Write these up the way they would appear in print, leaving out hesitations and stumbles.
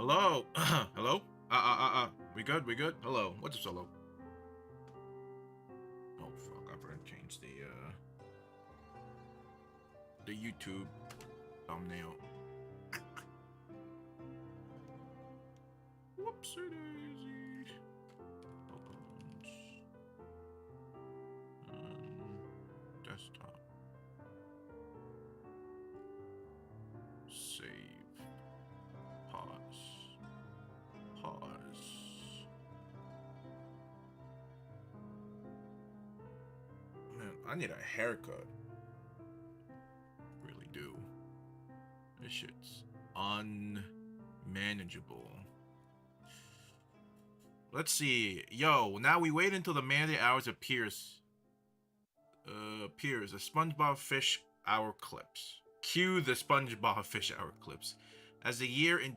Hello? Hello? We good? We good? Hello? What's up, Solo? Oh, fuck. I forgot to change the YouTube thumbnail. Whoopsie daisy. Opens. Desktop. Save. Pause. Man, I need a haircut. Really do. This shit's unmanageable. Let's see. Yo, now we wait until the mandate hours appears. The SpongeBob Fish Hour clips. Cue the SpongeBob Fish Hour clips. As the year is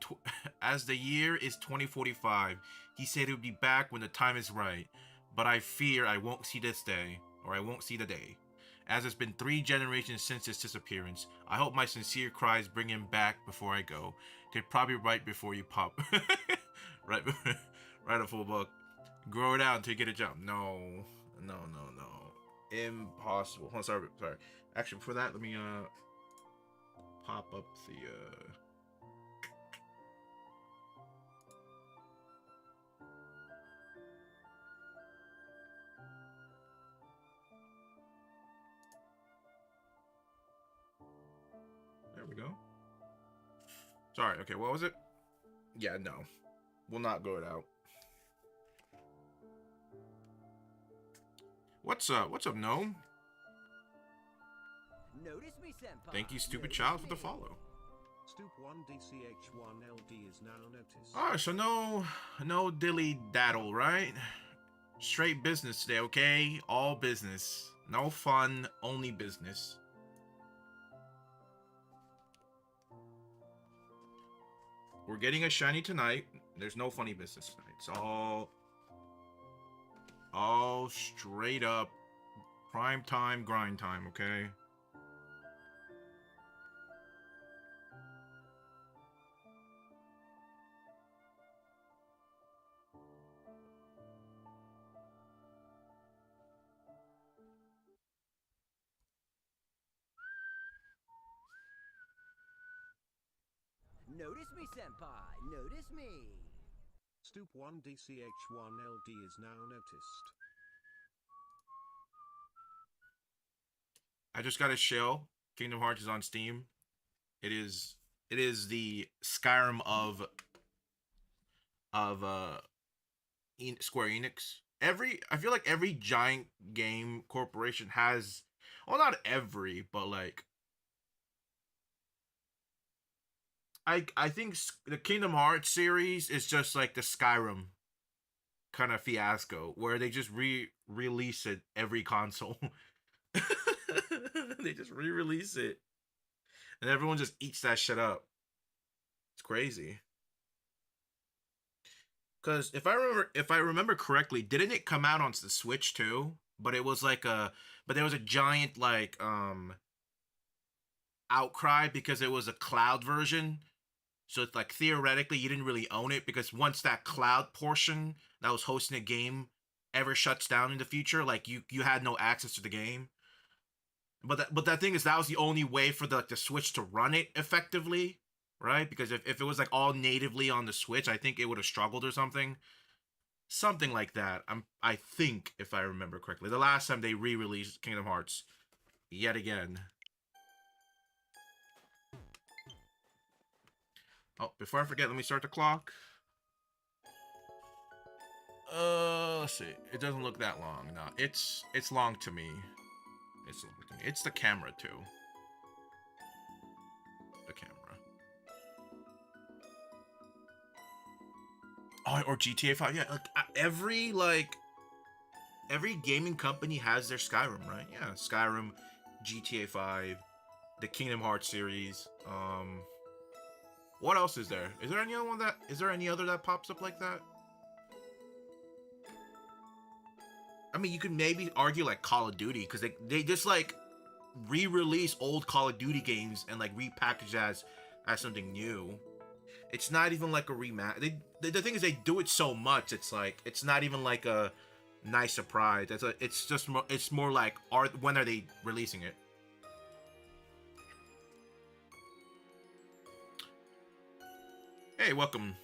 2045, he said he would be back when the time is right. But I fear I won't see this day, or I won't see the day. As it's been 3 generations since his disappearance, I hope my sincere cries bring him back before I go. Could probably write before you pop. Write a full book. Grow it out until you get a job. No. Impossible. Oh, sorry. Actually, before that, let me pop up the There we go. Sorry, okay, what was it? Yeah, no. We'll not grow it out. What's up, Gnome? Notice me, senpai. Thank you, stupid child, for the follow. Stoop1DCH1LD is now noticed. Alright, so no dilly daddle, right? Straight business today, okay? All business. No fun, only business. We're getting a shiny tonight. There's no funny business tonight. It's all straight up prime time, grind time, okay? Notice me, senpai. Notice me. Stoop1DCH1LD is now noticed. I just got a shell. Kingdom Hearts is on Steam. It is the Skyrim of Square Enix. I feel like every giant game corporation has, well, not every, but like I think the Kingdom Hearts series is just like the Skyrim kind of fiasco where they just release it every console. They just re-release it, and everyone just eats that shit up. It's crazy. Because if I remember correctly, didn't it come out on the Switch too? But it was like but there was a giant like outcry because it was a cloud version. So it's like theoretically you didn't really own it because once that cloud portion that was hosting the game ever shuts down in the future, like you had no access to the game. But that thing is that was the only way for the Switch to run it effectively, right? Because if it was like all natively on the Switch, I think it would have struggled or something. Something like that. I think if I remember correctly. The last time they re-released Kingdom Hearts yet again. Oh, before I forget, let me start the clock. Let's see. It doesn't look that long. No, it's long to me. It's long to me. It's the camera too. The camera. Oh, or GTA 5. Yeah, every gaming company has their Skyrim, right? Yeah, Skyrim, GTA 5, the Kingdom Hearts series. What else is there? Is there any other that pops up like that? I mean, you could maybe argue like Call of Duty because they just like re-release old Call of Duty games and like repackage as something new. It's not even like a rematch. The thing is, they do it so much. It's like it's not even like a nice surprise. It's just more. It's more like when are they releasing it? Hey, welcome,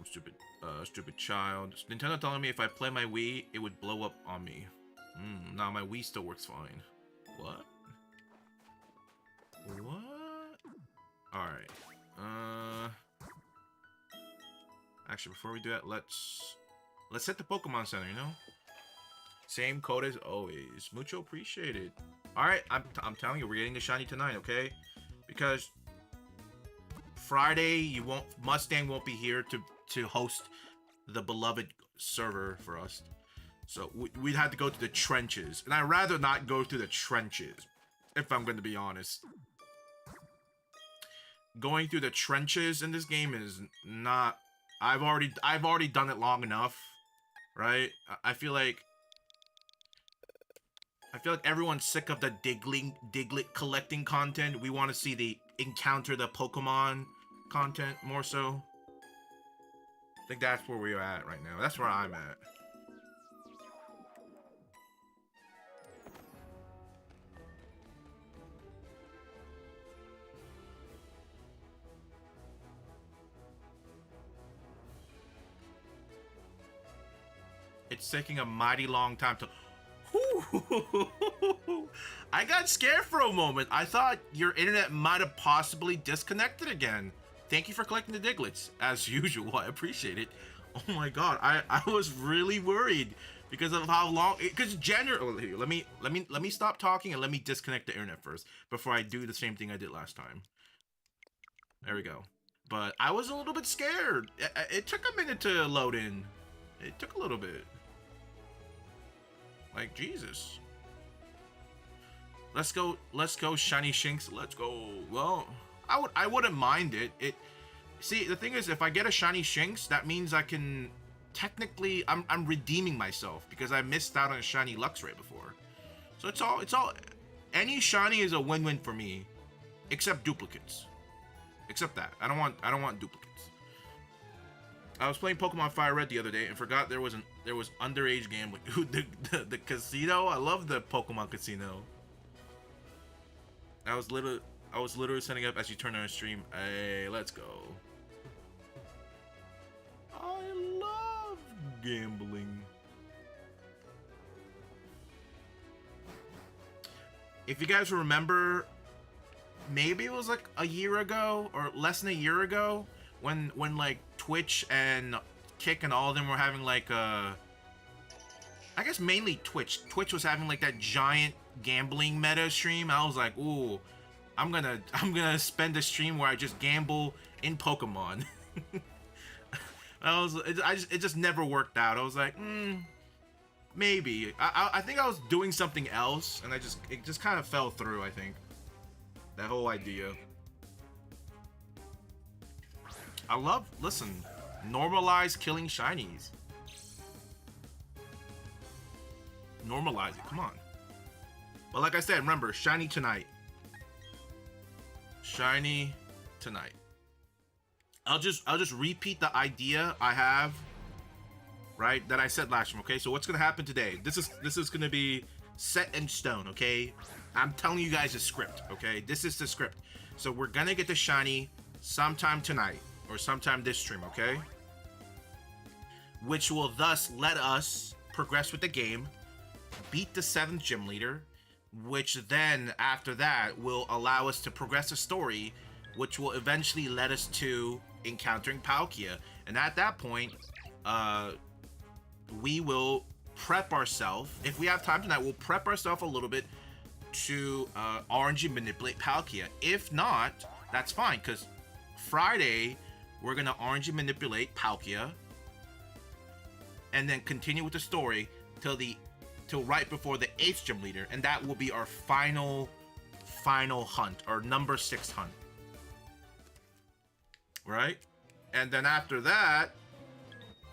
stupid child. Nintendo telling me if I play my Wii, it would blow up on me. Nah, my Wii still works fine. What? All right. Actually, before we do that, let's hit the Pokemon Center. You know, same code as always. Mucho appreciated. All right, I'm telling you, we're getting the shiny tonight, okay? Because Friday, Mustang won't be here to host the beloved server for us. So we'd have to go to the trenches, and I'd rather not go through the trenches, if I'm going to be honest. Going through the trenches in this game is not. I've already done it long enough, right? I feel like everyone's sick of the Diglett collecting content. We want to see the encounter the Pokemon content more so. I think that's where we're at right now. That's where I'm at. It's taking a mighty long time to... I got scared for a moment. I thought your internet might have possibly disconnected again. Thank you for collecting the Digletts. As usual, I appreciate it. Oh my god, I was really worried because of how long... Because generally... Let me stop talking and let me disconnect the internet first before I do the same thing I did last time. There we go. But I was a little bit scared. It took a minute to load in. It took a little bit. Like, Jesus. Let's go, Shiny Shinx. Let's go. Well, I wouldn't mind it. See, the thing is, if I get a Shiny Shinx, that means I can technically I'm redeeming myself because I missed out on a Shiny Luxray before. So it's all any shiny is a win-win for me, except duplicates. Except that. I don't want duplicates. I was playing Pokemon Fire Red the other day and forgot there was underage gambling. the casino. I love the Pokemon casino. I was literally setting up as you turn on a stream. Hey, let's go. I love gambling. If you guys remember, maybe it was like a year ago or less than a year ago when like Twitch and Kick and all of them were having like I guess mainly Twitch. Twitch was having like that giant gambling meta stream. I was like, ooh, I'm gonna spend a stream where I just gamble in Pokemon. It just never worked out. I was like, maybe. I think I was doing something else, and it just kind of fell through. I think that whole idea. Listen, normalize killing shinies. Normalize it, come on. But like I said, remember, shiny tonight. Shiny tonight. I'll just repeat the idea I have, right, that I said last time, okay? So what's gonna happen today? This is gonna be set in stone, okay? I'm telling you guys the script, okay? This is the script. So we're gonna get the shiny sometime tonight or sometime this stream, okay? Which will thus let us progress with the game, beat the 7th gym leader, which then after that will allow us to progress the story, which will eventually lead us to encountering Palkia. And at that point, we will prep ourselves. If we have time tonight, we'll prep ourselves a little bit to RNG manipulate Palkia. If not, that's fine, because Friday we're gonna RNG manipulate Palkia and then continue with the story till right before the 8th gym leader, and that will be our final hunt, our number 6 hunt. Right? And then after that,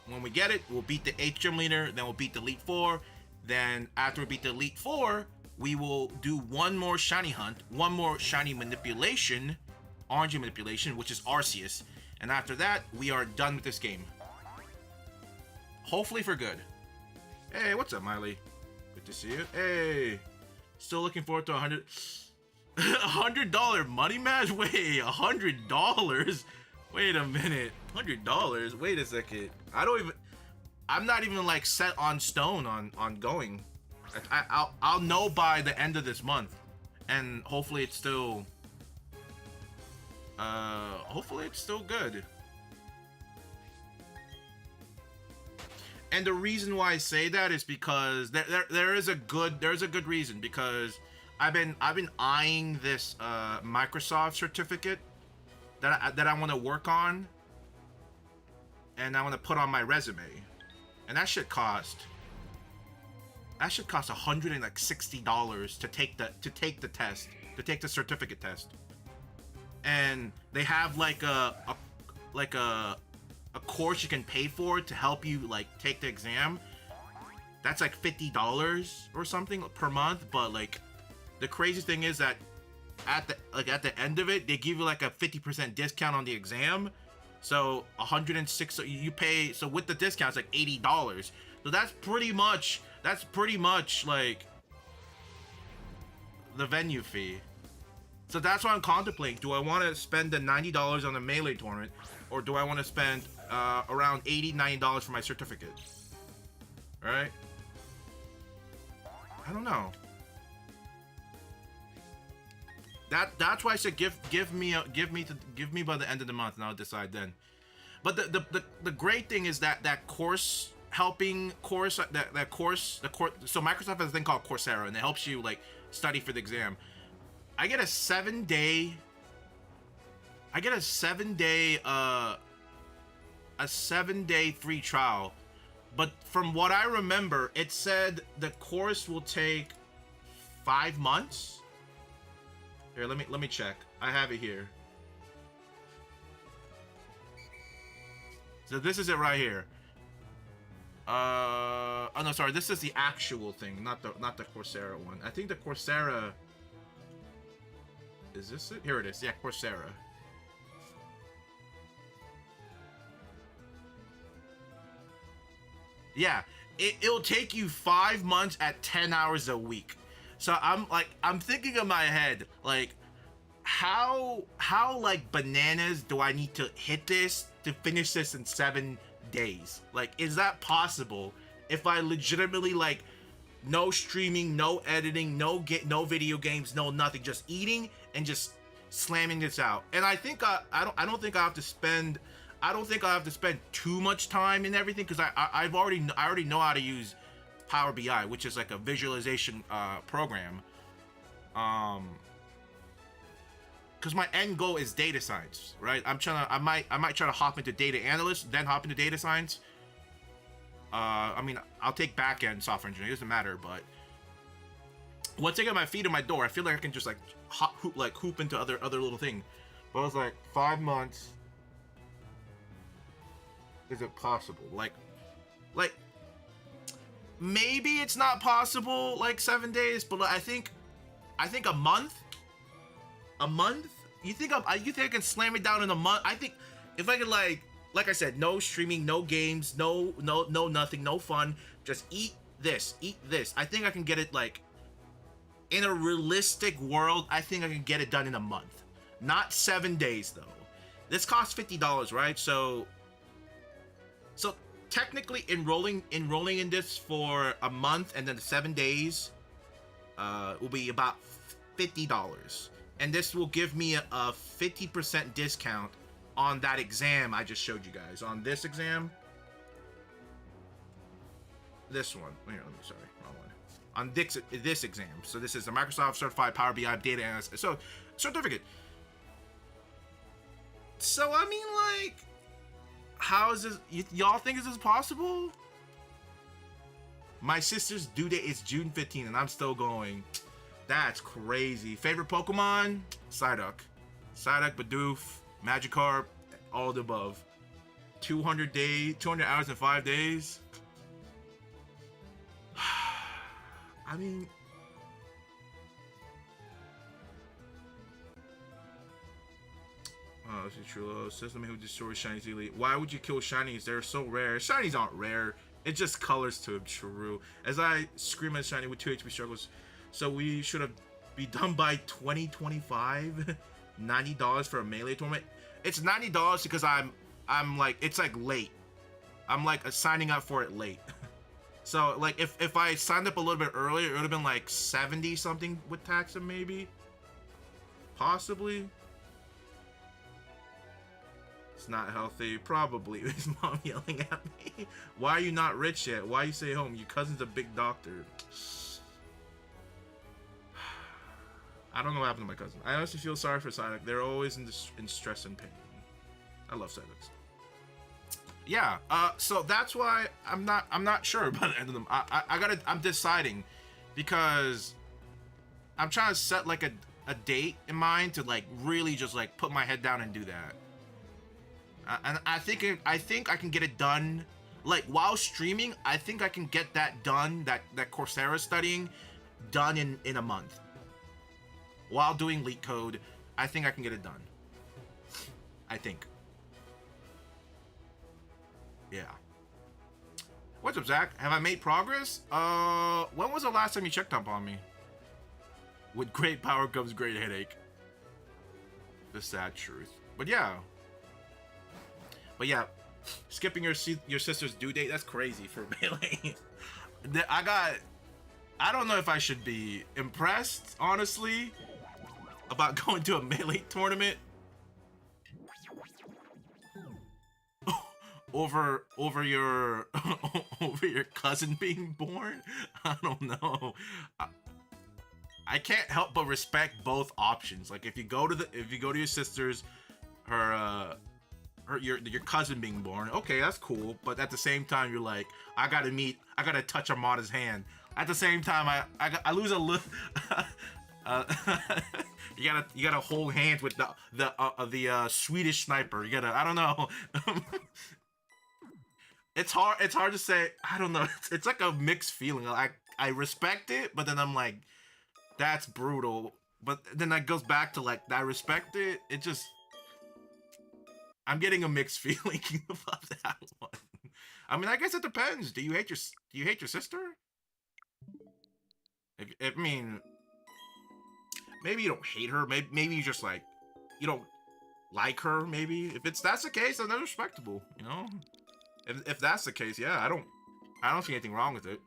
when we get it, we'll beat the 8th gym leader, then we'll beat the Elite 4. Then after we beat the Elite 4, we will do one more shiny hunt, one more shiny manipulation, Orange Manipulation, which is Arceus. And after that, we are done with this game. Hopefully for good. Hey, what's up, Miley? Good to see you. Hey, still looking forward to $100 money match? Wait, $100? Wait a minute. $100? Wait a second. I'm not even like set on stone on going. I'll know by the end of this month, and hopefully it's still good. And the reason why I say that is because there is a good reason, because I've been eyeing this Microsoft certificate that I want to work on, and I want to put on my resume, and that should cost $160 to take the test, to take the certificate test. And they have like a course you can pay for to help you like take the exam. That's like $50 or something per month. But like the crazy thing is that at the end of it, they give you like a 50% discount on the exam. So 106, so you pay, so with the discount it's like $80. So that's pretty much like the venue fee. So that's what I'm contemplating. Do I want to spend the $90 on the Melee tournament, or do I want to spend around $80-$90 for my certificate? Right? I don't know. That's why I said give me by the end of the month, and I'll decide then. But the great thing is that course helping course, the course. So Microsoft has a thing called Coursera, and it helps you like study for the exam. I get a 7-day free trial, but from what I remember, it said the course will take 5 months. Here, let me check. I have it here. So this is it right here. Oh no, sorry. This is the actual thing, not the Coursera one. I think the Coursera. Is this it? Here it is. Yeah, Coursera. Yeah, it'll take you 5 months at 10 hours a week. So I'm thinking in my head, like, how like bananas do I need to hit this to finish this in 7 days? Like, is that possible? If I legitimately like, no streaming, no editing, no video games, no nothing, just eating and just slamming this out. And I think I don't think I have to spend too much time in everything, because I already know how to use Power BI, which is like a visualization program. Because my end goal is data science, right? I might try to hop into data analyst, then hop into data science. I mean, I'll take back-end software engineering, it doesn't matter, but once I get my feet in my door, I feel like I can just like hoop into other little thing. But I was like, 5 months. Is it possible? Like maybe it's not possible like 7 days, but I think a month. A month? You think I can slam it down in a month? I think if I could like I said, no streaming, no games, no nothing, no fun, just eat this. I think I can get it like in a realistic world. I think I can get it done in a month, not 7 days though. This costs $50, right? So technically enrolling in this for a month and then 7 days will be about $50. And this will give me a 50% discount on that exam I just showed you guys. On this exam. This one. Here, sorry, wrong one. On this exam. So this is the Microsoft Certified Power BI Data Analyst. So, certificate. So, I mean, like, how is this? Y'all think is this possible? My sister's due date is June 15th, and I'm still going. That's crazy. Favorite Pokemon? Psyduck, Bidoof, Magikarp, all the above. 200 hours in 5 days. I mean, Oh, this is true. System who destroys shinies easily. Why would you kill shinies? They're so rare. Shinies aren't rare. It just colors to him. True. As I scream at shiny with 2 HP struggles, so we should have be done by 2025. $90 for a melee tournament. It's $90 because I'm like it's like late. I'm like signing up for it late. So like if I signed up a little bit earlier, it would have been like 70 something with tax and maybe, possibly. It's not healthy. Probably. His mom yelling at me. Why are you not rich yet? Why you stay home? Your cousin's a big doctor. I don't know what happened to my cousin. I honestly feel sorry for Psyduck. They're always in stress and pain. I love Psyducks. Yeah. So that's why I'm not sure about the end of them. I'm deciding because I'm trying to set like a date in mind to like really just like put my head down and do that. And I think I can get it done, like while streaming. I think I can get that done, that Coursera studying done in a month. While doing leak code, I think I can get it done. I think. Yeah. What's up, Zach? Have I made progress? When was the last time you checked up on me? With great power comes great headache. The sad truth. But yeah, skipping your sister's due date, that's crazy for Melee. I don't know if I should be impressed, honestly, about going to a Melee tournament over your over your cousin being born. I don't know. I can't help but respect both options. Like if you go to your sister's, your cousin being born, okay, that's cool. But at the same time, you're like, I gotta touch Armada's hand. At the same time, I lose a little. You gotta hold hands with the Swedish sniper. You gotta, I don't know. It's hard to say. I don't know. It's like a mixed feeling. I respect it, but then I'm like, that's brutal. But then that goes back to like, I respect it. It just, I'm getting a mixed feeling about that one. I mean, I guess it depends. Do you hate your sister? I mean, maybe you don't hate her. Maybe you just like, you don't like her. Maybe if that's the case, then that's respectable. You know, if that's the case, yeah, I don't see anything wrong with it.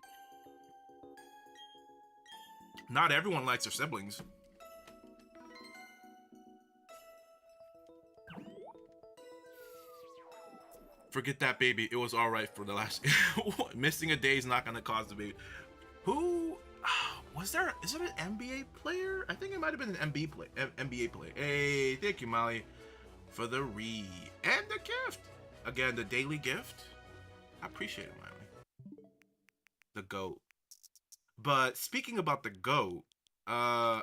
Not everyone likes their siblings. Forget that, baby. It was all right for the last. Missing a day is not gonna cause the baby. Who was there? Is it an NBA player? I think it might have been an NBA player. Hey, thank you, Molly, for the read and the gift. Again, the daily gift. I appreciate it, Molly. The GOAT. But speaking about the GOAT, I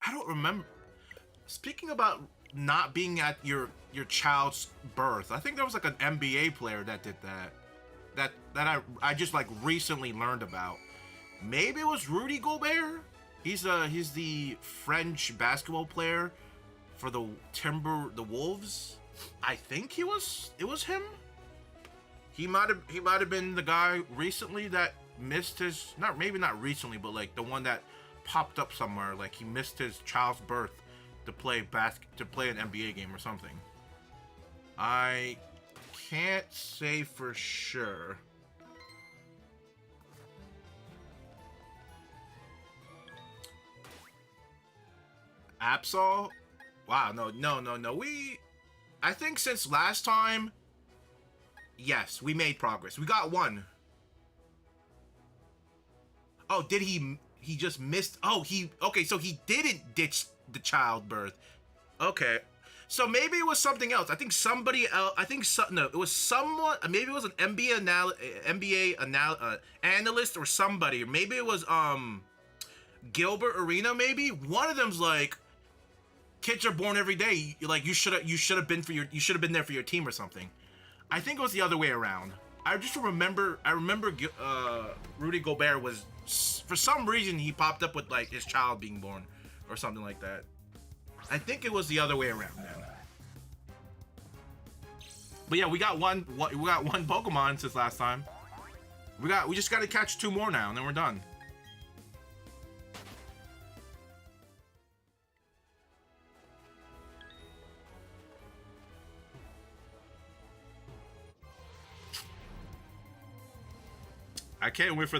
don't remember. Speaking about not being at your child's birth, I think there was like an NBA player that did that. That I just like recently learned about. Maybe it was Rudy Gobert. He's the French basketball player for the Wolves. I think it was him. He might have been the guy recently that missed his, maybe not recently, but like the one that popped up somewhere, like he missed his child's birth to play an NBA game or something. I can't say for sure. Absol? Wow, no. I think since last time, yes, we made progress. We got one. Oh, did he just missed? Oh, okay, so he didn't ditch the childbirth. Okay. So maybe it was something else. I think somebody else. It was someone. Maybe it was an NBA analyst or somebody. Maybe it was Gilbert Arena. Maybe one of them's like, kids are born every day. Like you should have been there for your team or something. I think it was the other way around. I remember Rudy Gobert was, for some reason, he popped up with like his child being born or something like that. I think it was the other way around then. But yeah, we got one Pokemon since last time. We just got to catch 2 more now, and then we're done. I can't wait for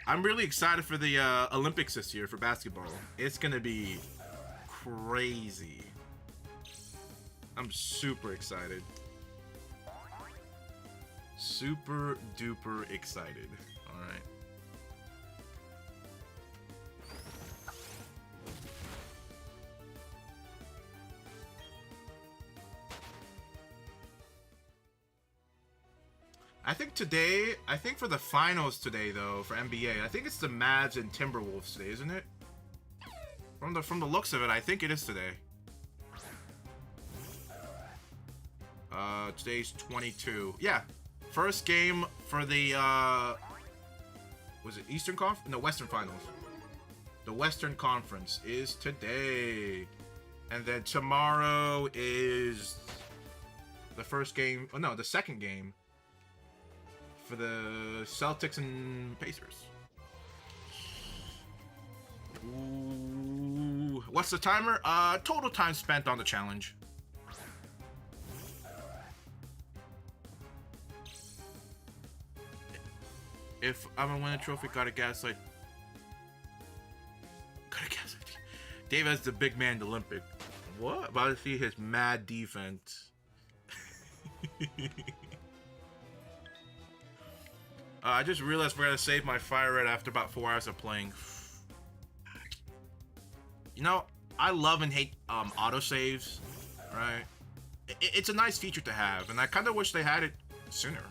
I'm really excited for the Olympics this year for basketball. It's gonna be crazy. I'm super excited. Super duper excited. All right. I think for the finals today though, for NBA, I think it's the Mavs and Timberwolves today, isn't it? From the looks of it, I think it is today. Today's 22. Yeah. First game for the was it Eastern Conference? No, Western Finals. The Western Conference is today. And then tomorrow is the first game. Oh no, the second game for the Celtics and Pacers. Ooh. What's the timer? Total time spent on the challenge. If I'm gonna win a trophy, gotta gaslight. Dave has the big man Olympic. What? About to see his mad defense. I just realized we're gonna save my fire red after about 4 hours of playing. You know, I love and hate autosaves, right? It's a nice feature to have, and I kind of wish they had it sooner.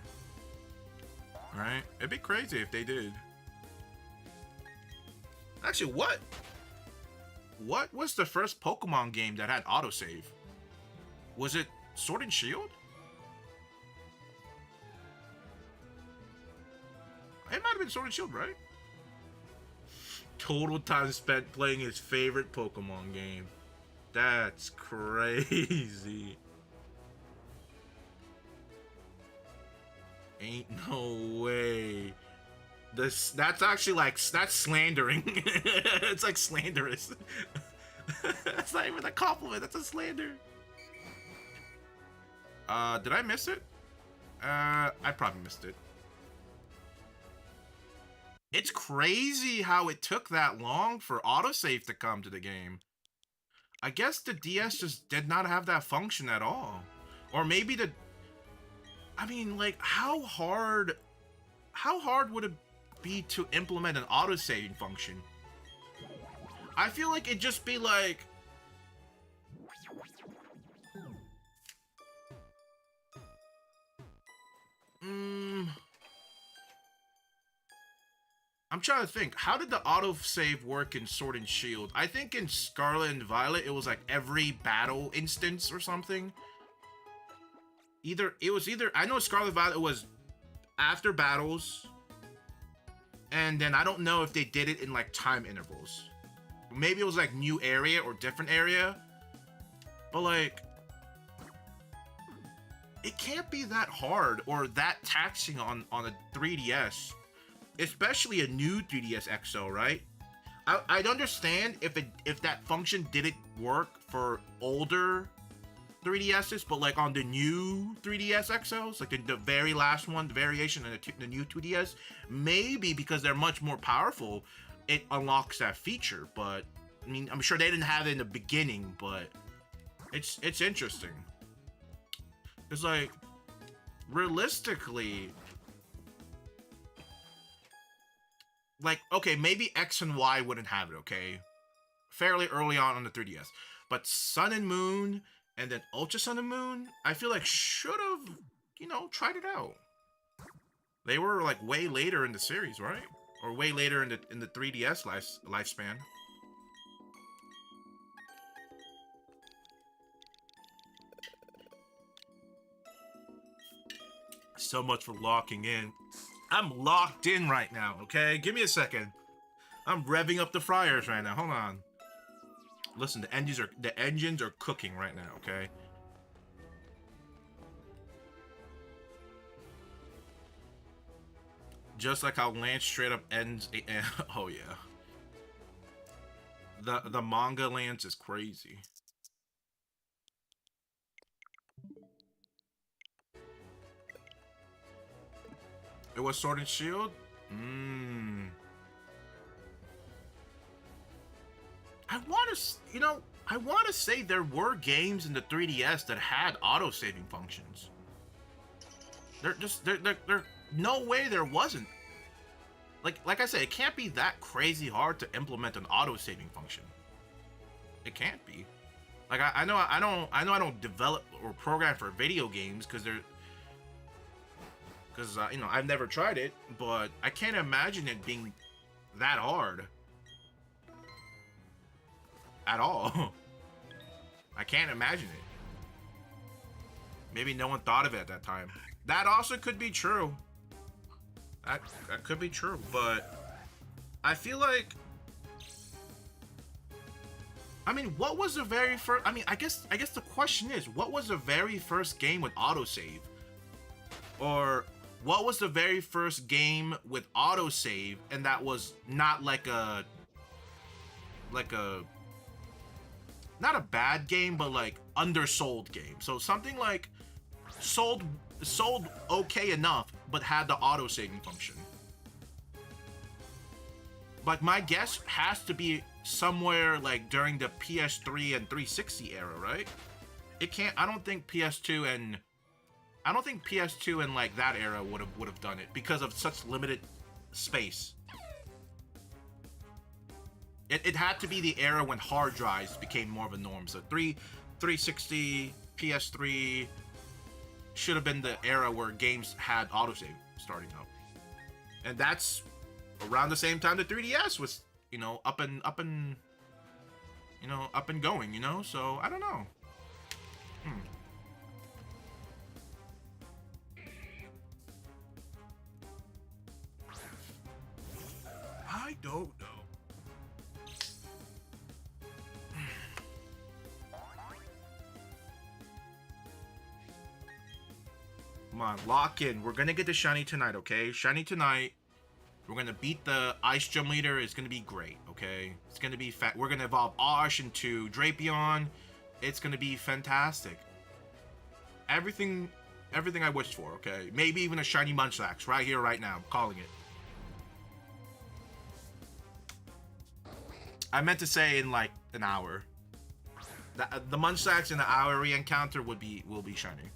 Right? It'd be crazy if they did. Actually, what was the first Pokemon game that had autosave? Was it Sword and Shield? It might have been Sword and Shield, right? Total time spent playing his favorite Pokemon game. That's crazy. Ain't no way. That's actually like, that's slandering. It's like slanderous. That's not even a compliment, that's a slander. Did I miss it? I probably missed it. It's crazy how it took that long for autosave to come to the game. I guess the DS just did not have that function at all. Or maybe I mean, like, how hard would it be to implement an autosaving function? I feel like it'd just be like, I'm trying to think. How did the autosave work in Sword and Shield? I think in Scarlet and Violet, it was like every battle instance or something. I know Scarlet and Violet was after battles, and then I don't know if they did it in like time intervals. Maybe it was like new area or different area, but like, it can't be that hard or that taxing on a 3DS. Especially a new 3DS XL, right? I'd understand if that function didn't work for older 3DSs, but like on the new 3DS XLs, like the very last one, the variation, and the new 2DS, maybe because they're much more powerful, it unlocks that feature. But I mean, I'm sure they didn't have it in the beginning, but it's interesting. It's like, realistically, like, okay, maybe X and Y wouldn't have it, okay? Fairly early on the 3DS. But Sun and Moon and then Ultra Sun and Moon, I feel like should have, tried it out. They were like way later in the series, right? Or way later in the 3DS lifespan. So much for locking in. I'm locked in right now, okay? Give me a second. I'm revving up the fryers right now. Hold on. listen, the engines are cooking right now, okay? Just like how Lance straight up ends. Oh yeah, the manga Lance is crazy. It was Sword and Shield. I want to, I want to say there were games in the 3DS that had auto-saving functions. There no way there wasn't. Like I said, it can't be that crazy hard to implement an auto-saving function. It can't be. Like I know I don't develop or program for video games because I've never tried it, but I can't imagine it being that hard at all. I can't imagine it. Maybe no one thought of it at that time. That also could be true. That could be true, but I feel like, I mean, what was the very first? I mean, I guess the question is, what was the very first game with autosave? Or what was the very first game with autosave and that was not like a not a bad game, but like undersold game. So something like sold okay enough, but had the auto-saving function. Like my guess has to be somewhere like during the PS3 and 360 era, right? It can't. I don't think PS2 and like that era would have done it because of such limited space. It had to be the era when hard drives became more of a norm. So 360, PS3 should have been the era where games had autosave starting up. And that's around the same time the 3DS was, up and going, So I don't know. I don't know. Come on, lock in. We're gonna get the shiny tonight, okay? Shiny tonight. We're gonna beat the Ice Gem leader. It's gonna be great, okay? It's gonna be we're gonna evolve Osh into Drapion. It's gonna be fantastic. Everything I wished for, okay? Maybe even a shiny Munchlax right here, right now. I'm calling it. I meant to say in like an hour. The Munchlax in the hour re-encounter will be shiny.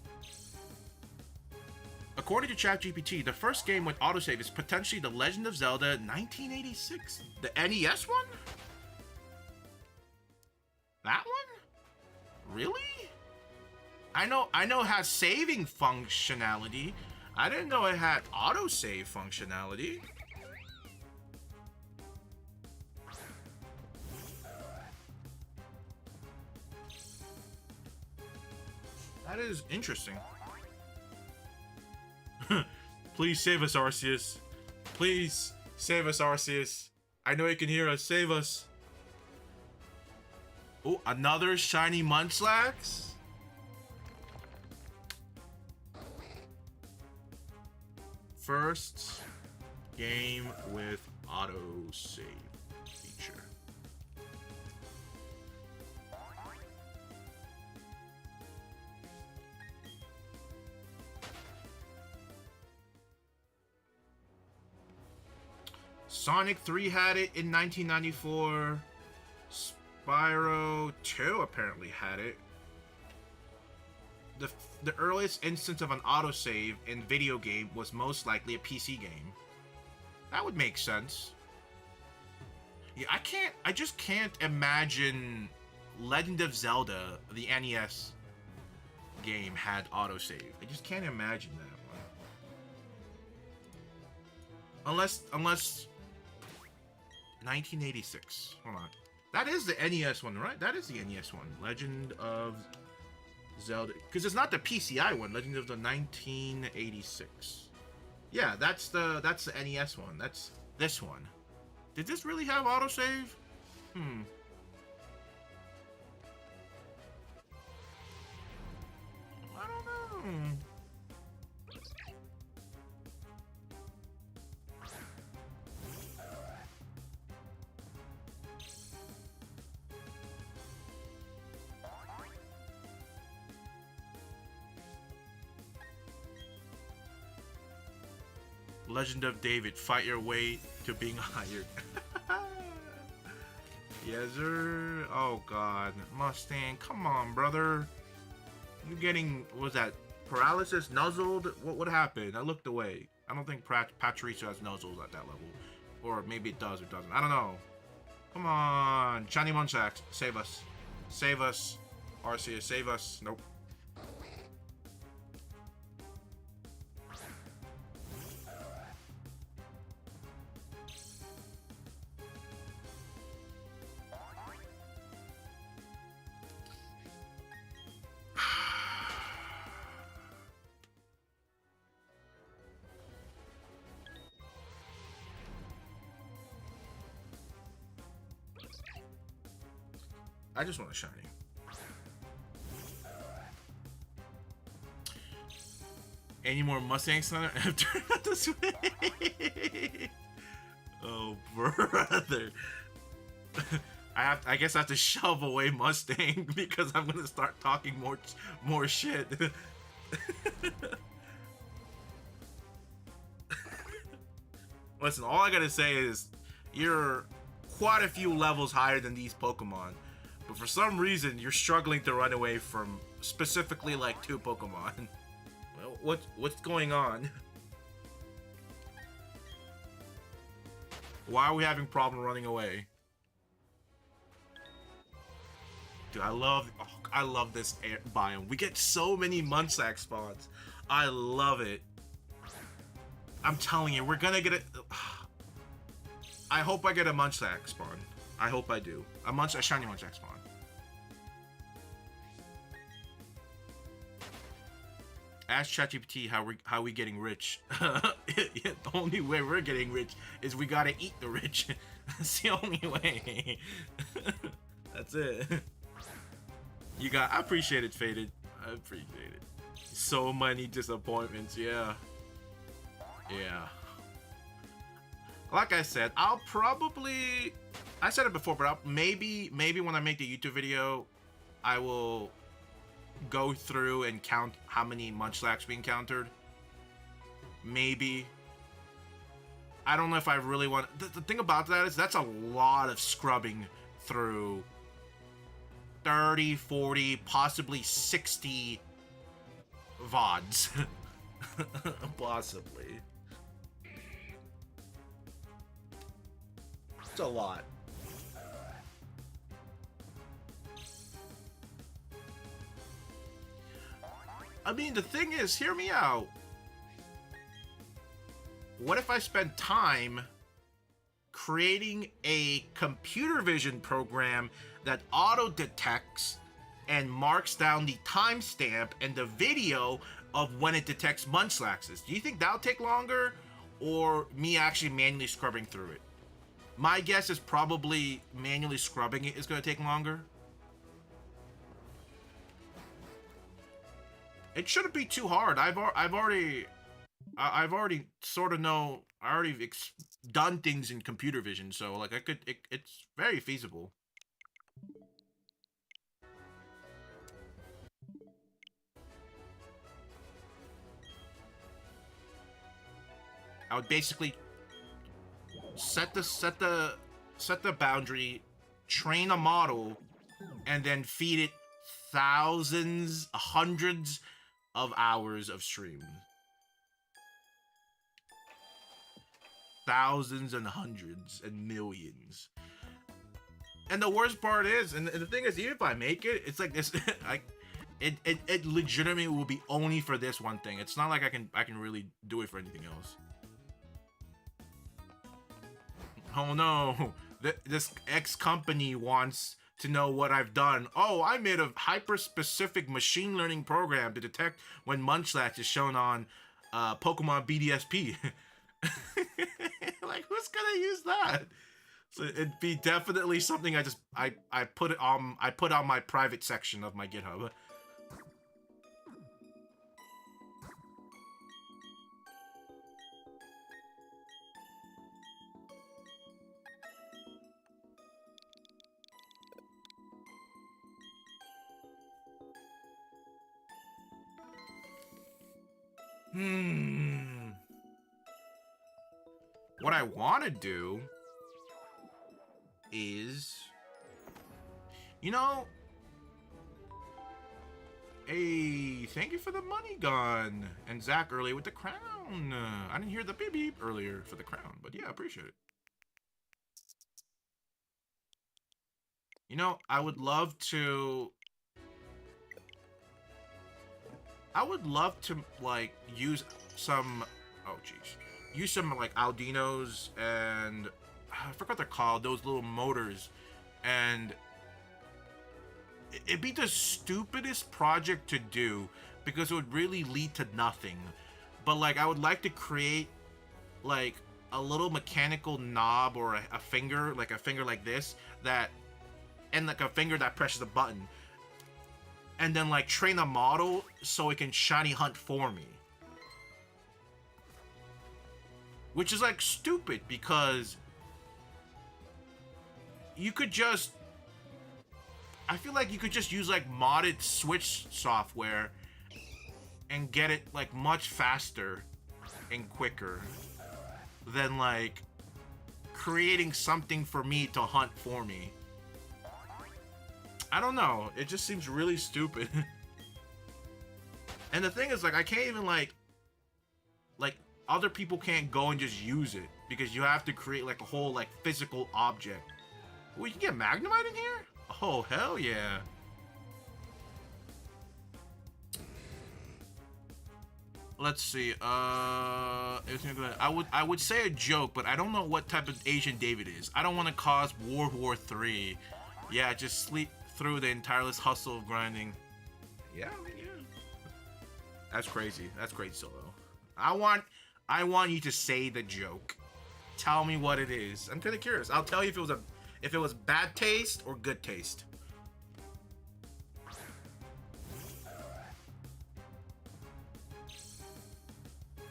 According to ChatGPT, the first game with autosave is potentially The Legend of Zelda 1986. The NES one? That one? Really? I know it has saving functionality. I didn't know it had autosave functionality. That is interesting. Please save us, Arceus. Please save us, Arceus. I know you can hear us. Save us. Oh, another shiny Munchlax? First game with autosave feature. Sonic 3 had it in 1994. Spyro 2 apparently had it. The earliest instance of an autosave in video game was most likely a PC game. That would make sense. Yeah, I just can't imagine Legend of Zelda, the NES game, had autosave. I just can't imagine that one. Unless 1986. Hold on. That is the NES one, right? That is the NES one. Legend of Zelda. Because it's not the PCI one. Legend of the 1986. Yeah, that's the NES one. That's this one. Did this really have autosave? Legend of David, fight your way to being hired. Yes, sir. Oh god, Mustang, come on, brother. You getting, what was that, paralysis, nuzzled? What happened? I looked away. I don't think Patricio has nuzzles at that level, or maybe it does or doesn't. I don't know. Come on, Shiny Munchlax, save us, save us. Arceus, save us. Nope. I just want a shiny. Any more Mustangs after this way? Oh, brother. I guess I have to shove away Mustang because I'm gonna start talking more shit. Listen, all I gotta say is you're quite a few levels higher than these Pokemon, but for some reason you're struggling to run away from specifically like 2 Pokemon. Well, what's going on? Why are we having problem running away? Dude, I love this biome. We get so many Munchlax spawns. I love it. I'm telling you, we're gonna get it. I hope I get a Munchlax spawn. I hope I do. A shiny Munchlax spawn. Ask ChatGPT how we getting rich. The only way we're getting rich is we gotta eat the rich. That's the only way. That's it. I appreciate it, Faded. I appreciate it. So many disappointments, yeah. Yeah. Like I said, I said it before, but maybe when I make the YouTube video, I will go through and count how many Munchlax we encountered. Maybe. I don't know if I really want... The thing about that is that's a lot of scrubbing through 30, 40, possibly 60 VODs. Possibly. It's a lot. I mean, the thing is, hear me out. What if I spend time creating a computer vision program that auto detects and marks down the timestamp and the video of when it detects Munchlaxes? Do you think that'll take longer, or me actually manually scrubbing through it? My guess is probably manually scrubbing it is going to take longer. It shouldn't be too hard. I've already sort of know. I already done things in computer vision, so like it's very feasible. I would basically set the boundary, train a model, and then feed it thousands, hundreds of hours of stream. Thousands and hundreds and millions. And the worst part is, and the thing is, even if I make it, it's like this. It legitimately will be only for this one thing. It's not like I can really do it for anything else. Oh no, this X company wants to know what I've done. Oh, I made a hyper-specific machine learning program to detect when Munchlax is shown on Pokemon Bdsp. Like, who's gonna use that? So it'd be definitely something I put on my private section of my GitHub. what I want to do is, you know, hey, thank you for the money gun. And Zach earlier with the crown. I didn't hear the beep beep earlier for the crown, but yeah, I appreciate it. You know, I would love to like use some, oh jeez, use some like Aldinos and I forgot what they're called, those little motors, and it'd be the stupidest project to do because it would really lead to nothing. But like I would like to create like a little mechanical knob or a finger, like a finger like this, that, and like a finger that presses a button, and then like train a model so it can shiny hunt for me. Which is like stupid because you could just, I feel like you could just use like modded Switch software and get it like much faster and quicker than like creating something for me to hunt for me. I don't know. It just seems really stupid. And the thing is, like, I can't even like other people can't go and just use it because you have to create like a whole like physical object. Well, you can get Magnemite in here? Oh, hell yeah. Let's see. I would say a joke, but I don't know what type of Asian David is. I don't want to cause World War III. Yeah, just sleep through the tireless hustle of grinding. Yeah, I mean, yeah. That's crazy. That's great, Solo. I want you to say the joke. Tell me what it is. I'm kind of curious. I'll tell you if it was bad taste or good taste.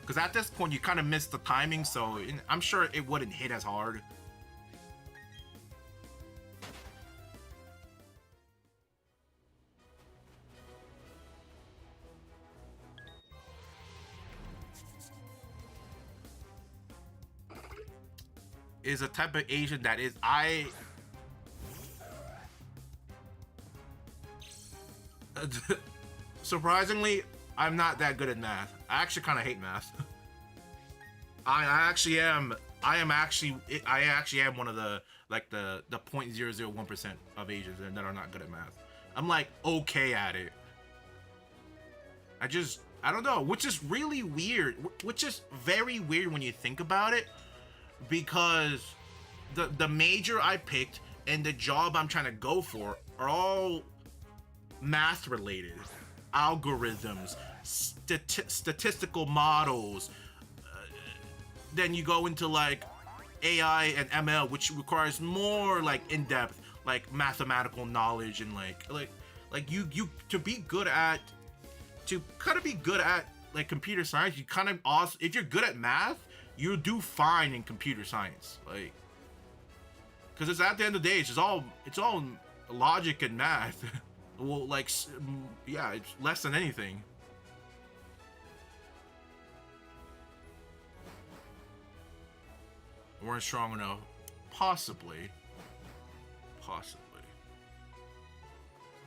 Because at this point, you kind of missed the timing, so I'm sure it wouldn't hit as hard. Is a type of Asian that is surprisingly, I'm not that good at math. I actually kind of hate math. I actually am one of the like the 0.001% of Asians that are not good at math. I'm like okay at it. I don't know, which is really weird, which is very weird when you think about it, because the major I picked and the job I'm trying to go for are all math related, algorithms, statistical models. Then you go into like AI and ML, which requires more like in-depth like mathematical knowledge, and like you to be good at like computer science, you kind of also, if you're good at math, you do fine in computer science, like, because it's at the end of the day, it's all logic and math. Well, like, yeah, it's less than anything. Weren't strong enough, possibly.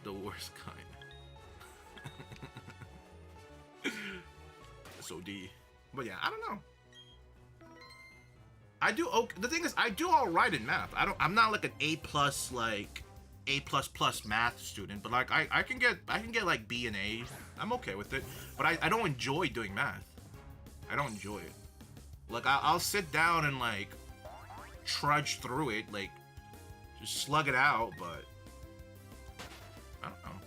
The worst kind. SOD. But yeah, I don't know. I do okay. The thing is, I do all right in math. I'm not like an A+ math student, but like I can get like B and A. I'm okay with it. But I don't enjoy doing math. I don't enjoy it. Like I'll sit down and like trudge through it, like just slug it out, but I don't know.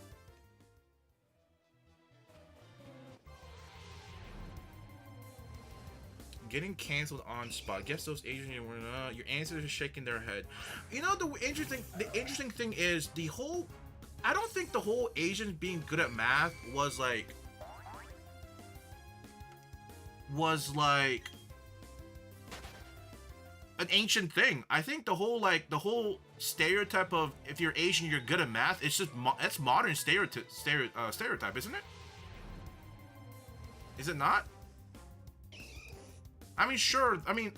Getting canceled on spot. Guess those Asian your answers are shaking their head. You know, the interesting thing is I don't think the whole Asians being good at math was like an ancient thing. I think the whole stereotype of if you're Asian you're good at math, it's just that's modern stereotype, isn't it? Is it not? I mean, sure. I mean,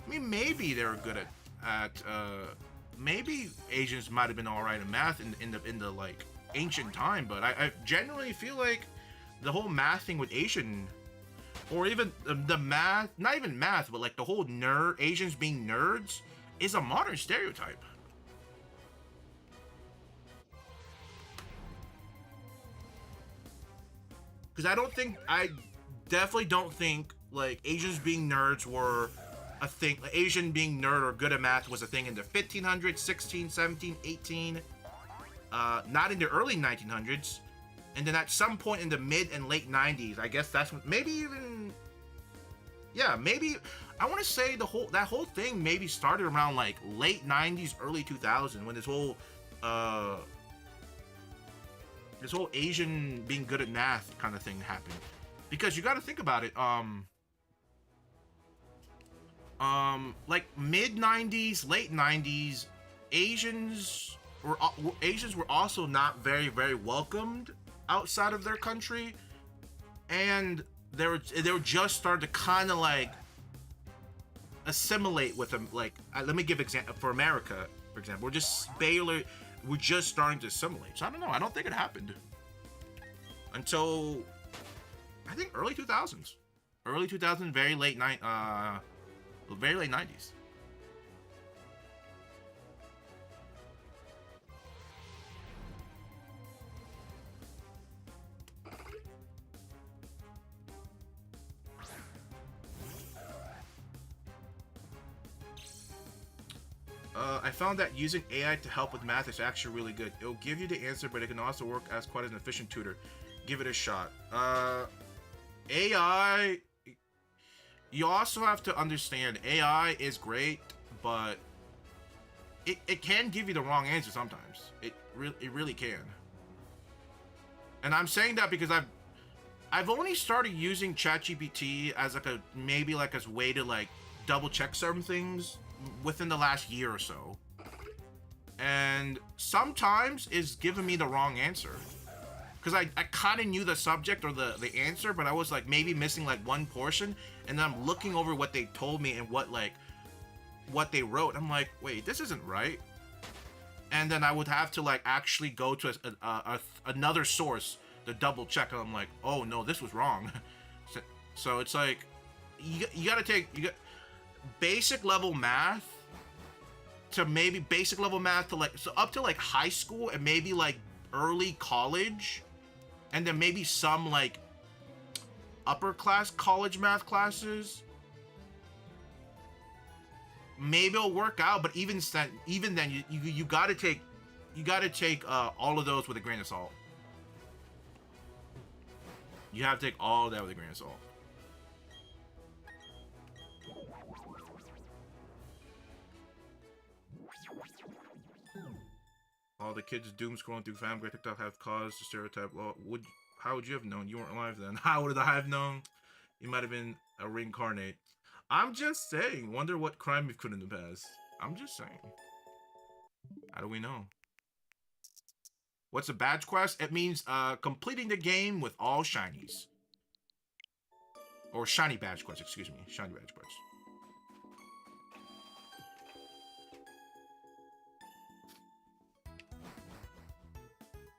I mean, maybe they were good at maybe Asians might have been all right in math in the like ancient time, but I generally feel like the whole math thing with Asian, or even the math, not even math, but like the whole Asians being nerds is a modern stereotype. Because I definitely don't think like Asians being nerds were a thing. Like, Asian being nerd or good at math was a thing in the 1500s, 16, 17, 18, not in the early 1900s. And then at some point in the mid and late 90s, I guess that's when, maybe even, yeah, maybe, I want to say that whole thing maybe started around like late 90s, early 2000, when this whole Asian being good at math kind of thing happened. Because you got to think about it, like mid 90s, late 90s, Asians were also not very, very welcomed outside of their country, and they were just starting to kind of like assimilate with them. Like, let me give example for America, for example. We're just starting to assimilate. So I don't know. I don't think it happened until I think early 2000s, very late 90s. I found that using AI to help with math is actually really good. It'll give you the answer, but it can also work as quite an efficient tutor. Give it a shot. AI, you also have to understand, AI is great, but it can give you the wrong answer sometimes. It really can. And I'm saying that because I've only started using ChatGPT as like a way to like double check certain things within the last year or so, and sometimes it's giving me the wrong answer because I kind of knew the subject or the answer, but I was like maybe missing like one portion, and then I'm looking over what they told me and what they wrote. I'm like, wait, this isn't right. And then I would have to like actually go to another source to double check, and I'm like, oh no, this was wrong. So it's like you got basic level math to like, so up to like high school and maybe like early college, and then maybe some like upper class college math classes, maybe it'll work out. But even then you gotta take all of those with a grain of salt. You have to take all of that with a grain of salt. All the kids doom scrolling through Family TikTok have caused the stereotype. Well, how would you have known? You weren't alive then. How would I have known? You might have been a reincarnate. I'm just saying. Wonder what crime you've committed in the past. I'm just saying. How do we know? What's a badge quest? It means completing the game with all shinies. Or shiny badge quest, excuse me. Shiny badge quest.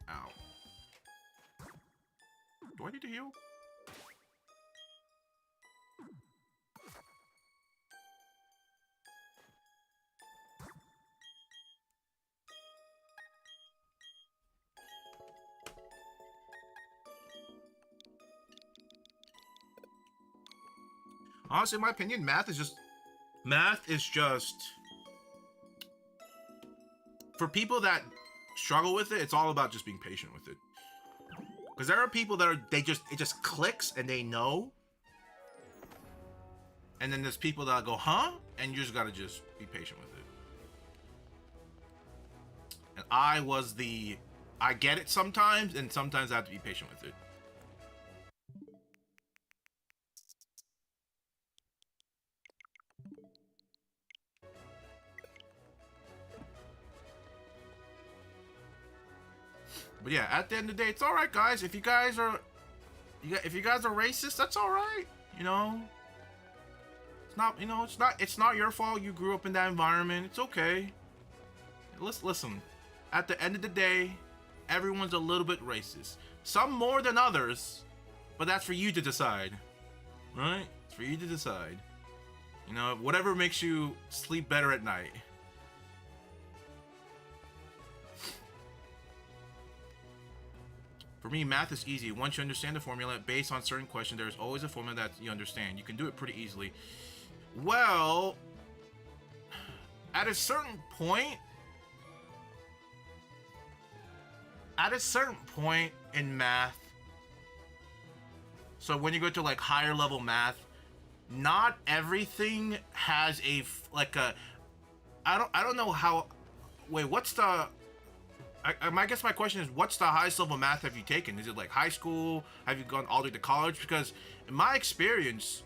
Ow. Do I need to heal? Honestly, in my opinion, math is just for people that struggle with it. It's all about just being patient with it. Because there are people that it just clicks and they know. And then there's people that go, huh? And you just gotta just be patient with it. And I get it sometimes, and sometimes I have to be patient with it. But yeah, at the end of the day, it's all right, guys. If you guys are racist, that's all right. You know, not, you know, it's not your fault you grew up in that environment. It's okay. Listen. At the end of the day, everyone's a little bit racist. Some more than others, but that's for you to decide. Right? It's for you to decide. You know, whatever makes you sleep better at night. For me, math is easy. Once you understand the formula, based on certain questions, there's always a formula that you understand. You can do it pretty easily. Well, at a certain point in math, so when you go to like higher level math, not everything has a I don't know how. Wait, what's the? I guess my question is, what's the highest level math have you taken? Is it like high school? Have you gone all the way to college? Because in my experience,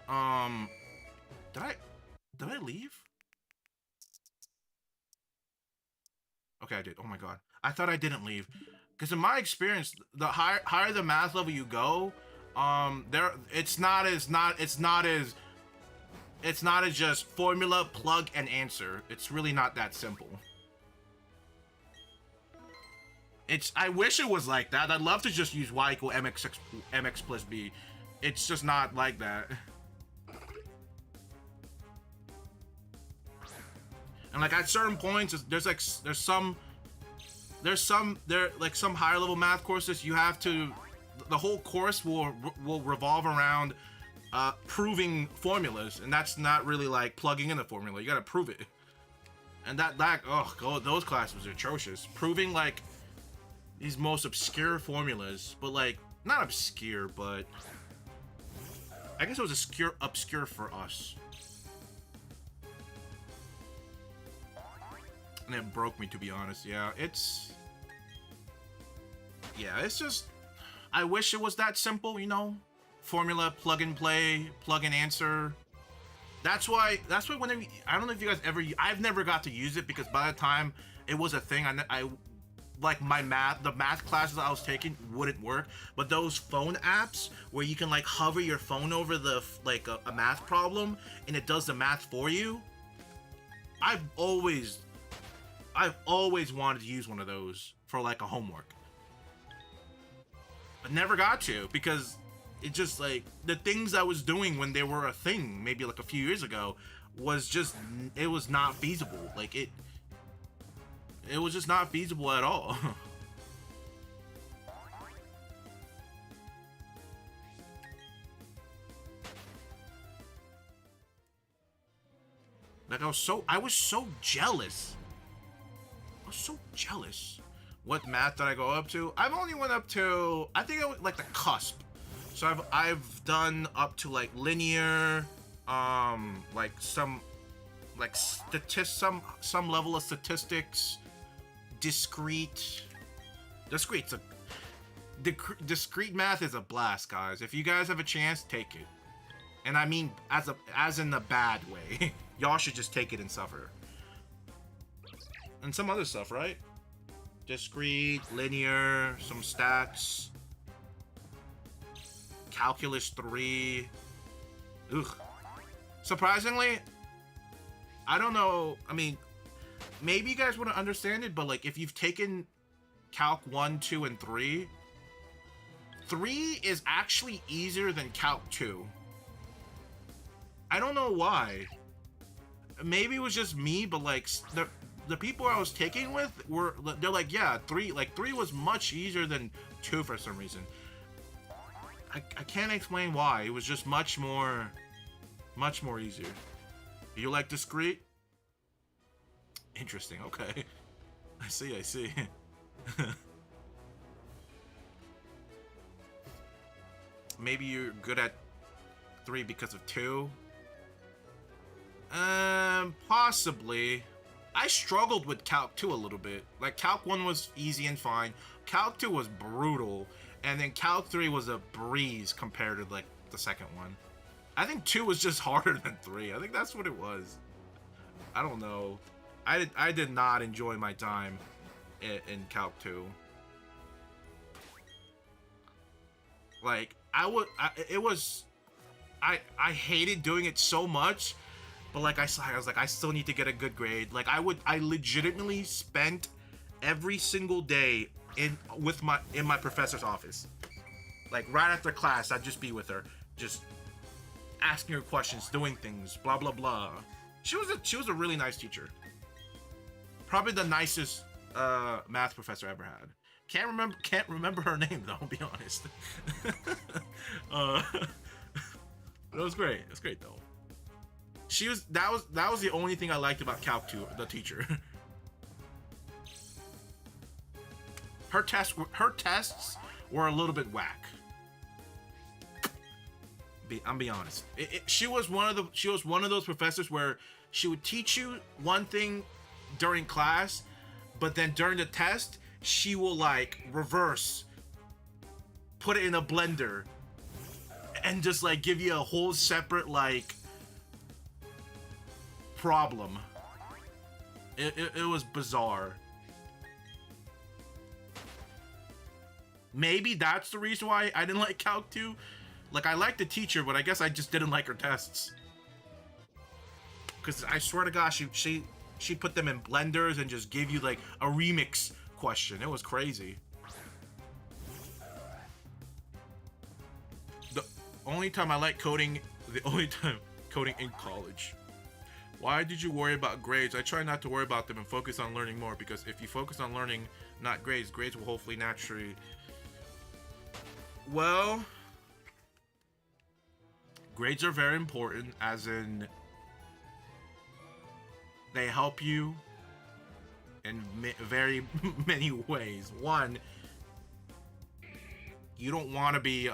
did I leave? Okay, I did. Oh my god, I thought I didn't leave. Because in my experience, the higher the math level you go, it's not as just formula, plug, and answer. It's really not that simple. I wish it was like that. I'd love to just use y equal mx plus b. It's just not like that. And like at certain points, there's some higher level math courses you have to. The whole course will revolve around proving formulas, and that's not really like plugging in the formula. You gotta prove it. And those classes are atrocious. Proving like these most obscure formulas, but like not obscure, but I guess it was obscure for us. And it broke me, to be honest. Yeah, it's just, I wish it was that simple, you know? Formula, plug and play, plug and answer. That's why whenever, I don't know if you guys I've never got to use it, because by the time it was a thing, I like the math classes I was taking wouldn't work. But those phone apps where you can like hover your phone over the a math problem and it does the math for you, I've always wanted to use one of those for like a homework, but never got to, because it just like the things I was doing when they were a thing maybe like a few years ago it was not feasible. Like it was just not feasible at all. Like I was so jealous. I was so jealous. What math did I go up to? I've only went up to, I think I went like the cusp. So I've done up to like linear, like some level of statistics, discrete math is a blast, guys. If you guys have a chance, take it. And I mean as in the bad way. Y'all should just take it and suffer. And some other stuff, right? Discrete, linear, some stats, calculus 3. Ugh. Surprisingly, I don't know. I mean, maybe you guys wouldn't understand it, but like if you've taken Calc 1, 2, and 3, 3 is actually easier than Calc 2. I don't know why. Maybe it was just me, but like the people I was taking with they're like, yeah, 3 was much easier than 2 for some reason. I can't explain why. It was just much more easier. You like discrete? Interesting. Okay. I see. Maybe you're good at 3 because of 2. Possibly. I struggled with Calc 2 a little bit. Like, Calc 1 was easy and fine. Calc 2 was brutal. And then Calc 3 was a breeze compared to, like, the second one. I think 2 was just harder than 3. I think that's what it was. I don't know. I did not enjoy my time in Calc 2. Like, it was I hated doing it so much, but like I was like, I still need to get a good grade. Like I legitimately spent every single day in my professor's office. Like right after class, I'd just be with her, just asking her questions, doing things, blah blah blah. She was a really nice teacher. Probably the nicest math professor I ever had. Can't remember her name though. I'll be honest. But it was great. It was great though. That was the only thing I liked about Calc 2, the teacher. Her tests were a little bit whack. I'm be honest. She was one of those professors where she would teach you one thing during class, but then during the test she will like reverse, put it in a blender, and just like give you a whole separate like problem. It was bizarre. Maybe that's the reason why I didn't like Calc 2. Like, I liked the teacher, but I guess I just didn't like her tests. Because I swear to gosh, she put them in blenders and just gave you, like, a remix question. It was crazy. The only time I liked coding, coding in college. Why did you worry about grades? I try not to worry about them and focus on learning more, because if you focus on learning, not grades, grades will hopefully naturally... Well... Grades are very important, as in they help you in very many ways. One, you don't want to be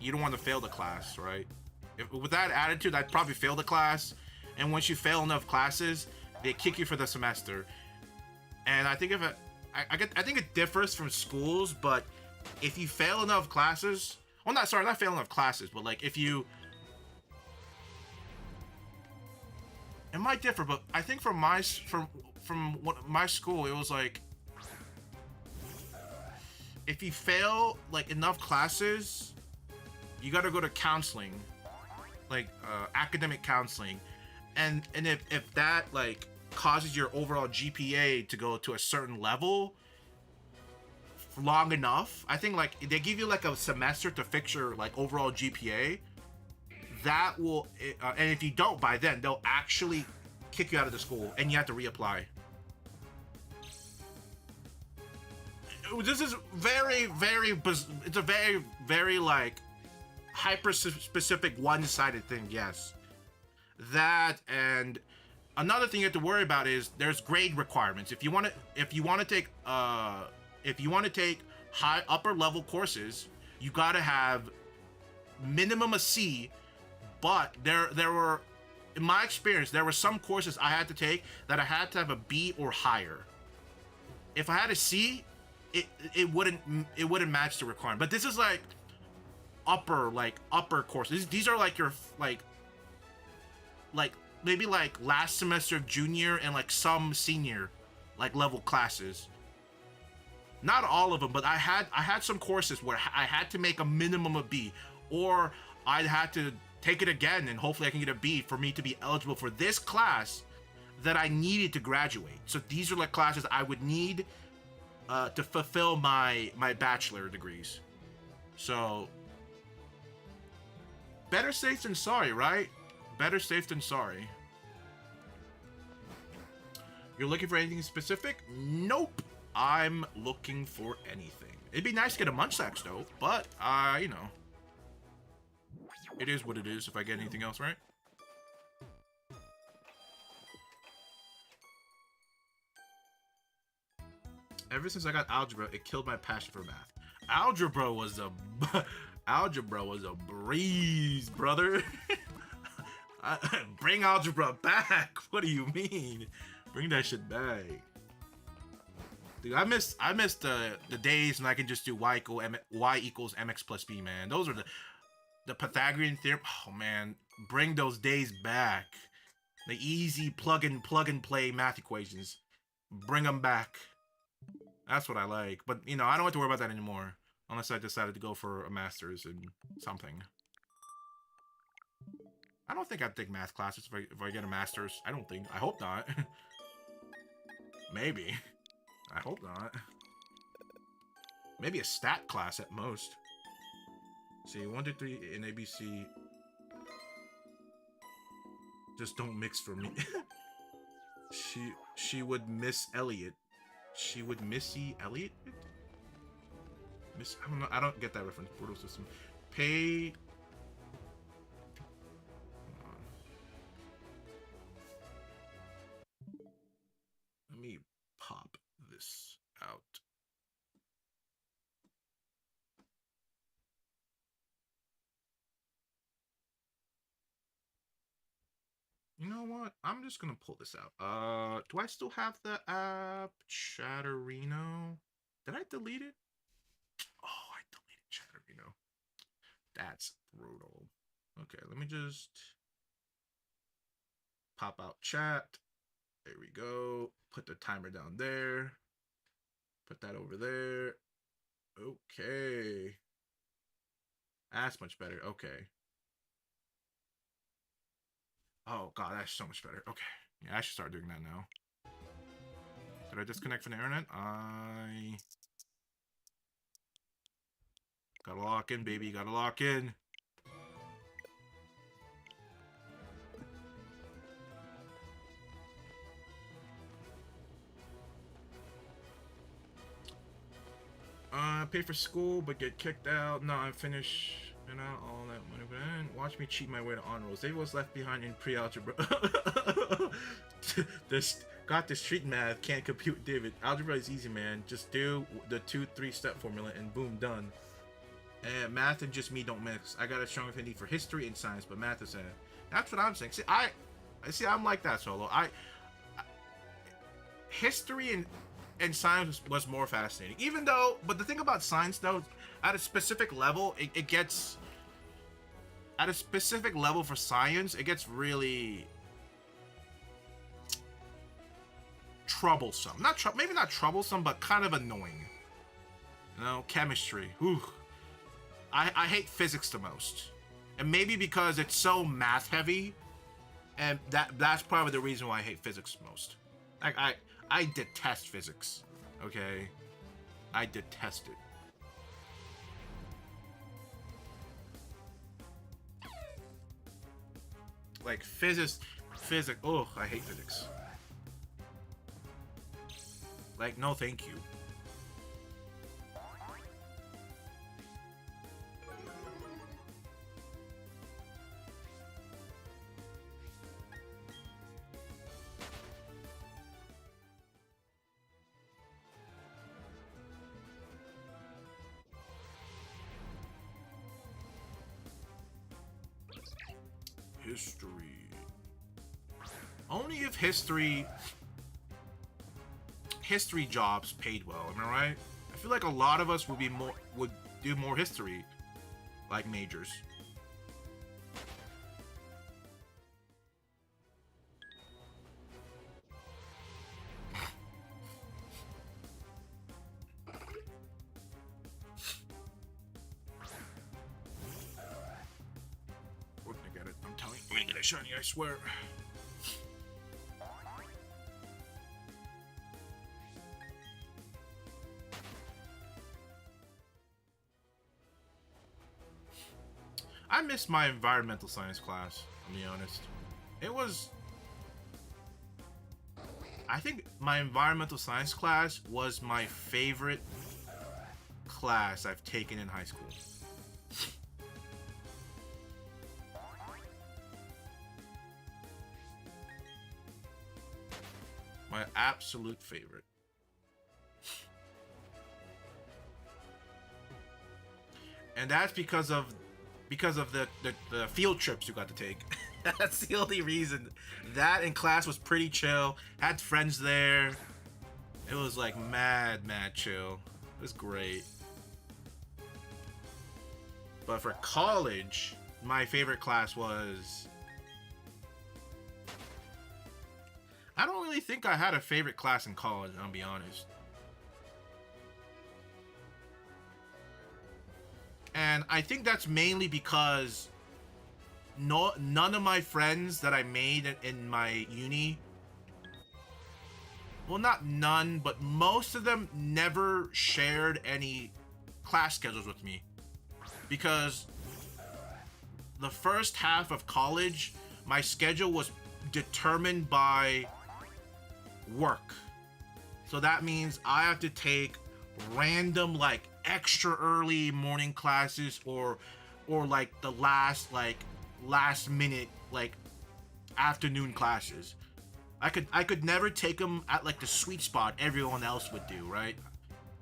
you don't want to fail the class, right? With that attitude, I'd probably fail the class, and once you fail enough classes, they kick you for the semester. And I think I think it differs from schools, but if you fail enough classes, well, not failing enough classes, but like if you, it might differ, but I think from my school, it was like if you fail like enough classes, you got to go to counseling, like academic counseling, and if that like causes your overall GPA to go to a certain level long enough, I think like they give you like a semester to fix your like overall GPA. That will, and if you don't by then, they'll actually kick you out of the school and you have to reapply. This is it's a very like hyper specific one-sided thing. Yes, that, and another thing you have to worry about is there's grade requirements. If you want to take high upper level courses, you gotta have minimum a C. But there were, in my experience, there were some courses I had to take that I had to have a B or higher. If I had a C, it wouldn't match the requirement. But this is like upper courses. These are like your like maybe like last semester of junior and like some senior like level classes. Not all of them, but I had some courses where I had to make a minimum of B, or I'd had to take it again and hopefully I can get a B for me to be eligible for this class that I needed to graduate. So these are like classes I would need to fulfill my bachelor degrees. So better safe than sorry, right? Better safe than sorry. You're looking for anything specific? Nope. I'm looking for anything. It'd be nice to get a munch sax though, but you know, it is what it is if I get anything else, right? Ever since I got algebra, it killed my passion for math. Algebra was a breeze, brother. Bring algebra back. What do you mean? Bring that shit back. Dude, I missed the days when I can just do y equals mx plus b, man. Those are the Pythagorean theorem. Oh man, bring those days back. The easy plug and play math equations. Bring them back. That's what I like. But you know, I don't have to worry about that anymore unless I decided to go for a master's in something. I don't think I'd take math classes if I get a master's. I don't think. I hope not. Maybe. I hope not. Maybe a stat class at most. See, 1, 2, 3 in ABC. Just don't mix for me. She would miss Elliot. She would Missy Elliot? Miss, I don't know. I don't get that reference. Portal system. Pay. Let me pop this out. You know what? I'm just gonna pull this out. Do I still have the app Chatterino? Did I delete it? Oh, I deleted Chatterino. That's brutal. Okay, let me just pop out chat. There we go. Put the timer down there. Put that over there. Okay. That's much better. Okay. Oh, God, that's so much better. Okay. Yeah, I should start doing that now. Did I disconnect from the internet? I... Gotta lock in, baby. Gotta lock in. Pay for school, but get kicked out. No, I finish and out all that money. But watch me cheat my way to honor rolls. David was left behind in pre-algebra. This got the street math. Can't compute David. Algebra is easy, man. Just do the 2-3 step formula and boom, done. And math and just me don't mix. I got a strong affinity for history and science, but math is in it. That's what I'm saying. See, I'm like that, Solo. History and science was more fascinating. Even though, but the thing about science, though, at a specific level, it gets... At a specific level for science, it gets really... troublesome. Maybe not troublesome, but kind of annoying. You know, chemistry. Whew. I hate physics the most. And maybe because it's so math-heavy, and that's probably the reason why I hate physics most. Like, I detest physics, okay? I detest it. Like, physics, oh, I hate physics. Like, no thank you. History. Only if history jobs paid well, am I right? I feel like a lot of us would do more history like majors. We're gonna get it. I'm telling you, we're gonna get it shiny, I swear. I missed my environmental science class, to be honest. It was... I think my environmental science class was my favorite class I've taken in high school. My absolute favorite. And that's because of the field trips you got to take. That's the only reason. That in class was pretty chill. Had friends there. It was like mad chill. It was great. But for college, my favorite class was... I don't really think I had a favorite class in college, I'll be honest. And I think that's mainly because none of my friends that I made in my uni, well, not none, but most of them never shared any class schedules with me, because the first half of college, my schedule was determined by work. So that means I have to take random, like, extra early morning classes, or like the last minute, like, afternoon classes. I could never take them at like the sweet spot everyone else would do, right?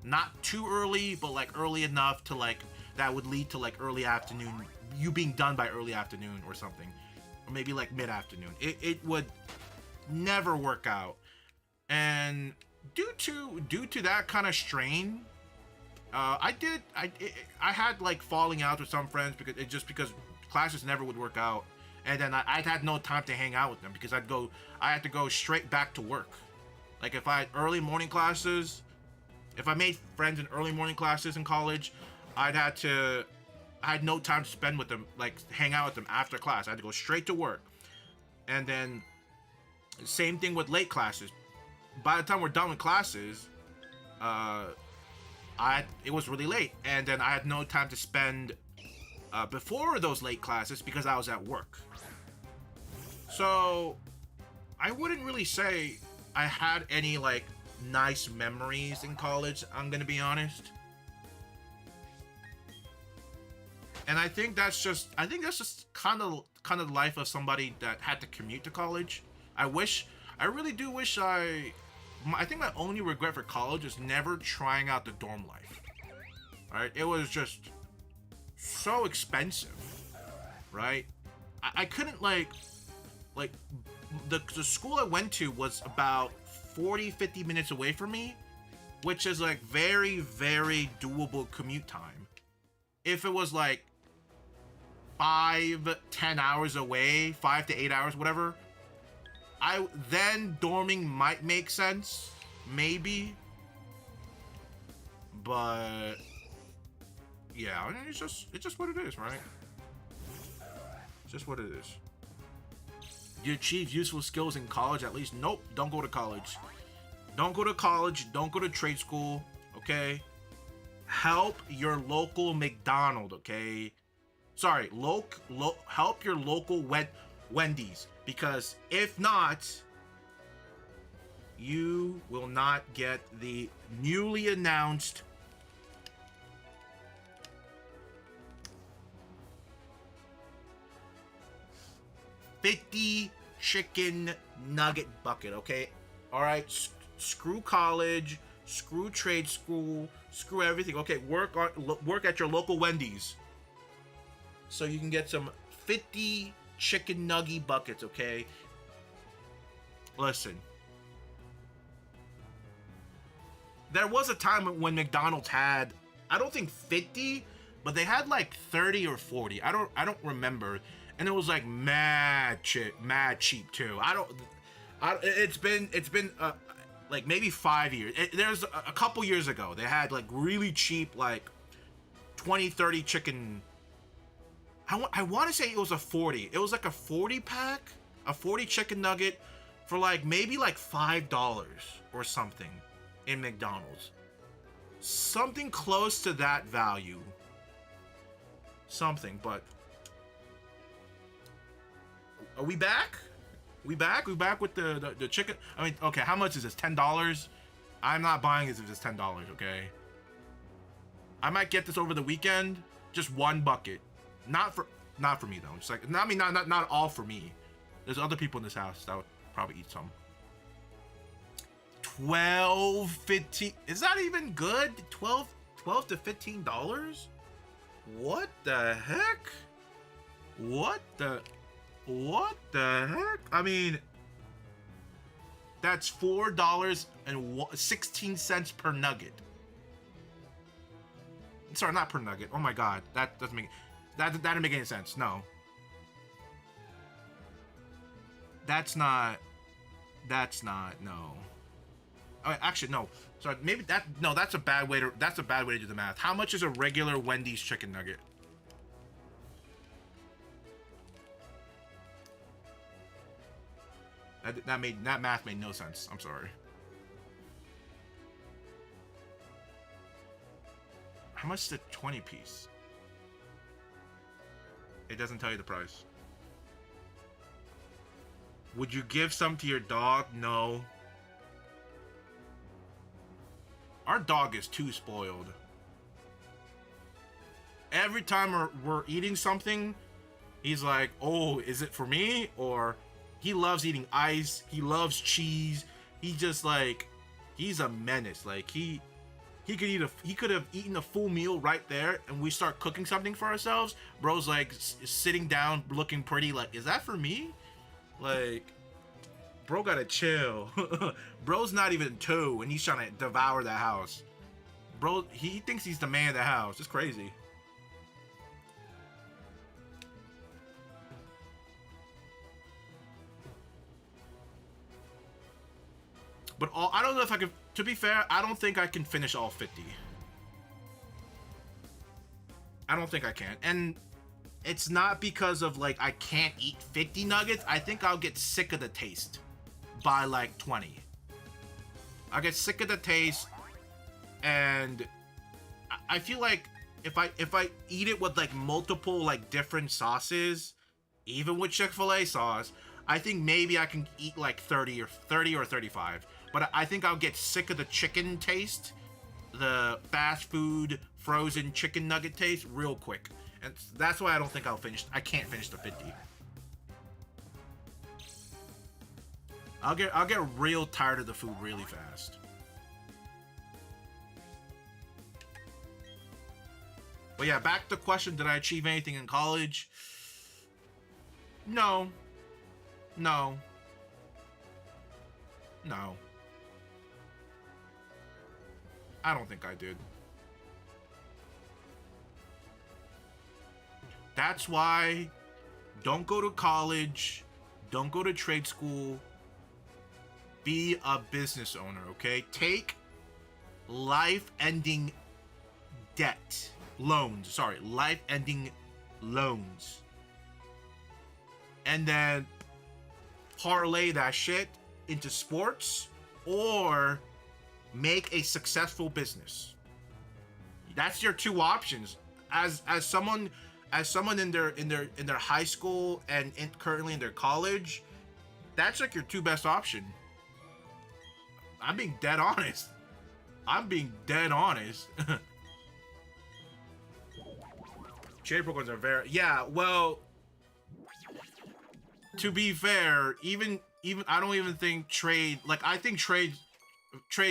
Not too early, but like early enough to like that would lead to like early afternoon, you being done by early afternoon or something, or maybe like mid-afternoon. It would never work out. And due to that kind of strain, I had like falling out with some friends because classes never would work out, and then I had no time to hang out with them because I had to go straight back to work. Like if I had early morning classes, if I made friends in early morning classes in college, I had no time to spend with them, like hang out with them after class. I had to go straight to work. And then same thing with late classes. By the time we're done with classes, it was really late, and then I had no time to spend before those late classes because I was at work. So I wouldn't really say I had any like nice memories in college, I'm gonna be honest. And I think that's just kind of the life of somebody that had to commute to college. I really do wish I think my only regret for college is never trying out the dorm life. Right? It was just so expensive, right? I couldn't like the school I went to was about 40-50 minutes away from me, which is like very, very doable commute time. If it was like 5-10 hours away, 5 to 8 hours, whatever, then dorming might make sense, maybe. But yeah, it's just what it is, right? It's just what it is. You achieve useful skills in college at least? Nope, don't go to college. Don't go to college, don't go to trade school, okay? Help your local McDonald's, okay? Sorry, help your local Wendy's, because if not, you will not get the newly announced $50 chicken nugget bucket, okay? All right, screw college, screw trade school, screw everything. Okay, work at your local Wendy's so you can get some 50 chicken nugget buckets, okay? Listen, there was a time when McDonald's had, I don't think 50, but they had like 30 or 40. I don't remember. And it was like mad cheap too. It's been like maybe 5 years. There's a couple years ago they had like really cheap, like 20-30 chicken. I want to say it was a 40. It was like a 40 pack, a 40 chicken nugget for like maybe like $5 or something in McDonald's. Something close to that value. Something, but are we back? We back with the chicken? I mean, okay, how much is this? $10? I'm not buying this if it's $10, okay? I might get this over the weekend. Just one bucket. Not for me though. It's like, I mean, not all for me. There's other people in this house that would probably eat some. 12, 15. Is that even good? 12 to $15? What the heck? What the heck? I mean, that's $4.16 per nugget. Sorry, not per nugget. Oh my god, that doesn't make that didn't make any sense. No, that's not. No. Oh, actually, no. Sorry, maybe that. No, that's a bad way to do the math. How much is a regular Wendy's chicken nugget? That math made no sense. I'm sorry. How much is the 20 piece? It doesn't tell you the price. Would you give some to your dog? No. Our dog is too spoiled. Every time we're eating something, he's like, oh, is it for me? Or he loves eating ice. He loves cheese. He just like, he's a menace. Like he could have eaten a full meal right there, and we start cooking something for ourselves. Bro's like sitting down, looking pretty. Like, is that for me? Like, bro gotta chill. Bro's not even 2, and he's trying to devour the house. Bro, he thinks he's the man of the house. It's crazy. But I don't know if I can. To be fair, I don't think I can finish all 50. I don't think I can. And it's not because of like I can't eat 50 nuggets. I think I'll get sick of the taste by like 20. I'll get sick of the taste, and I feel like if I eat it with like multiple like different sauces, even with Chick-fil-A sauce, I think maybe I can eat like 30 or 35. But I think I'll get sick of the chicken taste, the fast food frozen chicken nugget taste real quick. And that's why I don't think I can't finish the 50. I'll get real tired of the food really fast. But yeah, back to the question, did I achieve anything in college? No. No. No. I don't think I did. That's why don't go to college, don't go to trade school, be a business owner, okay? Take life-ending debt, life-ending loans. And then parlay that shit into sports or make a successful business. That's your 2 options. As someone in their high school and currently in their college, that's like your 2 best option. I'm being dead honest. Trade programs are very, yeah, well, to be fair, even I don't even think trade, like I think trades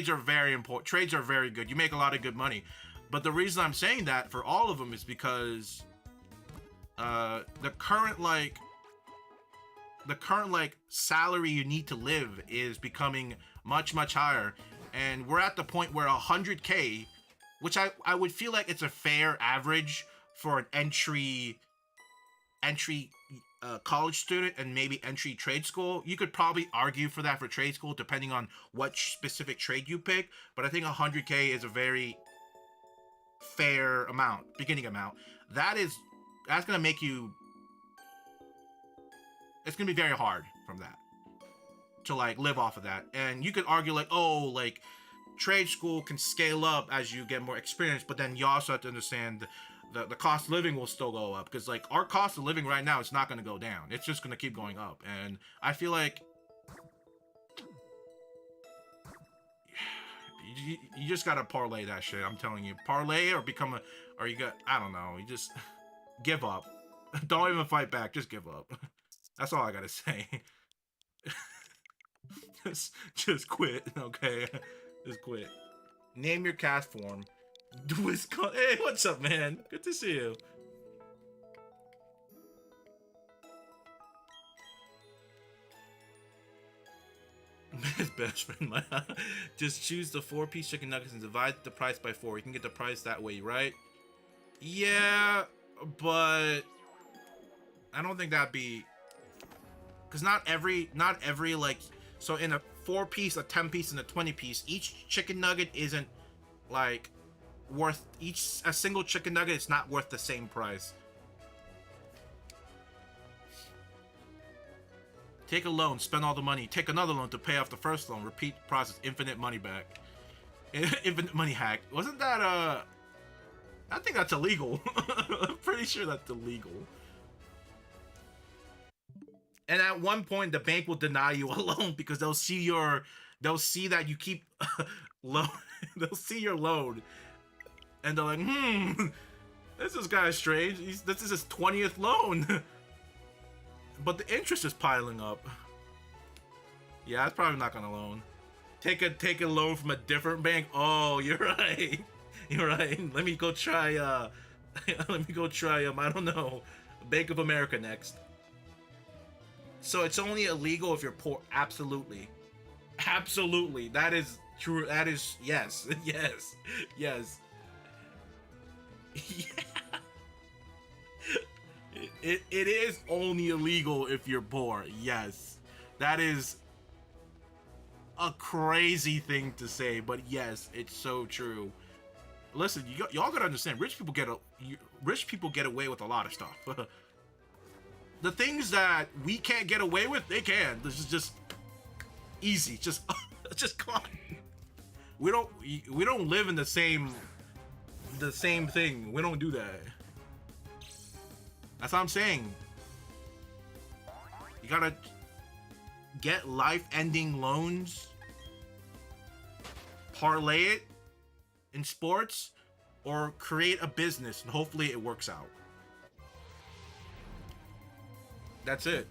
are very important. Trades are very good. You make a lot of good money. But the reason I'm saying that for all of them is because the current salary you need to live is becoming much higher, and we're at the point where 100K, which I would feel like it's a fair average for an entry college student and maybe entry trade school. You could probably argue for that for trade school depending on what specific trade you pick, but I think 100K is a very fair beginning amount. That's gonna make you, it's gonna be very hard from that to like live off of that. And you could argue like, oh, like trade school can scale up as you get more experience, but then you also have to understand the cost of living will still go up, because like our cost of living right now is not going to go down. It's just going to keep going up. And I feel like you just got to parlay that shit. I'm telling you, parlay or I don't know. You just give up. Don't even fight back. Just give up. That's all I got to say. just quit. Okay. Just quit. Name your cast form. Hey, what's up, man? Good to see you. His best friend, just choose the 4-piece chicken nuggets and divide the price by 4. You can get the price that way, right? Yeah, but I don't think that'd be, because not every like, so in a 4-piece, a 10-piece, and a 20-piece, each chicken nugget isn't like worth, a single chicken nugget is not worth the same price. Take a loan, spend all the money, take another loan to pay off the first loan, repeat process, infinite money back. Infinite money hack. Wasn't that, I think that's illegal. I'm pretty sure that's illegal. And at one point, the bank will deny you a loan because they'll see that you keep loan. They'll see your loan, and they're like, this is kind of strange. This is his 20th loan, but the interest is piling up. Yeah, that's probably not gonna loan. Take a loan from a different bank. Oh, you're right. You're right. Let me go try. Let me go try. I don't know. Bank of America next. So it's only illegal if you're poor. Absolutely. Absolutely. That is true. That is, yes. Yes. Yes. Yeah. It is only illegal if you're poor. Yes. That is a crazy thing to say, but yes, it's so true. Listen, y'all gotta understand, rich people get away with a lot of stuff. The things that we can't get away with, they can. This is just easy. Just come on. We don't live in the same thing. We don't do that. That's what I'm saying. You gotta get life-ending loans, parlay it in sports, or create a business and hopefully it works out. That's it.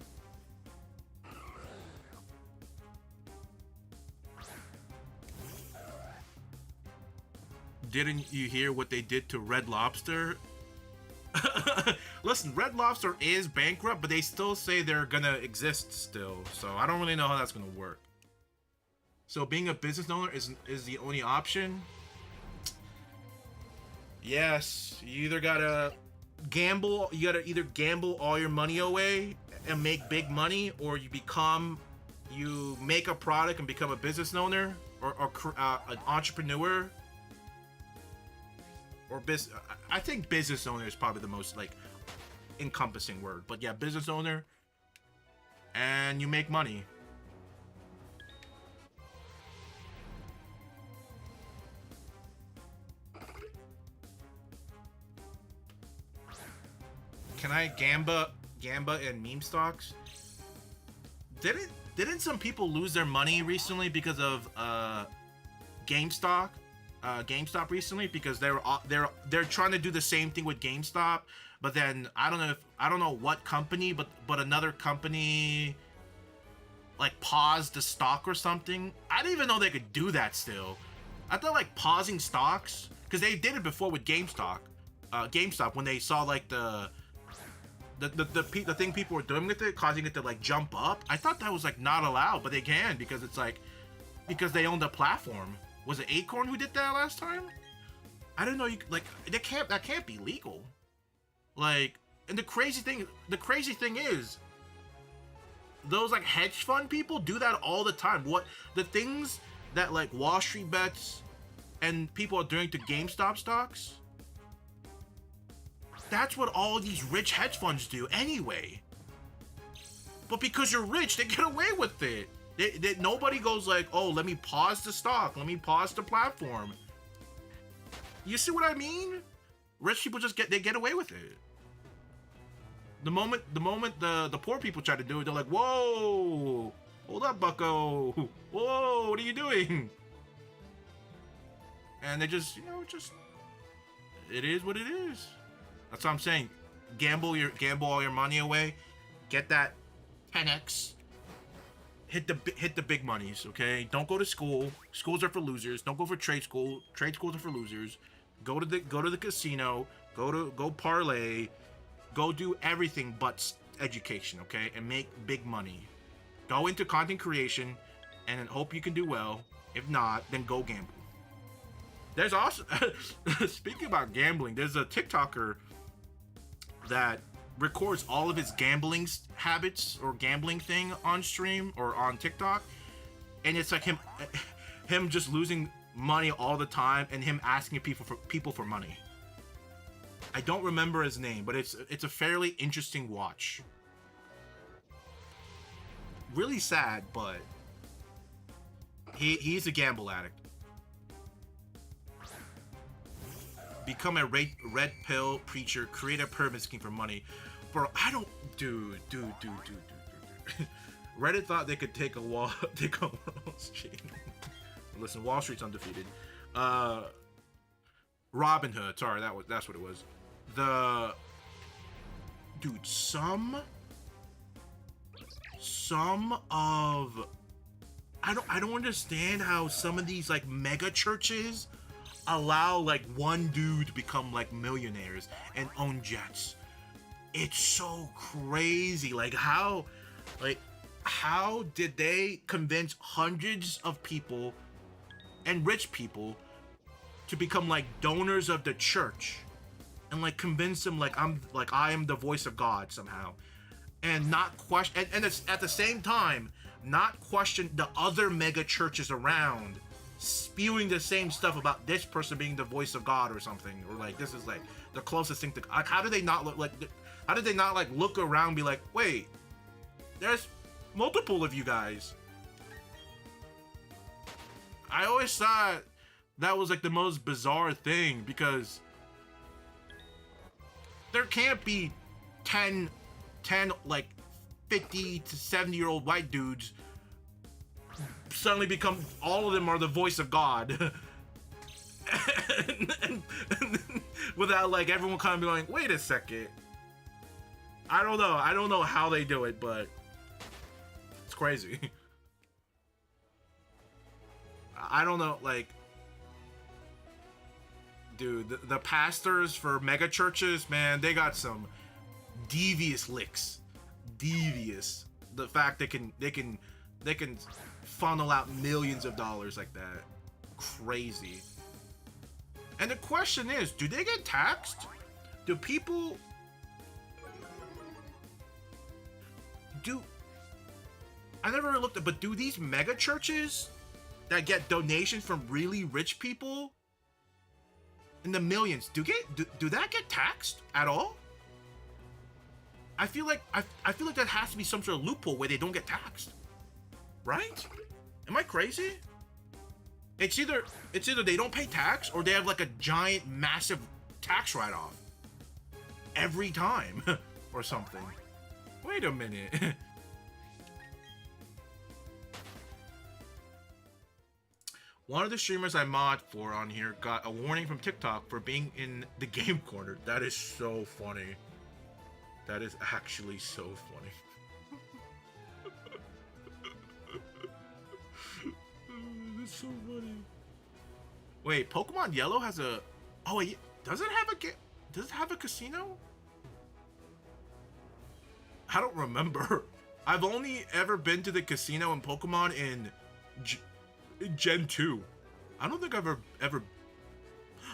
Didn't you hear what they did to Red Lobster? Listen, Red Lobster is bankrupt, but they still say they're gonna exist still. So I don't really know how that's gonna work. So being a business owner is the only option. Yes, you either gotta gamble. You gotta either gamble all your money away and make big money, or you make a product and become a business owner or an entrepreneur. Or business. I think business owner is probably the most like encompassing word, but yeah, business owner, and you make money. Can I gamba and meme stocks? Didn't some people lose their money recently because of GameStop recently, because they're trying to do the same thing with GameStop, but then I don't know what company, but another company like paused the stock or something. I didn't even know they could do that still. I thought like pausing stocks, because they did it before with GameStop when they saw like the thing people were doing with it, causing it to like jump up. I thought that was like not allowed, but they can, because it's like, because they own the platform. Was it Acorn who did that last time? I didn't know you like that can't be legal. Like, and the crazy thing is, those like hedge fund people do that all the time. What the things that like Wall Street bets and people are doing to GameStop stocks? That's what all these rich hedge funds do anyway. But because you're rich, they get away with it. Nobody goes like, oh, let me pause the stock, let me pause the platform. You see what I mean? Rich people just get away with it. The moment the poor people try to do it, they're like, whoa, hold up, bucko. Whoa, what are you doing? And they just, it is what it is. That's what I'm saying. Gamble all your money away. Get that 10x. Hit the big monies, okay? Don't go to school. Schools are for losers. Don't go for trade school. Trade schools are for losers. Go to the casino. Go parlay. Go do everything but education, okay? And make big money. Go into content creation and hope you can do well. If not, then go gamble. There's also speaking about gambling, there's a TikToker that records all of his gambling habits or gambling thing on stream or on TikTok, and it's like him just losing money all the time and him asking people for money. I don't remember his name, but it's a fairly interesting watch. really sad, but he's a gamble addict. Become a red pill preacher, create a pyramid scheme for money. Bro, I don't... Dude. Reddit thought they could take a Wall Street. Listen, Wall Street's undefeated. Robin Hood, sorry, that's what it was. Dude, some of... I don't understand how some of these like mega churches allow like one dude to become like millionaires and own jets. It's so crazy. Like how did they convince hundreds of people and rich people to become like donors of the church and like convince them like I am the voice of God somehow, and not question and it's at the same time not question the other mega churches around spewing the same stuff about this person being the voice of God or something, or like this is like the closest thing to like how did they not look look around and be like, wait, there's multiple of you guys. I always thought that was like the most bizarre thing, because there can't be 10 like 50 to 70-year-old white dudes suddenly become, all of them are the voice of God. and without like everyone kind of be like, wait a second. I don't know how they do it, but it's crazy. I don't know, like, dude, the pastors for mega churches, man, they got some devious licks. Devious. The fact they can funnel out millions of dollars like that. Crazy. And the question is, do they get taxed? Do people... I never really looked at, but do these mega churches that get donations from really rich people in the millions, do that get taxed at all? I feel like that has to be some sort of loophole where they don't get taxed, right? Am I crazy? It's either they don't pay tax or they have like a giant, massive tax write-off every time or something. Wait a minute. One of the streamers I mod for on here got a warning from TikTok for being in the game corner. That is so funny. That is actually so funny. That's so funny. Wait, Pokemon Yellow has a... Oh wait, does it have a casino? I don't remember. I've only ever been to the casino in Pokemon in Gen 2. I don't think I've ever...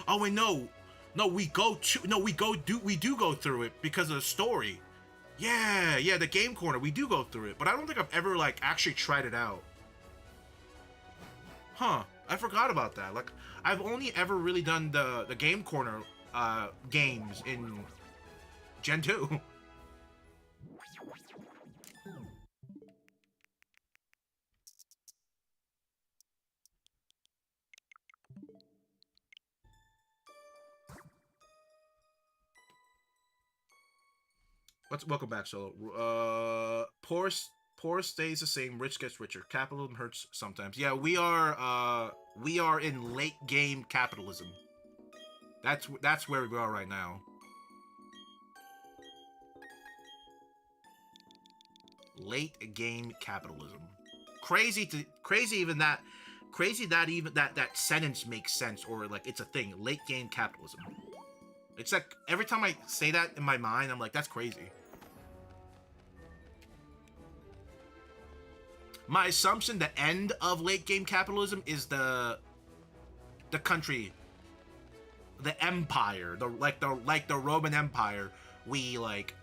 Oh wait, no, we do go through it because of the story. Yeah, the game corner, we do go through it, but I don't think I've ever like actually tried it out. Huh, I forgot about that. Like, I've only ever really done the game corner games in Gen 2. Welcome back, Solo. Poor stays the same, rich gets richer. Capitalism hurts sometimes. Yeah, we are in late game capitalism. That's where we are right now. Late game capitalism. Crazy that sentence makes sense, or like it's a thing. Late game capitalism. It's like every time I say that in my mind, I'm like, that's crazy. My assumption, the end of late game capitalism is the country, the empire, like the Roman Empire, we like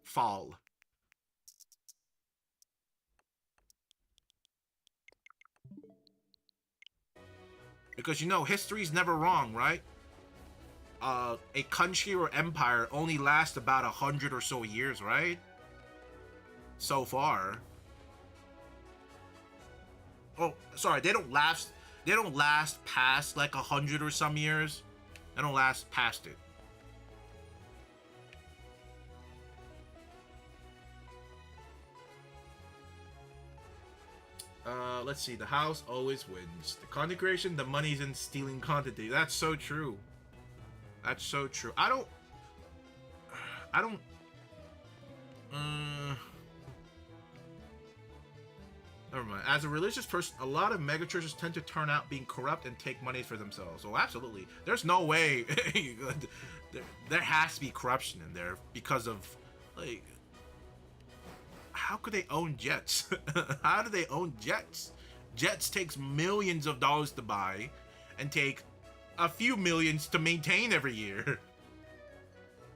fall. Because you know, history's never wrong, right? A country or empire only lasts about 100 or so years, right? So far. Oh, sorry, they don't last. They don't last past like 100 or some years. They don't last past it. Let's see. The house always wins. The content creation, the money's in stealing content. That's so true. That's so true. I don't. Never mind. As a religious person, a lot of megachurches tend to turn out being corrupt and take money for themselves. Oh, absolutely. There's no way. there has to be corruption in there because of, like, how could they own jets? How do they own jets? Jets takes millions of dollars to buy and take a few millions to maintain every year.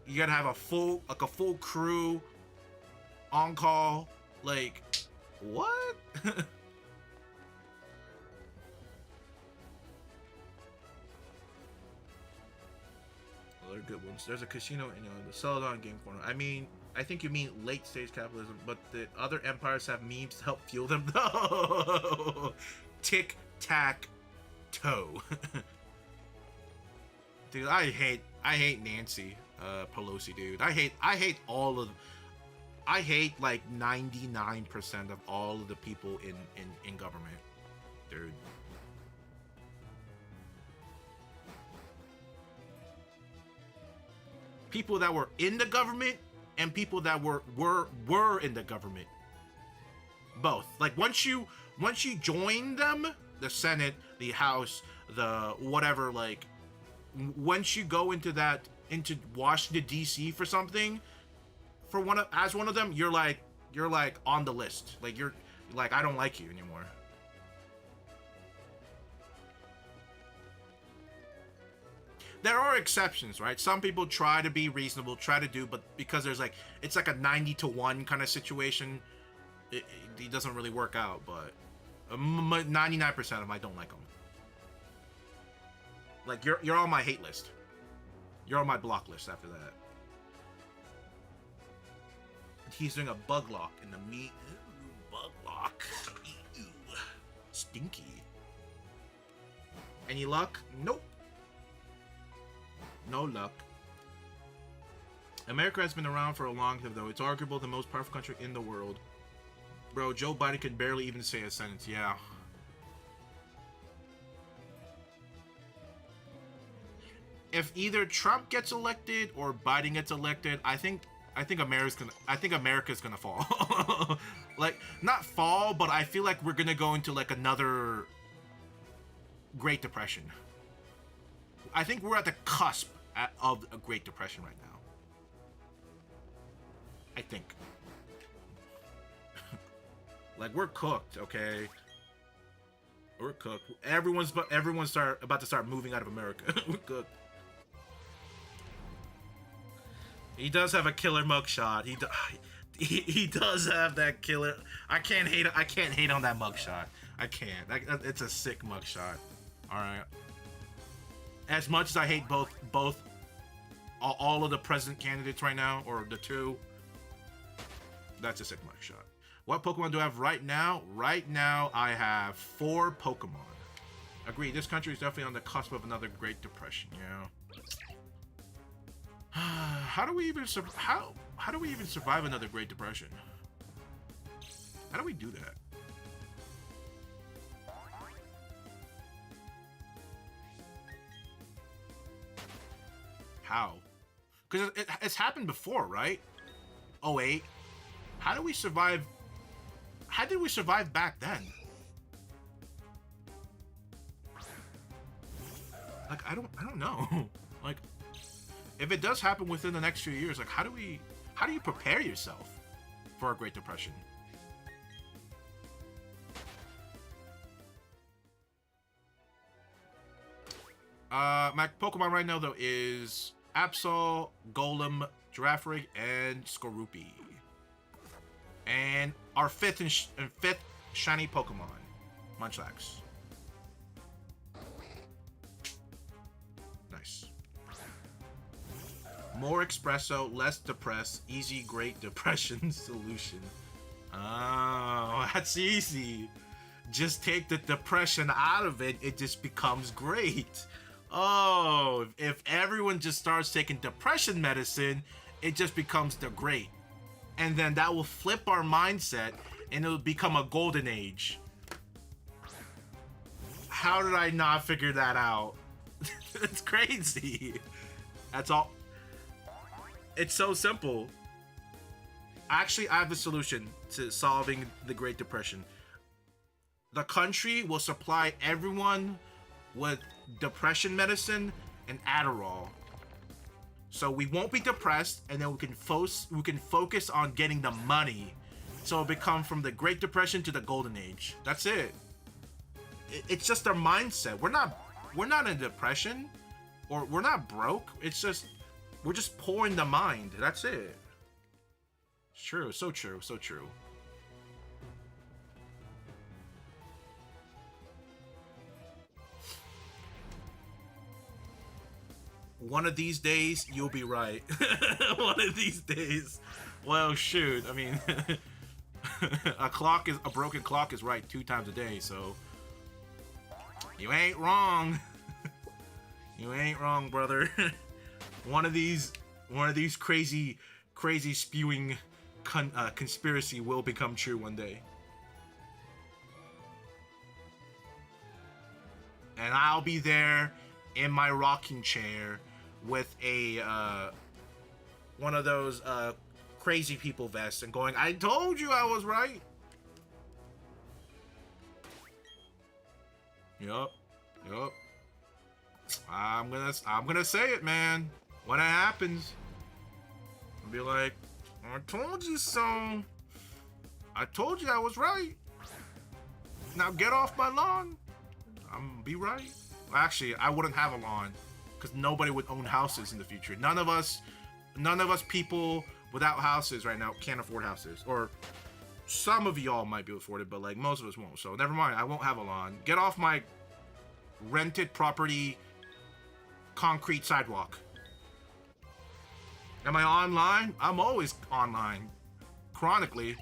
You gotta have a full crew on call. Like, what? Other good ones. There's a casino in the Celadon game corner. I mean, I think you mean late stage capitalism, but the other empires have memes to help fuel them. No, tic tac toe. Dude, I hate Nancy Pelosi, dude. I hate like 99% of all of the people in government, dude. People that were in the government and people that were in the government. Both. Like once you join them, the Senate, the House, the whatever, like once you go into Washington D.C. for something, as one of them, you're like on the list. Like you're like, I don't like you anymore. There are exceptions, right? Some people try to be reasonable, try to do, but because there's like, it's like a 90-1 kind of situation, it doesn't really work out. But 99% of them, I don't like them. Like you're on my hate list. You're on my block list after that. He's doing a bug lock in the meat. Bug lock. Ew. Stinky. Any luck? Nope. No luck. America has been around for a long time, though. It's arguable the most powerful country in the world. Bro, Joe Biden can barely even say a sentence. Yeah. If either Trump gets elected or Biden gets elected, I think America's gonna fall. Like, not fall, but I feel like we're gonna go into like another Great Depression. I think we're at the cusp of a Great Depression right now. I think. Like, we're cooked, okay? We're cooked. Everyone's about to start moving out of America. We're cooked. He does have a killer mugshot. He does have that killer. I can't hate on that mugshot. I can't. It's a sick mugshot. All right. As much as I hate both all of the president candidates right now, or the two, that's a sick mugshot. What Pokemon do I have right now? Right now, I have 4 Pokemon. Agreed. This country is definitely on the cusp of another Great Depression. Yeah. How do we even survive another Great Depression? How do we do that? How? Because it's happened before, right? 08. How did we survive? How did we survive back then? Like, I don't know. Like, if it does happen within the next few years, like, how do you prepare yourself for a Great Depression? My Pokemon right now, though, is Absol, Golem, Girafarig, and Skorupi. And our fifth shiny Pokemon, Munchlax. Nice. More espresso, less depressed, easy Great Depression solution. Oh, that's easy. just take the depression out of it, it just becomes great. Oh, if everyone just starts taking depression medicine, it just becomes the great. And then that will flip our mindset and it'll become a golden age. How did I not figure that out? It's crazy. That's all. It's so simple. Actually, I have a solution to solving the Great Depression. The country will supply everyone with depression medicine and Adderall. So we won't be depressed, and then we can focus on getting the money. So it'll become from the Great Depression to the Golden Age. That's it. It's just our mindset. We're not in depression, or we're not broke. It's just we're just poor in the mind. That's it. It's true. So true. So true. One of these days, you'll be right. One of these days. Well, shoot. I mean, a broken clock is right 2 times a day, so you ain't wrong. You ain't wrong, brother. One of these crazy spewing conspiracy will become true one day. And I'll be there in my rocking chair with a one of those crazy people vests and going, I told you I was right. Yup. I'm gonna say it, man. When it happens, I'll be like, I told you so. I told you I was right. Now get off my lawn. I'm gonna be right. Actually, I wouldn't have a lawn because nobody would own houses in the future. None of us people without houses right now can't afford houses. Or some of y'all might be able to afford it, but like most of us won't. So never mind. I won't have a lawn. Get off my rented property concrete sidewalk. Am I online? I'm always online. Chronically.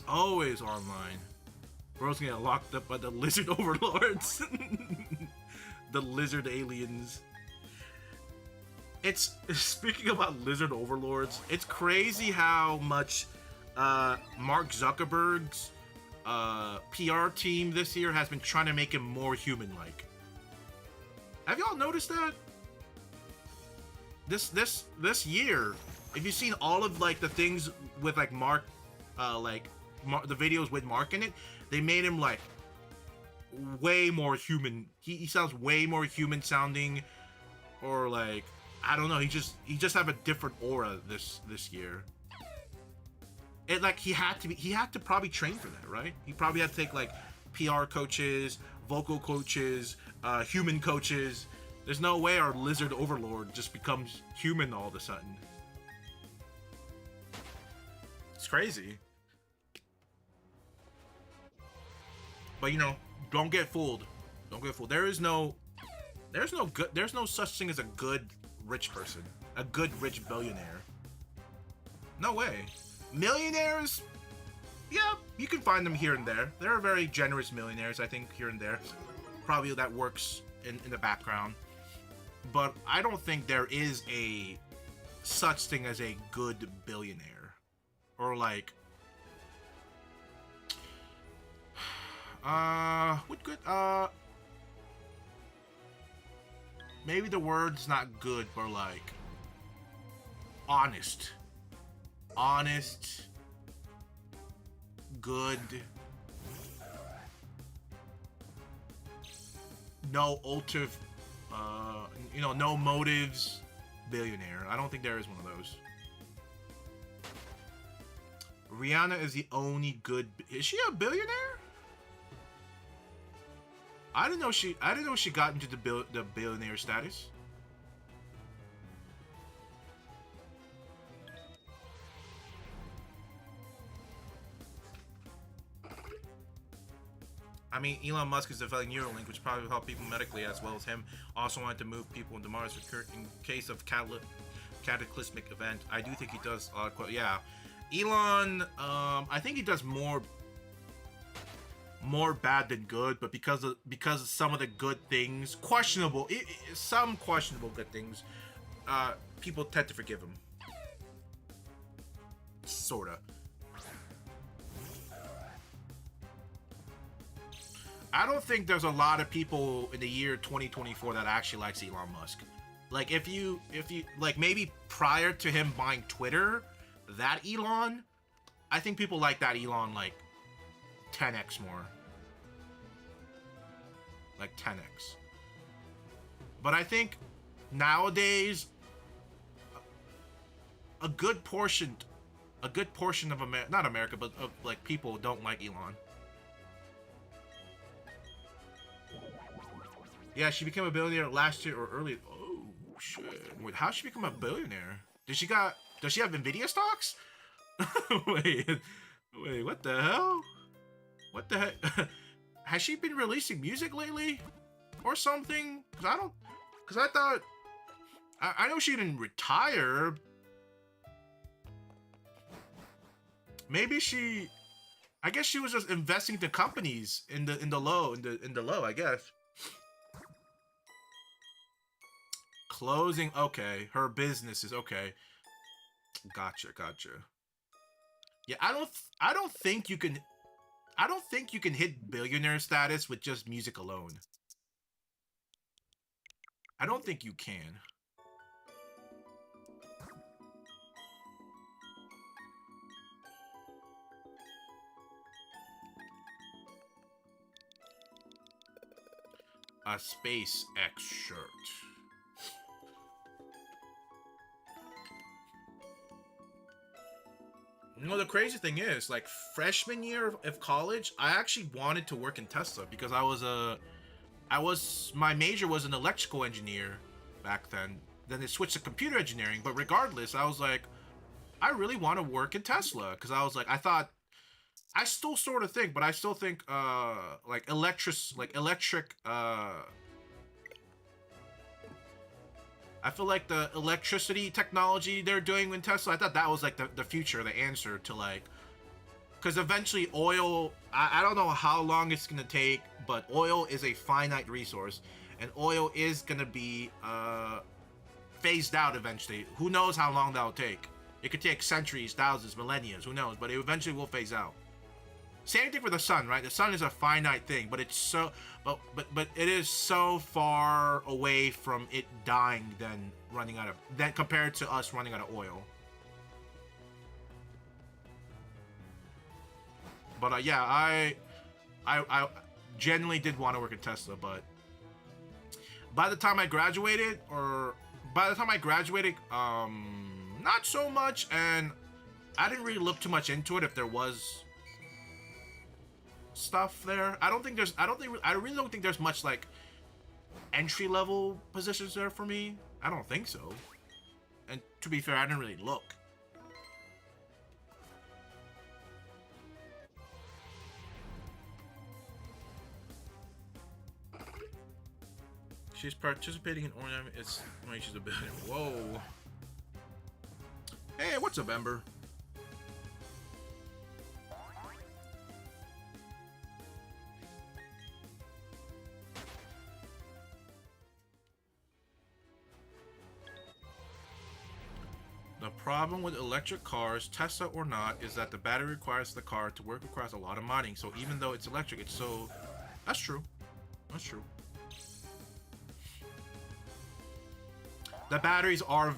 Always online. Bro's gonna get locked up by the lizard overlords. The lizard aliens. It's speaking about lizard overlords, it's crazy how much Mark Zuckerberg's PR team this year has been trying to make him more human-like. Have y'all noticed that? This year, if you've seen all of like the things with like Mark, the videos with Mark in it, they made him like way more human. He sounds way more human sounding, or like I don't know. He just have a different aura this year. It like he had to probably train for that, right? He probably had to take like PR coaches, vocal coaches, human coaches. There's no way our lizard overlord just becomes human all of a sudden. It's crazy. But you know, don't get fooled. Don't get fooled. There's no such thing as a good rich person. A good rich billionaire. No way. Millionaires? Yeah, you can find them here and there. There are very generous millionaires, I think, here and there. Probably that works in the background. But I don't think there is a such thing as a good billionaire. Or like what good maybe the word's not good, but like honest, good, no ulterior, no motives, billionaire. I don't think there is one of those. Rihanna is the only good. Is she a billionaire? I didn't know she got into the billionaire status. I mean, Elon Musk is developing Neuralink, which probably will help people medically as well as him. Also wanted to move people into Mars in case of cataclysmic event. I do think he does a lot of yeah. Elon, I think he does more bad than good, but because of some of the good things, some questionable good things, people tend to forgive him. Sorta. I don't think there's a lot of people in the year 2024 that actually likes Elon Musk. Like if you like maybe prior to him buying Twitter, that Elon, I think people like that Elon like 10x more. Like 10x. But I think nowadays a good portion of America, not America, but of like people don't like Elon. Yeah, she became a billionaire last year or early. Oh shit! Wait, how did she become a billionaire? Does she have Nvidia stocks? wait, what the hell? What the heck? Has she been releasing music lately, or something? Cause I thought, I know she didn't retire. Maybe I guess she was just investing into companies in the low, I guess. Closing, okay. Her business is okay. Gotcha. Yeah, I don't think you can hit billionaire status with just music alone. I don't think you can. A SpaceX shirt. You know, the crazy thing is, like, freshman year of college, I actually wanted to work in Tesla because my major was an electrical engineer back then. Then they switched to computer engineering, but regardless, I was like, I really want to work in Tesla because I was like, I still sort of think, but I still think, like electric, I feel like the electricity technology they're doing in Tesla, I thought that was like the future, the answer to like, because eventually oil, I don't know how long it's going to take, but oil is a finite resource, and oil is going to be phased out eventually. Who knows how long that'll take? It could take centuries, thousands, millennia, who knows, but it eventually will phase out. Same thing for the sun, right? The sun is a finite thing, but it's so, but it is so far away from it dying than compared to us running out of oil. But yeah, I genuinely did want to work at Tesla, but by the time I graduated, not so much, and I didn't really look too much into it if there was stuff there. I really don't think there's much like entry level positions there for me. I don't think so. And to be fair, I didn't really look. She's participating in ornament. It's when she's a billionaire. Whoa. Hey, what's up, Ember? The problem with electric cars, Tesla or not, is that the battery requires the car to work requires a lot of modding. So even though it's electric, it's so... That's true. That's true. The batteries are...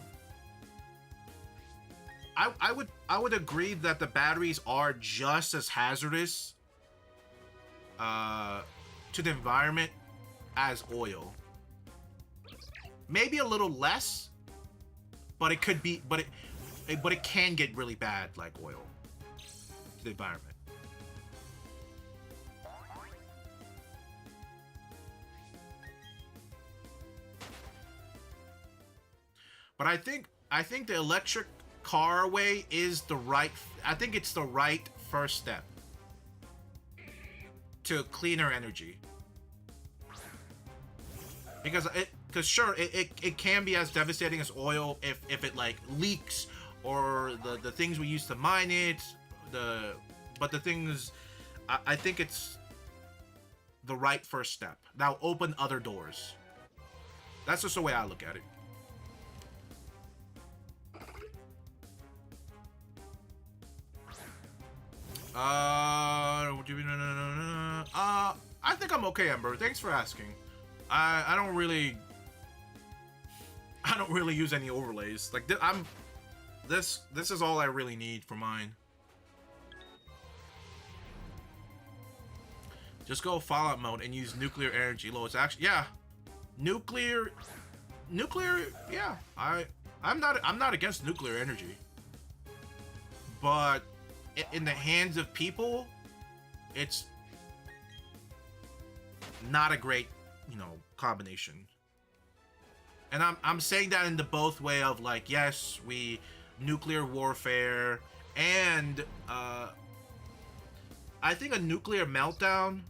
I would agree that the batteries are just as hazardous to the environment as oil. Maybe a little less. But it could be, but it can get really bad, like oil, to the environment. But I think the electric car way is the right. I think it's the right first step to cleaner energy. Because because sure, it can be as devastating as oil if it like leaks, or the things we use to mine it. But the thing is, I think it's the right first step. Now open other doors. That's just the way I look at it. I think I'm okay, Ember. Thanks for asking. I don't really use any overlays. Like this is all I really need for mine. Just go Fallout mode and use nuclear energy. Low, it's actually, yeah, nuclear. Yeah, I'm not against nuclear energy, but in the hands of people, it's not a great, combination. And I'm saying that in the both way of like, yes, we nuclear warfare, and I think a nuclear meltdown,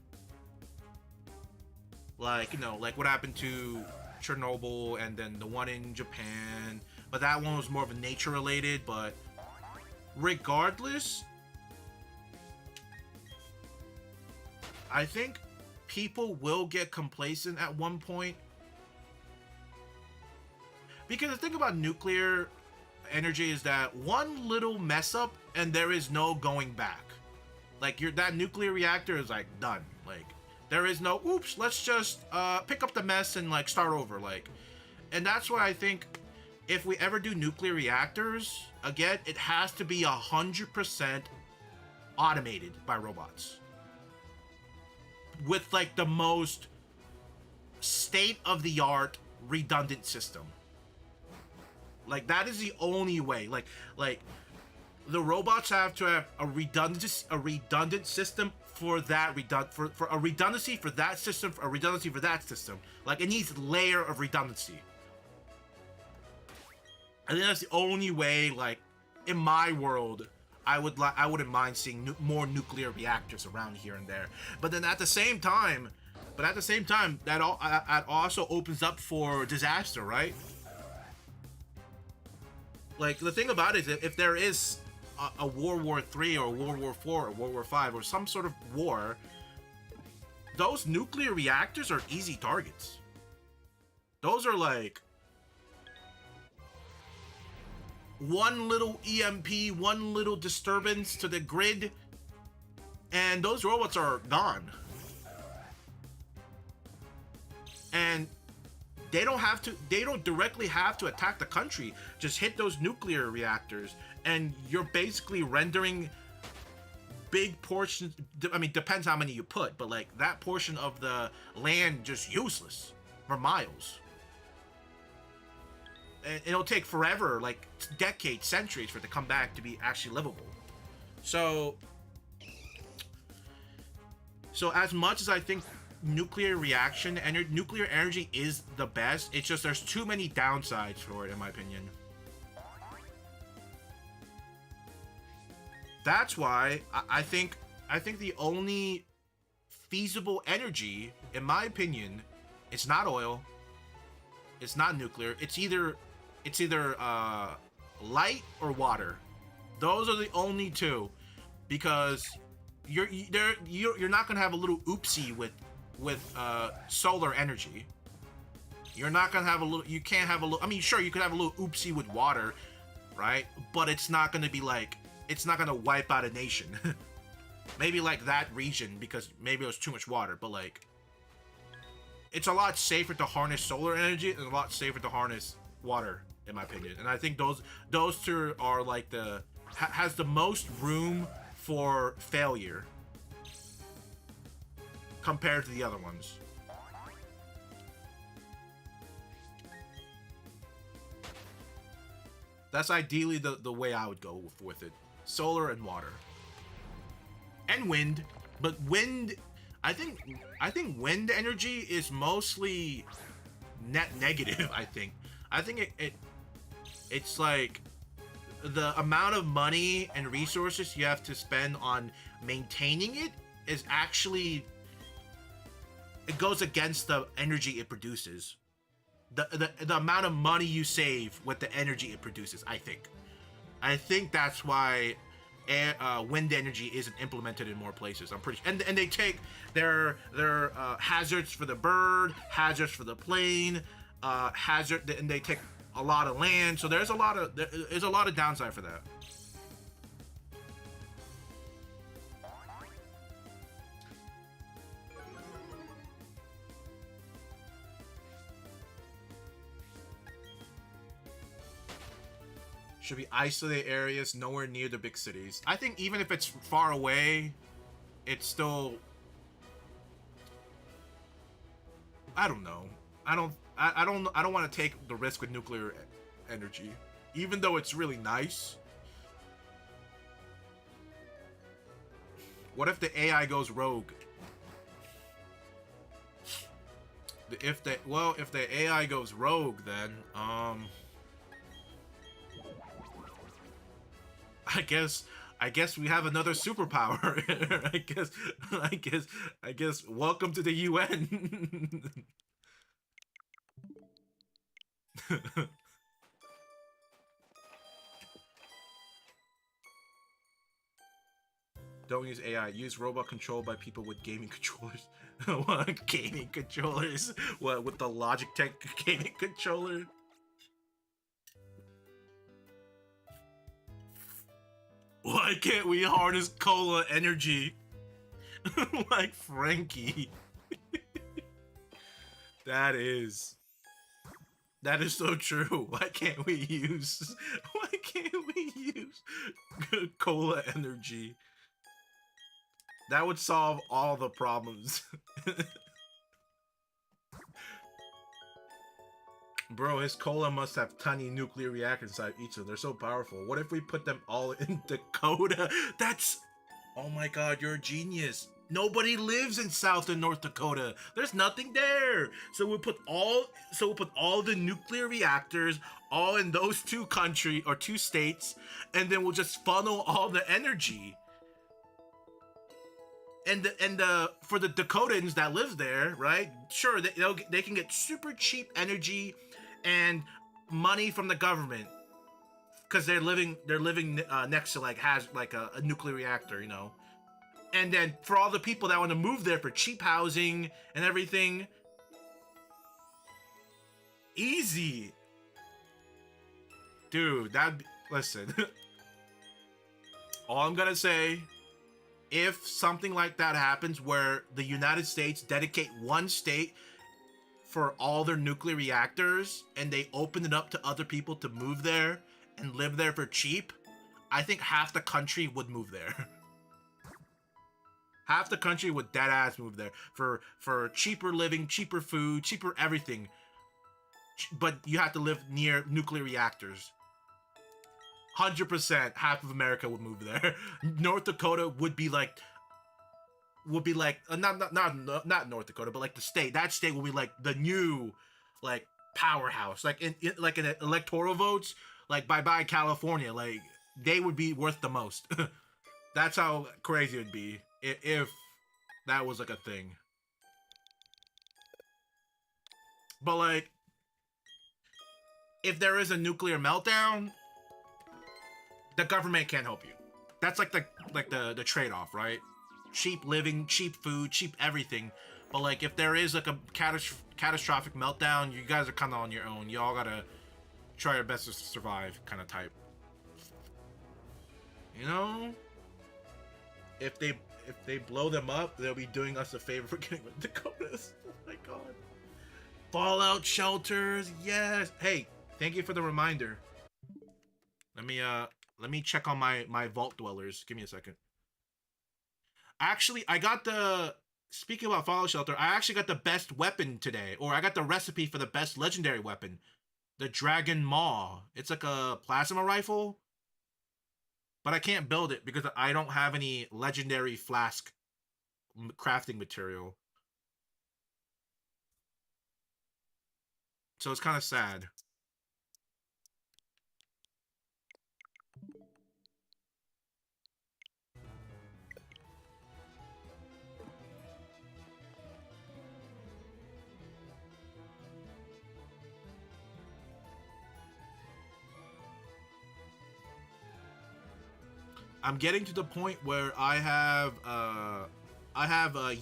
like, like what happened to Chernobyl and then the one in Japan, but that one was more of a nature related. But regardless, I think people will get complacent at one point. Because the thing about nuclear energy is that one little mess up and there is no going back. Like that nuclear reactor is like done. Like there is no oops, let's just pick up the mess and like start over. Like, and that's why I think if we ever do nuclear reactors again, it has to be 100% automated by robots, with like the most state-of-the-art redundant system. Like that is the only way. Like the robots have to have a redundant system for that for a redundancy for that system, for a redundancy for that system. Like it needs a layer of redundancy. I think that's the only way. Like in my world, I wouldn't mind seeing more nuclear reactors around here and there. But then at the same time, that also opens up for disaster, right? Like the thing about it is, if there is a World War III or World War IV or World War V or some sort of war, those nuclear reactors are easy targets. Those are like one little EMP, one little disturbance to the grid, and those robots are gone. And they don't directly have to attack the country. Just hit those nuclear reactors and you're basically rendering big portions, I mean, depends how many you put, but like that portion of the land just useless for miles. And it'll take forever, like decades, centuries for it to come back to be actually livable. So as much as I think nuclear reaction and nuclear energy is the best, it's just there's too many downsides for it, in my opinion. That's why I think the only feasible energy, in my opinion, it's not oil, it's not nuclear, it's either light or water. Those are the only two, because you're not gonna have a little oopsie with solar energy. You're not gonna have you can't have a little, I mean, sure, you could have a little oopsie with water, right? But it's not gonna be like, it's not gonna wipe out a nation. Maybe like that region, because maybe it was too much water, but like, it's a lot safer to harness solar energy and a lot safer to harness water, in my opinion. And I think those two are like has the most room for failure compared to the other ones. That's ideally the way I would go with it. Solar and water. And wind. But wind, I think wind energy is mostly net negative, I think. I think it's like the amount of money and resources you have to spend on maintaining it is actually, it goes against the energy it produces. the amount of money you save with the energy it produces. I think that's why wind energy isn't implemented in more places. I'm pretty, and they take their hazards for the bird, hazards for the plane, and they take a lot of land. So there's a lot of downside for that. Should be isolated areas nowhere near the big cities. I think even if it's far away, it's still... I don't know. I don't want to take the risk with nuclear energy. Even though it's really nice. What if the AI goes rogue? If the AI goes rogue, then I guess we have another superpower. I guess welcome to the UN. Don't use AI. Use robot controlled by people with gaming controllers. What? Gaming controllers? What, with the Logitech gaming controller? Why can't we harness cola energy? Like Frankie. That is so true. Why can't we use cola energy? That would solve all the problems. Bro, his cola must have tiny nuclear reactors inside each of them. They're so powerful. What if we put them all in Dakota? That's... Oh my god, you're a genius. Nobody lives in South and North Dakota. There's nothing there. So we'll put all the nuclear reactors all in those two states, and then we'll just funnel all the energy. And for the Dakotans that live there, right? Sure, they can get super cheap energy and money from the government because they're living next to has a nuclear reactor, you know. And then for all the people that want to move there for cheap housing and everything, easy, dude. Listen. All I'm gonna say, if something like that happens where the United States dedicate one state for all their nuclear reactors and they open it up to other people to move there and live there for cheap, I think half the country would move there. Half the country would dead ass move there for cheaper living, cheaper food, cheaper everything. But you have to live near nuclear reactors. 100% half of America would move there. North Dakota would be like not North Dakota, but like the state. That state will be like the new like powerhouse. Like in electoral votes, like bye California, like they would be worth the most. That's how crazy it would be if that was like a thing. But like if there is a nuclear meltdown, the government can't help you. That's like the trade-off, right? Cheap living, cheap food, cheap everything. But like if there is like a catastrophic meltdown, you guys are kind of on your own. Y'all gotta try your best to survive, kind of type. You know, if they blow them up, they'll be doing us a favor for getting rid of Dakotas. Oh my god. Fallout shelters, yes. Hey, thank you for the reminder. Let me check on my vault dwellers. Give me a second. Actually, I got speaking about Fallout Shelter, I actually got the best weapon today. Or I got the recipe for the best legendary weapon. The Dragon Maw. It's like a plasma rifle. But I can't build it because I don't have any legendary flask crafting material. So it's kind of sad. I'm getting to the point where I have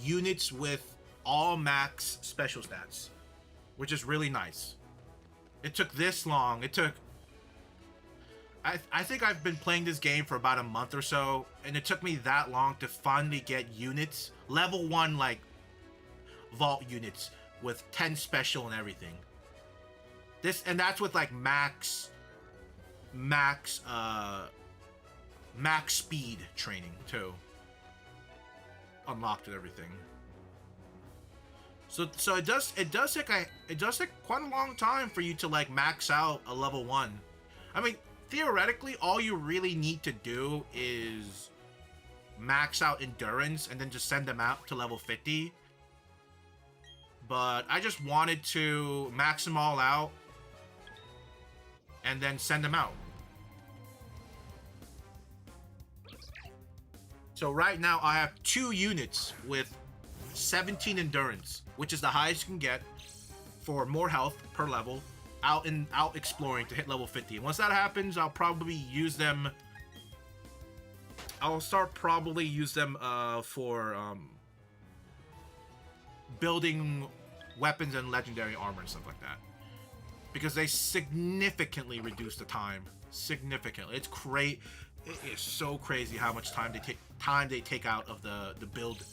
units with all max special stats, which is really nice. It took this long. It took. I think I've been playing this game for about a month or so, and it took me that long to finally get units, level 1 like vault units with 10 special and everything. That's with like max speed training too. Unlocked and everything. So it does take quite a long time for you to like max out a level 1. I mean, theoretically, all you really need to do is max out endurance and then just send them out to level 50. But I just wanted to max them all out and then send them out. So right now I have 2 units with 17 endurance, which is the highest you can get for more health per level out exploring to hit level 50. And once that happens, I'll probably use them. I'll start probably use them for building weapons and legendary armor and stuff like that, because they significantly reduce the time. Significantly, it's great. It is so crazy how much time they take out of the build,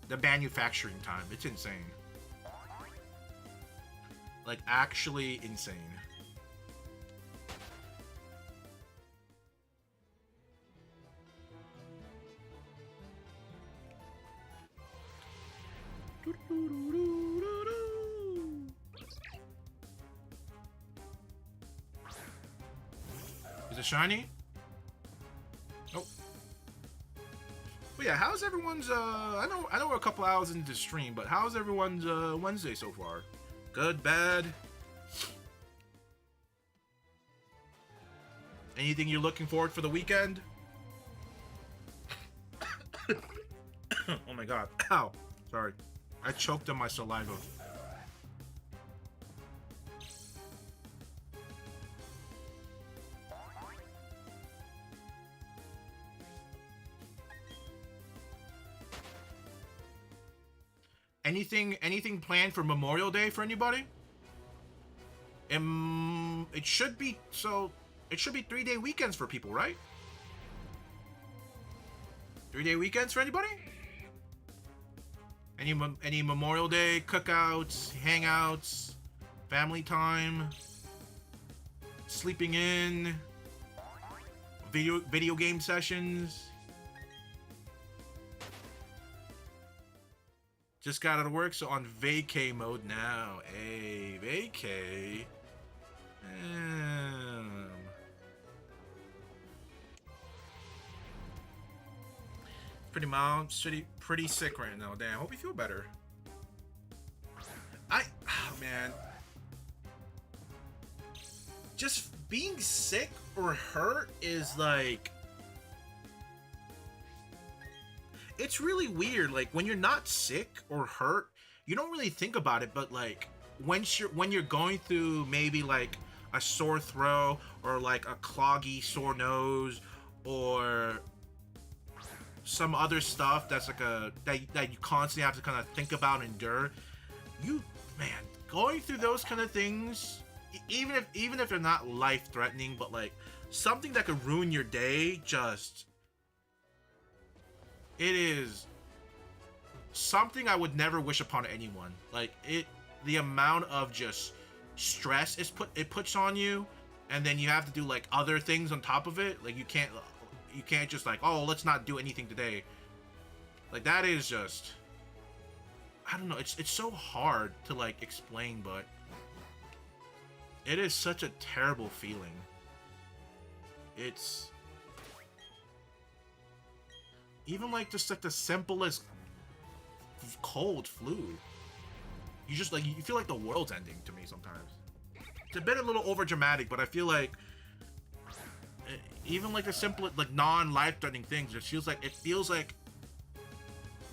the manufacturing time. It's insane. Like, actually insane. Is it shiny? Nope. But yeah, how's everyone's I know we're a couple hours into the stream, but how's everyone's Wednesday so far? Good, bad? Anything you're looking forward for the weekend? Oh my god. Ow. Sorry. I choked on my saliva. Anything planned for Memorial Day for anybody? It should be 3-day weekends for people, right? 3-day weekends for anybody? Any Memorial Day cookouts, hangouts, family time, sleeping in, video game sessions? Just got out of work, so on vacay mode now. Hey, vacay. Pretty mild, pretty sick right now. Damn, hope you feel better. Oh man. Just being sick or hurt is like... It's really weird. Like, when you're not sick or hurt, you don't really think about it, but like when you're going through maybe like a sore throat or like a cloggy sore nose or some other stuff that's like that you constantly have to kind of think about and endure, going through those kind of things, even if they're not life threatening, but like something that could ruin your day, it is something I would never wish upon anyone. Like, the amount of just stress it puts on you, and then you have to do like other things on top of it. Like, you can't just like, oh, let's not do anything today. Like, that is just, I don't know. It's so hard to like explain, but it is such a terrible feeling. It's even like just like the simplest cold flu. You just like, you feel like the world's ending to me sometimes. It's a little over dramatic, but I feel like even like the simple, like non-life threatening things, it feels like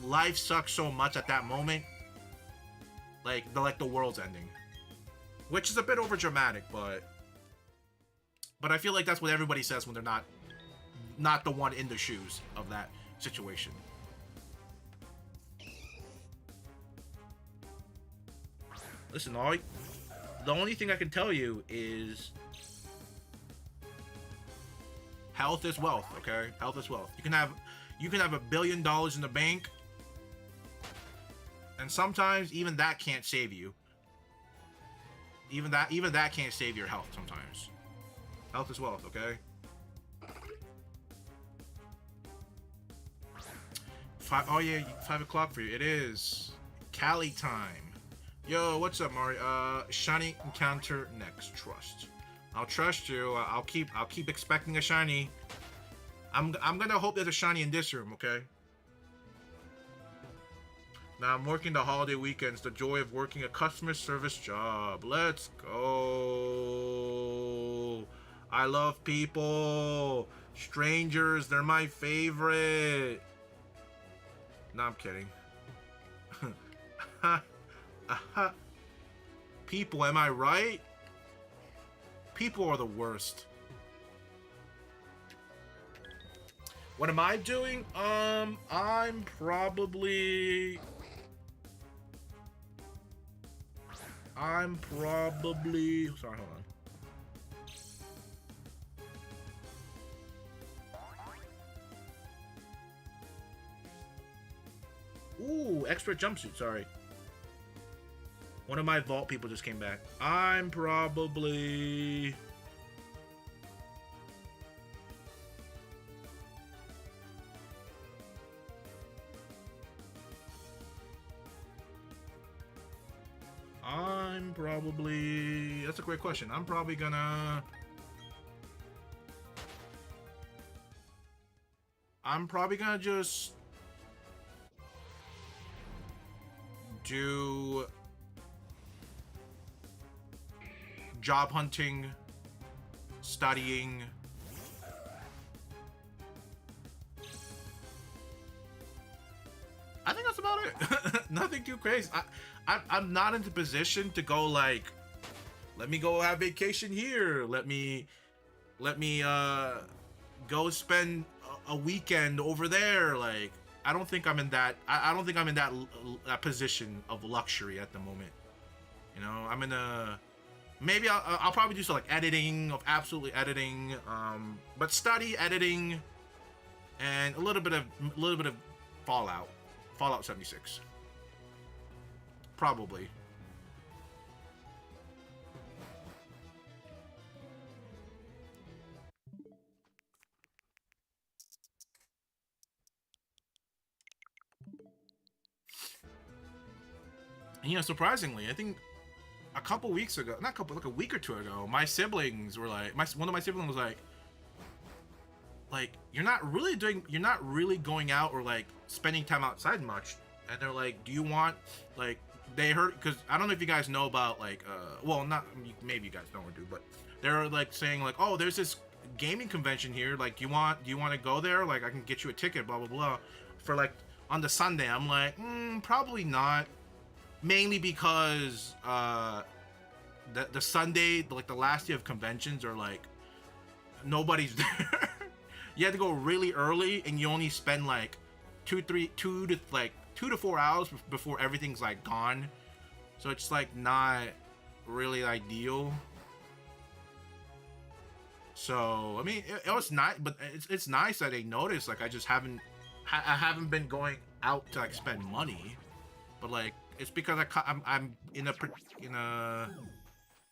life sucks so much at that moment. Like the world's ending, which is a bit over dramatic, but I feel like that's what everybody says when they're not not the one in the shoes of that situation. Listen, the only thing I can tell you is health is wealth, okay? Health is wealth. You can have $1 billion in the bank, and sometimes even that can't save you. Even that can't save your health sometimes. Health is wealth, okay? Oh yeah, 5 o'clock for you. It is Cali time. Yo, what's up, Mario? Shiny encounter next. Trust. I'll trust you. I'll keep expecting a shiny. I'm gonna hope there's a shiny in this room, okay? Now I'm working the holiday weekends. The joy of working a customer service job. Let's go. I love people. Strangers, they're my favorite. No, I'm kidding. People, am I right? People are the worst. What am I doing? I'm probably... Sorry, hold on. Ooh, expert jumpsuit, sorry. One of my vault people just came back. I'm probably... That's a great question. I'm probably gonna just do job hunting, studying, I think that's about it. Nothing too crazy. I'm not in the position to go like, let me go have vacation here. Let me go spend a weekend over there. Like, I don't think I'm in that. I don't think I'm in that position of luxury at the moment. You know, I'm in a. Maybe I'll probably do some like editing, of absolutely editing, but study editing, and a little bit of Fallout 76. Probably. And, you know, surprisingly, I think a couple weeks ago, not a couple, like a week or two ago, my siblings were like, one of my siblings was like, you're not really going out or like spending time outside much. And they're like, do you want, like, they heard, because I don't know if you guys know about like, well, not, maybe you guys don't or do, but they're like saying like, oh, there's this gaming convention here, like, do you want to go there? Like, I can get you a ticket, blah blah blah, for like on the Sunday. I'm like, probably not, mainly because the Sunday, like the last day of conventions, are like nobody's there. You have to go really early, and you only spend like 2 to 4 hours before everything's like gone. So it's like not really ideal. So I mean, it was nice, but it's nice that they noticed. Like, I haven't been going out to like spend money, but like it's because I'm in a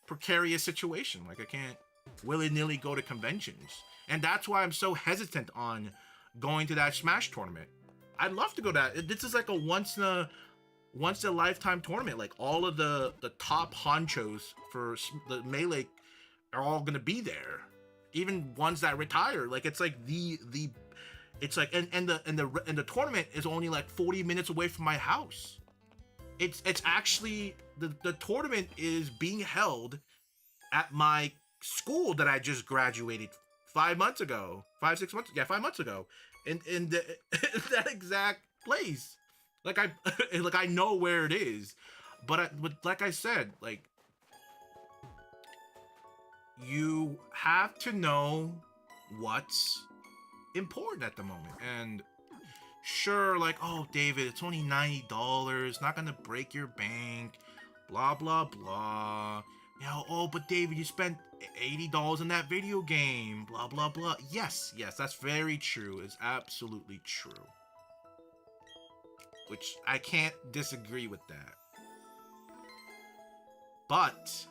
precarious situation. Like, I can't willy-nilly go to conventions, and that's why I'm so hesitant on going to that Smash tournament. I'd love to go to that. This is like a once in a lifetime tournament. Like, all of the top honchos for the Melee are all gonna be there, even ones that retire. Like, it's like it's like, and the tournament is only like 40 minutes away from my house. It's actually the tournament is being held at my school that I just graduated 5 months ago. 5 months ago. In that exact place. Like, I know where it is. But like I said, like, you have to know what's important at the moment. And sure, like, oh, David, it's only $90, not gonna break your bank, blah blah blah. You know, oh, but David, you spent $80 in that video game, blah blah blah. Yes, that's very true. It's absolutely true. Which I can't disagree with that. But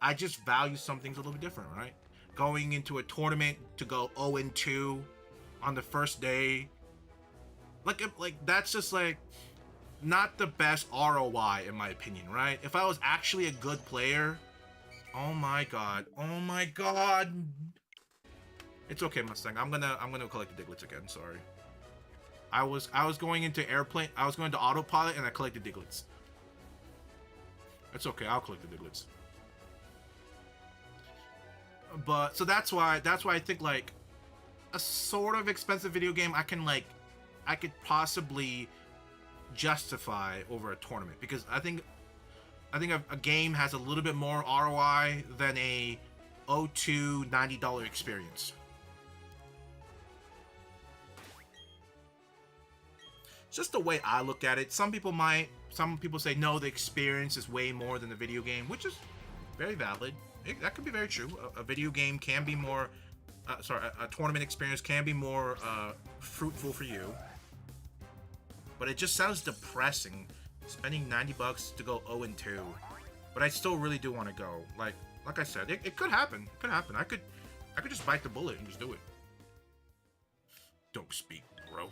I just value some things a little bit different, right? Going into a tournament to go 0-2 on the first day, like that's just like not the best ROI in my opinion, right? If I was actually a good player, oh my god, it's okay, Mustang. I'm gonna collect the Diglets again. Sorry, I was going into airplane, I was going to autopilot, and I collected Diglets. It's okay, I'll collect the Diglets. But so that's why I think like a sort of expensive video game I could possibly justify over a tournament, because I think a game has a little bit more ROI than a $02 $90 experience. It's just the way I look at it. Some people say no, the experience is way more than the video game, which is very valid. That could be very true. A video game can be more, a tournament experience can be more fruitful for you. But it just sounds depressing, spending $90 to go 0-2. But I still really do want to go. Like I said, it could happen. It could happen. I could just bite the bullet and just do it. Don't speak broke.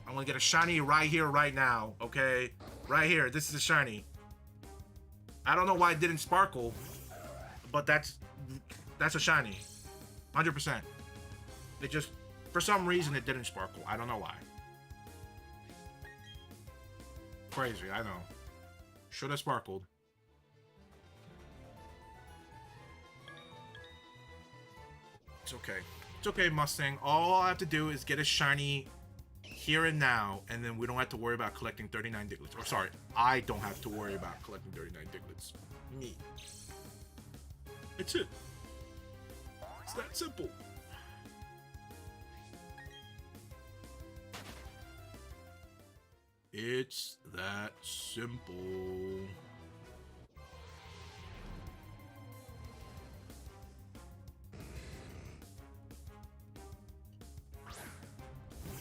I'm gonna get a shiny right here, right now. Okay, right here. This is a shiny. I don't know why it didn't sparkle, but that's a shiny, 100%. It just, for some reason, it didn't sparkle. I don't know why. Crazy, I know. Should have sparkled. It's okay. It's okay, Mustang. All I have to do is get a shiny here and now, and then we don't have to worry about collecting 39 Diglets. Or sorry, I don't have to worry about collecting 39 Diglets. Me. It's it. It's that simple. It's that simple.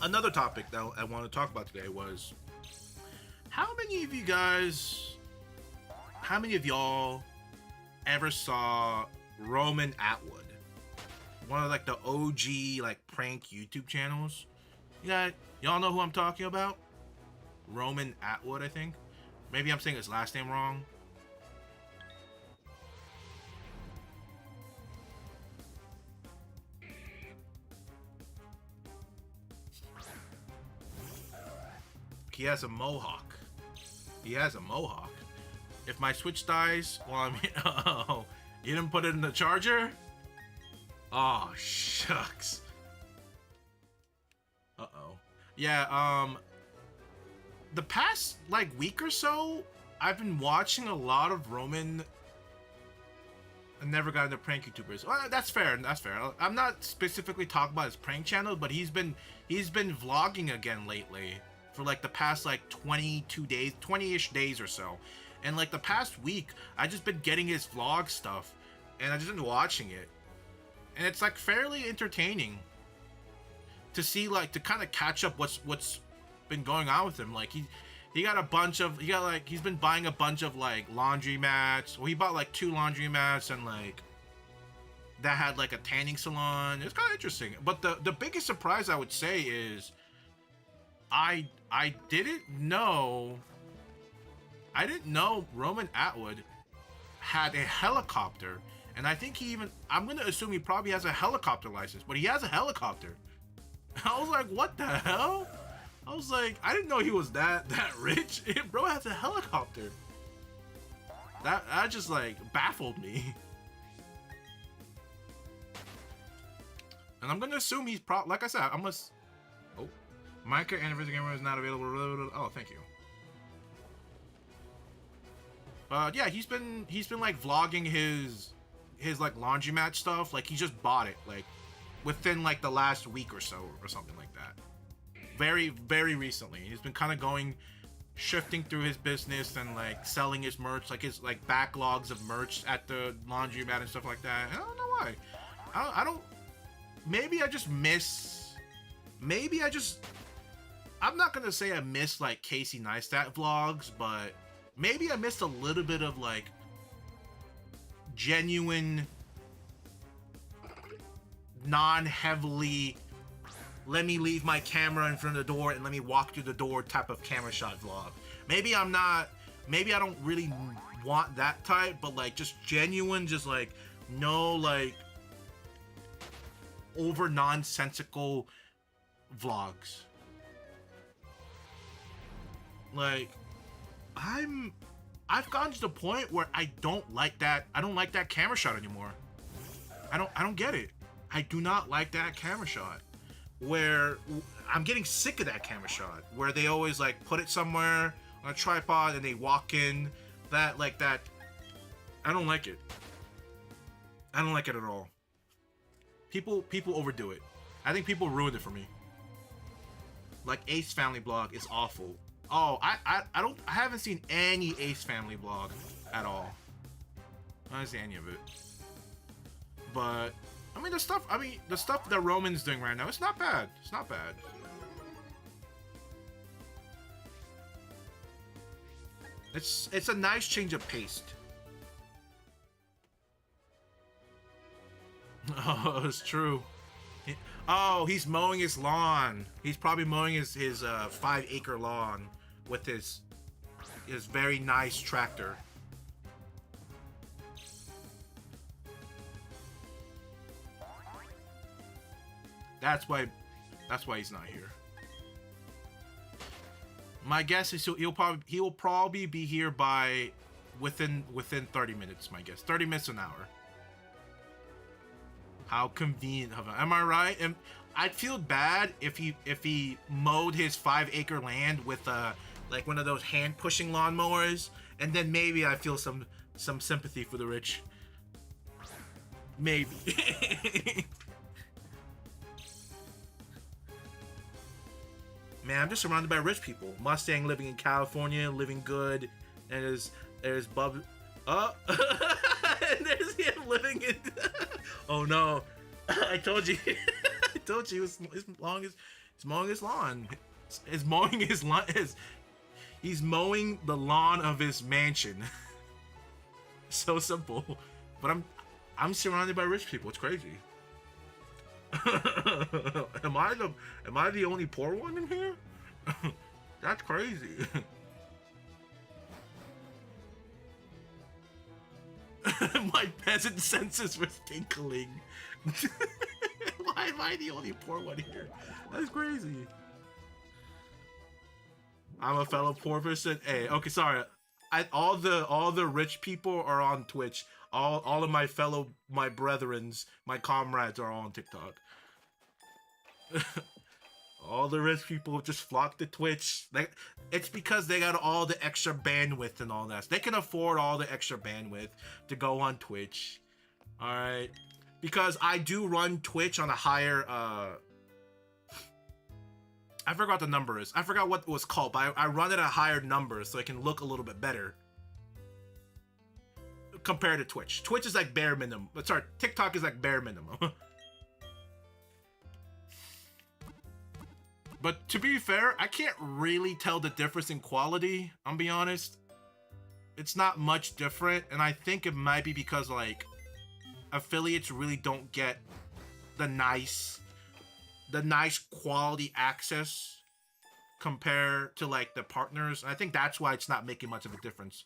Another topic that I want to talk about today was how many of y'all ever saw Roman Atwood? One of like the OG like prank YouTube channels. Y'all know who I'm talking about? Roman Atwood, I think. Maybe I'm saying his last name wrong. He has a mohawk. If my Switch dies while I'm here, oh, you didn't put it in the charger? Oh, shucks. Uh-oh. Yeah, the past, like, week or so, I've been watching a lot of Roman. I never got into prank YouTubers. Well, that's fair. I'm not specifically talking about his prank channel, but he's been vlogging again lately. For like the past like 22 days, 20-ish days or so. And like the past week, I just been getting his vlog stuff, and I just been watching it. And it's like fairly entertaining to see, like, to kind of catch up what's been going on with him. Like he's been buying a bunch of like laundry mats. Well, he bought like 2 laundry mats, and like that had like a tanning salon. It's kind of interesting. But the biggest surprise I would say is I didn't know Roman Atwood had a helicopter, and I think I'm gonna assume he probably has a helicopter license, but he has a helicopter. I was like, what the hell? I was like, I didn't know he was that rich. Bro has a helicopter. That just like baffled me. And I'm gonna assume he's like I said, oh, Minecraft Anniversary Gamer is not available. Oh, thank you. Yeah, he's been like vlogging his like laundromat stuff. Like he just bought it like within like the last week or so or something like that. Very recently. He's been kind of shifting through his business and like selling his merch, like his like backlogs of merch at the laundromat and stuff like that. I don't know why. I don't. Maybe I just miss. Maybe I just. I'm not gonna say I miss like Casey Neistat vlogs, but maybe I missed a little bit of like genuine, non-heavily, let me leave my camera in front of the door and let me walk through the door type of camera shot vlog. Maybe I'm not, maybe I don't really want that type, but like just genuine, just like no like over nonsensical vlogs. Like I've gotten to the point where I don't like that camera shot anymore. I don't get it. I do not like that camera shot. Where I'm getting sick of that camera shot. Where they always like put it somewhere on a tripod and they walk in. That. I don't like it. I don't like it at all. People overdo it. I think people ruined it for me. Like Ace Family Blog is awful. Oh, I haven't seen any Ace Family Blog at all. I haven't seen any of it. But I mean the stuff that Roman's doing right now, it's not bad. It's not bad. It's a nice change of pace. Oh, it's true. Oh, he's mowing his lawn. He's probably mowing his 5-acre lawn with his very nice tractor. That's why he's not here. My guess is he will probably be here by within 30 minutes. My guess, 30 minutes an hour. How convenient of him. Am I right? And I'd feel bad if he mowed his 5-acre land with like one of those hand pushing lawnmowers, and then maybe I feel some sympathy for the rich. Maybe. Man, I'm just surrounded by rich people. Mustang living in California, living good, and there's Bub. Oh, and there's him living in. Oh no! I told you. I told you. He's mowing his lawn. He's mowing his lawn. He's mowing the lawn of his mansion. So simple, but I'm surrounded by rich people. It's crazy. Am I the only poor one in here? That's crazy. My peasant senses were tinkling. Why am I the only poor one here? That's crazy. I'm a fellow poor person. Hey, okay, sorry. All the rich people are on Twitch. All of my brethrens, my comrades are all on TikTok. All the rich people just flock to Twitch. Like, it's because they got all the extra bandwidth and all that. They can afford all the extra bandwidth to go on Twitch. All right, because I do run Twitch on a higher. I forgot the number is. I forgot what it was called, but I run it at a higher number so it can look a little bit better compared to Twitch. Twitch is like bare minimum. Sorry, TikTok is like bare minimum. But to be fair, I can't really tell the difference in quality. I'm be honest. It's not much different, and I think it might be because like affiliates really don't get the nice quality access compared to like the partners. I think that's why it's not making much of a difference.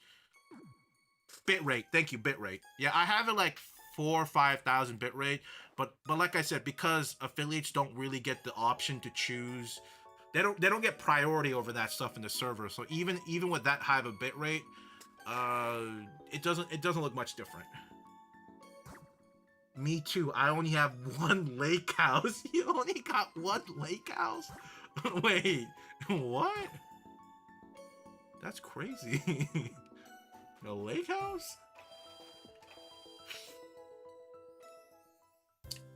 Bitrate, thank you, bitrate. Yeah, I have it like 4,000 or 5,000 bitrate, but like I said, because affiliates don't really get the option to choose, they don't get priority over that stuff in the server. So even with that high of a bitrate, it doesn't look much different. Me too. I only have one lake house. You only got one lake house? Wait, what? That's crazy. A lake house?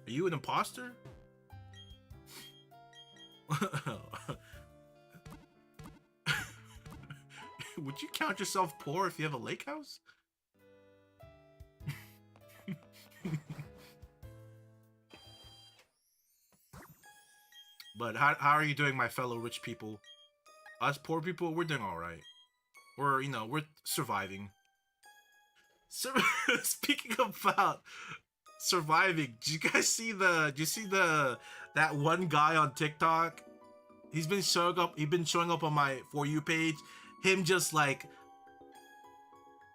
Are you an imposter? Would you count yourself poor if you have a lake house? But how are you doing, my fellow rich people? Us poor people, we're doing all right. We're, you know, we're surviving. So, speaking about surviving, did you guys see that one guy on TikTok? He's been showing up on my For You page. Him just like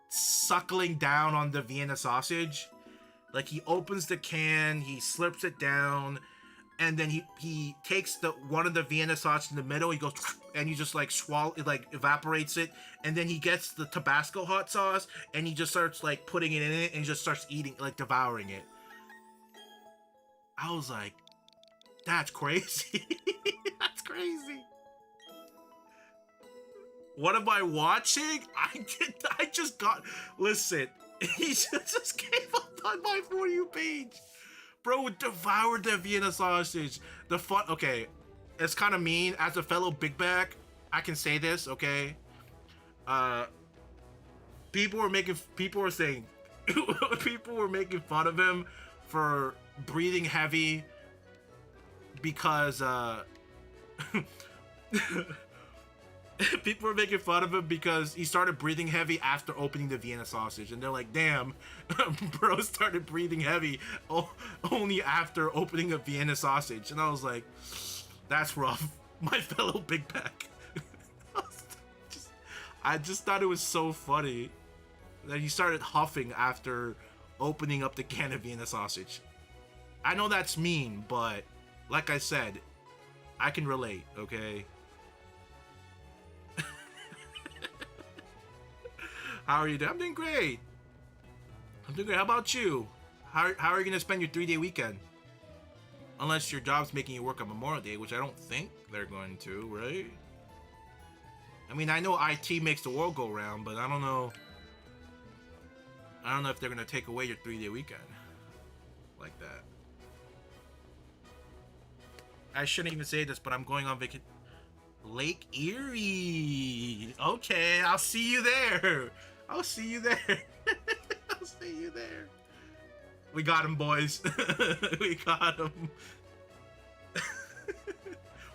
suckling down on the Vienna sausage. Like he opens the can, he slips it down, and then he takes one of the Vienna sausage in the middle, he goes and he just like swallow it, like evaporates it, and then he gets the Tabasco hot sauce and he just starts like putting it in it and he just starts eating, like devouring it. I was like, that's crazy. That's crazy. What am I watching? Listen, he just came up on my For You page. Bro devoured the Vienna sausage. Okay, it's kind of mean. As a fellow big back, I can say this, okay? People were making fun of him for breathing heavy because, people were making fun of him because he started breathing heavy after opening the Vienna sausage, and they're like, damn, bro started breathing heavy only after opening a Vienna sausage. And I was like, that's rough, my fellow big pack. I just thought it was so funny that he started huffing after opening up the can of Vienna sausage. I know that's mean, but like I said, I can relate, okay? How are you doing? I'm doing great. How about you? How are you going to spend your 3-day weekend? Unless your job's making you work on Memorial Day, which I don't think they're going to, right? I mean, I know IT makes the world go round, but I don't know. I don't know if they're going to take away your 3-day weekend like that. I shouldn't even say this, but I'm going on vacation. Lake Erie. Okay, I'll see you there. I'll see you there. I'll see you there. We got him, boys. We got him.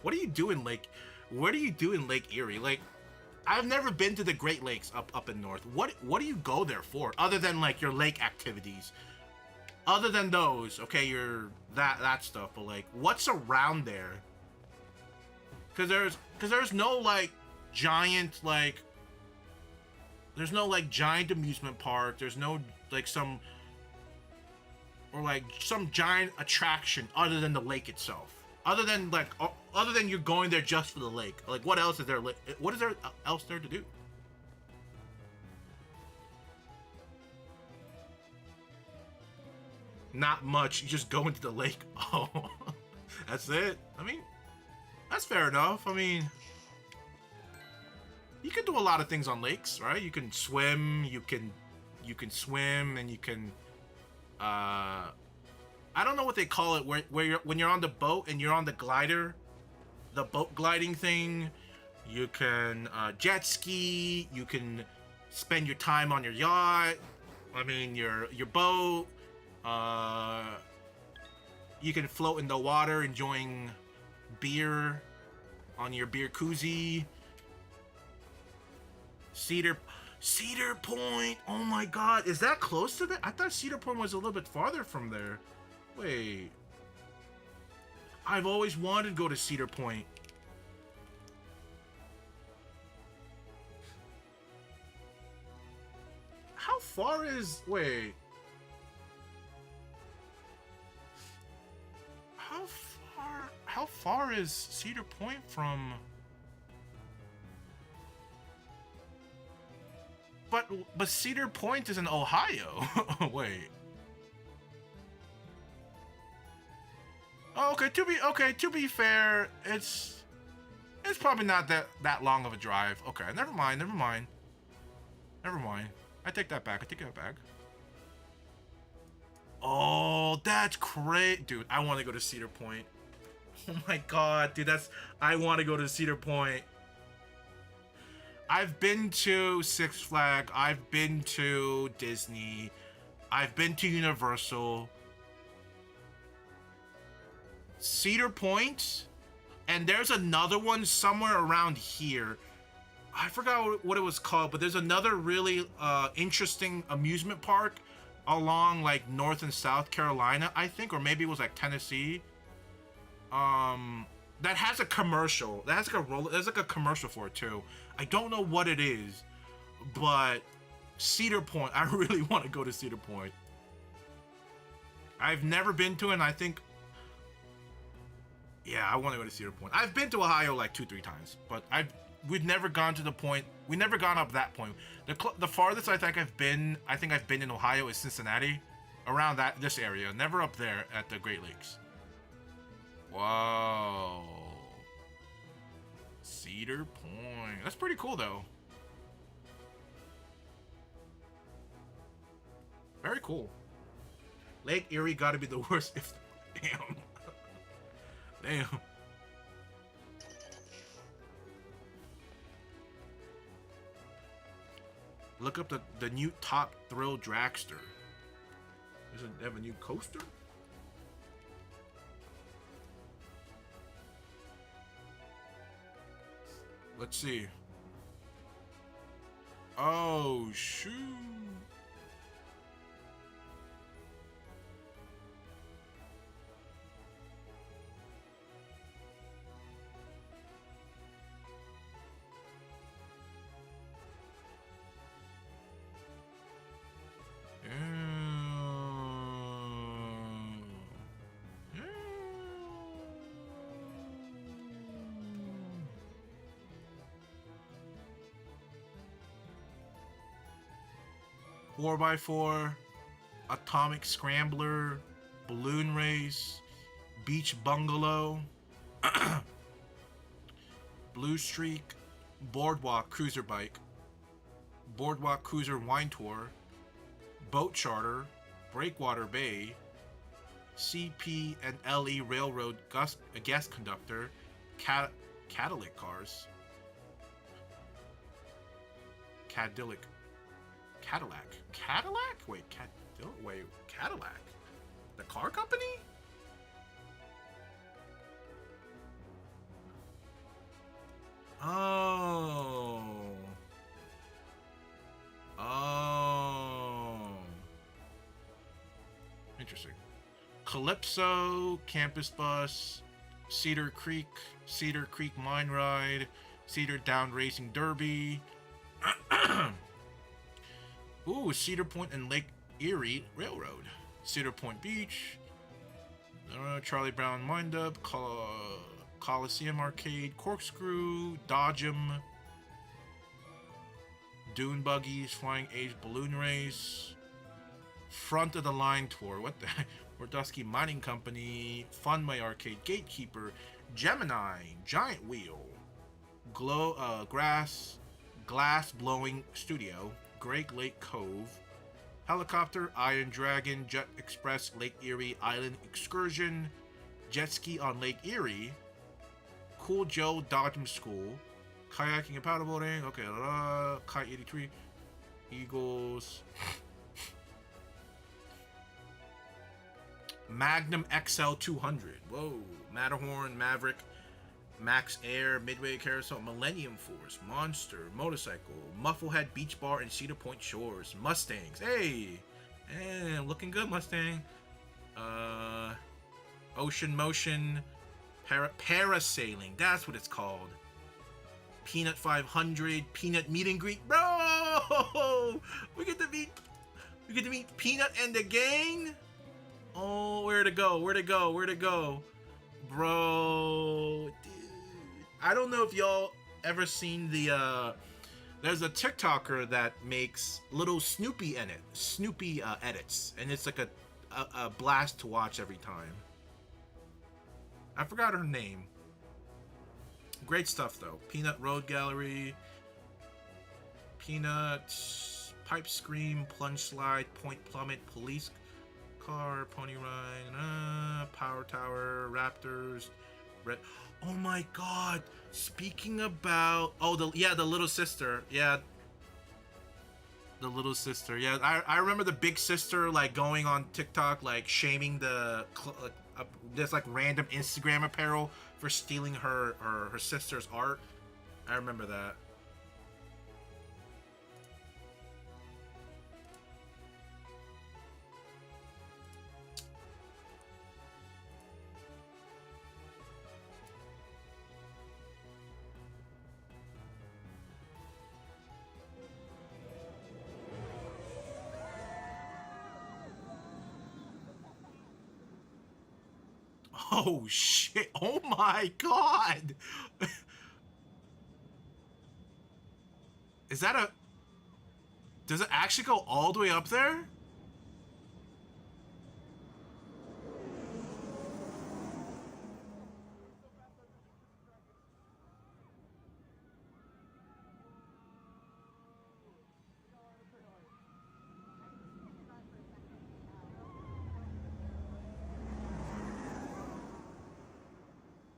What do you do in Lake? What do you do in Lake Erie? Like, I've never been to the Great Lakes up in north. What do you go there for, other than like your lake activities? Other than those, okay, your that stuff. But like, what's around there? Because there's no like giant like. There's no like giant amusement park. There's no like some giant attraction other than the lake itself. Other than you're going there just for the lake. Like, what else is there? What is there else there to do? Not much. You just go into the lake. Oh, that's it. I mean, that's fair enough. I mean, you can do a lot of things on lakes, right? You can swim. You can swim, and you can. I don't know what they call it when you're on the boat and you're on the glider, the boat gliding thing. You can jet ski. You can spend your time on your yacht. I mean, your boat. You can float in the water enjoying beer on your beer koozie. Cedar Point. Oh my God, is that close to that? I thought Cedar Point was a little bit farther from there. Wait, I've always wanted to go to Cedar Point. How far is... Wait. How far is Cedar Point from... But Cedar Point is in Ohio. Wait. Oh, okay, to be fair, it's probably not that long of a drive. Okay, never mind. I I take that back. I take that back. Oh, that's great. Dude, I want to go to Cedar Point. Oh my god, dude, I want to go to Cedar Point. I've been to Six Flags. I've been to Disney. I've been to Universal. Cedar Point? And there's another one somewhere around here. I forgot what it was called, but there's another really interesting amusement park along like North and South Carolina, I think, or maybe it was like Tennessee. That has a commercial. That has like there's like a commercial for it too. I don't know what it is, but Cedar Point. I really want to go to Cedar Point. I've never been to it, and I think, yeah, I want to go to Cedar Point. I've been to Ohio like 2-3 times, but we've never gone to the point. We've never gone up that point. The farthest I think I've been in Ohio is Cincinnati, around this area. Never up there at the Great Lakes. Whoa. Cedar Point. That's pretty cool though. Very cool. Lake Erie gotta be the worst if damn. Damn. Look up the new Top Thrill Dragster. Doesn't have a new coaster? Let's see. Oh, shoot. Four by four, Atomic Scrambler, Balloon Race, Beach Bungalow, Blue Streak, Boardwalk Cruiser Bike, Boardwalk Cruiser Wine Tour, Boat Charter, Breakwater Bay, CP and LE Railroad Guest Conductor, Cadillac Cars, Cadillac? Wait, Cadillac? The car company? Oh. Interesting. Calypso, Campus Bus, Cedar Creek Mine Ride, Cedar Down Racing Derby. Ooh, Cedar Point and Lake Erie Railroad. Cedar Point Beach. Charlie Brown Wind-Up. Coliseum Arcade. Corkscrew. Dodgem. Dune Buggies. Flying Age Balloon Race. Front of the Line Tour. What the heck? Wardusky Mining Company. Funway Arcade. Gatekeeper. Gemini. Giant Wheel. Glass Blowing Studio. Great Lake Cove, Helicopter, Iron Dragon, Jet Express, Lake Erie Island Excursion, Jet Ski on Lake Erie, Cool Joe Dodgem School, Kayaking and Paddleboarding, okay, Kite 83, Eagles, Magnum XL 200, whoa, Matterhorn, Maverick, Max Air, Midway Carousel, Millennium Force, Monster, Motorcycle, Mufflehead Beach Bar, and Cedar Point Shores. Mustangs. Hey! Looking good, Mustang. Ocean Motion, Parasailing. That's what it's called. Peanut 500, Peanut Meet and Greet. Bro! We get to meet Peanut and the gang? Oh, where to go? Bro, dude. I don't know if y'all ever seen there's a TikToker that makes little Snoopy edits, and it's like a blast to watch every time. I forgot her name. Great stuff though. Peanut Road Gallery, Peanut pipe scream, plunge slide, point plummet, police car, pony ride, power tower, raptors, red. Oh my god! Speaking about the little sister, yeah. The little sister, yeah. I remember the big sister like going on TikTok like shaming this like random Instagram apparel for stealing her sister's art. I remember that. Oh shit! Oh my god! Is that a... Does it actually go all the way up there?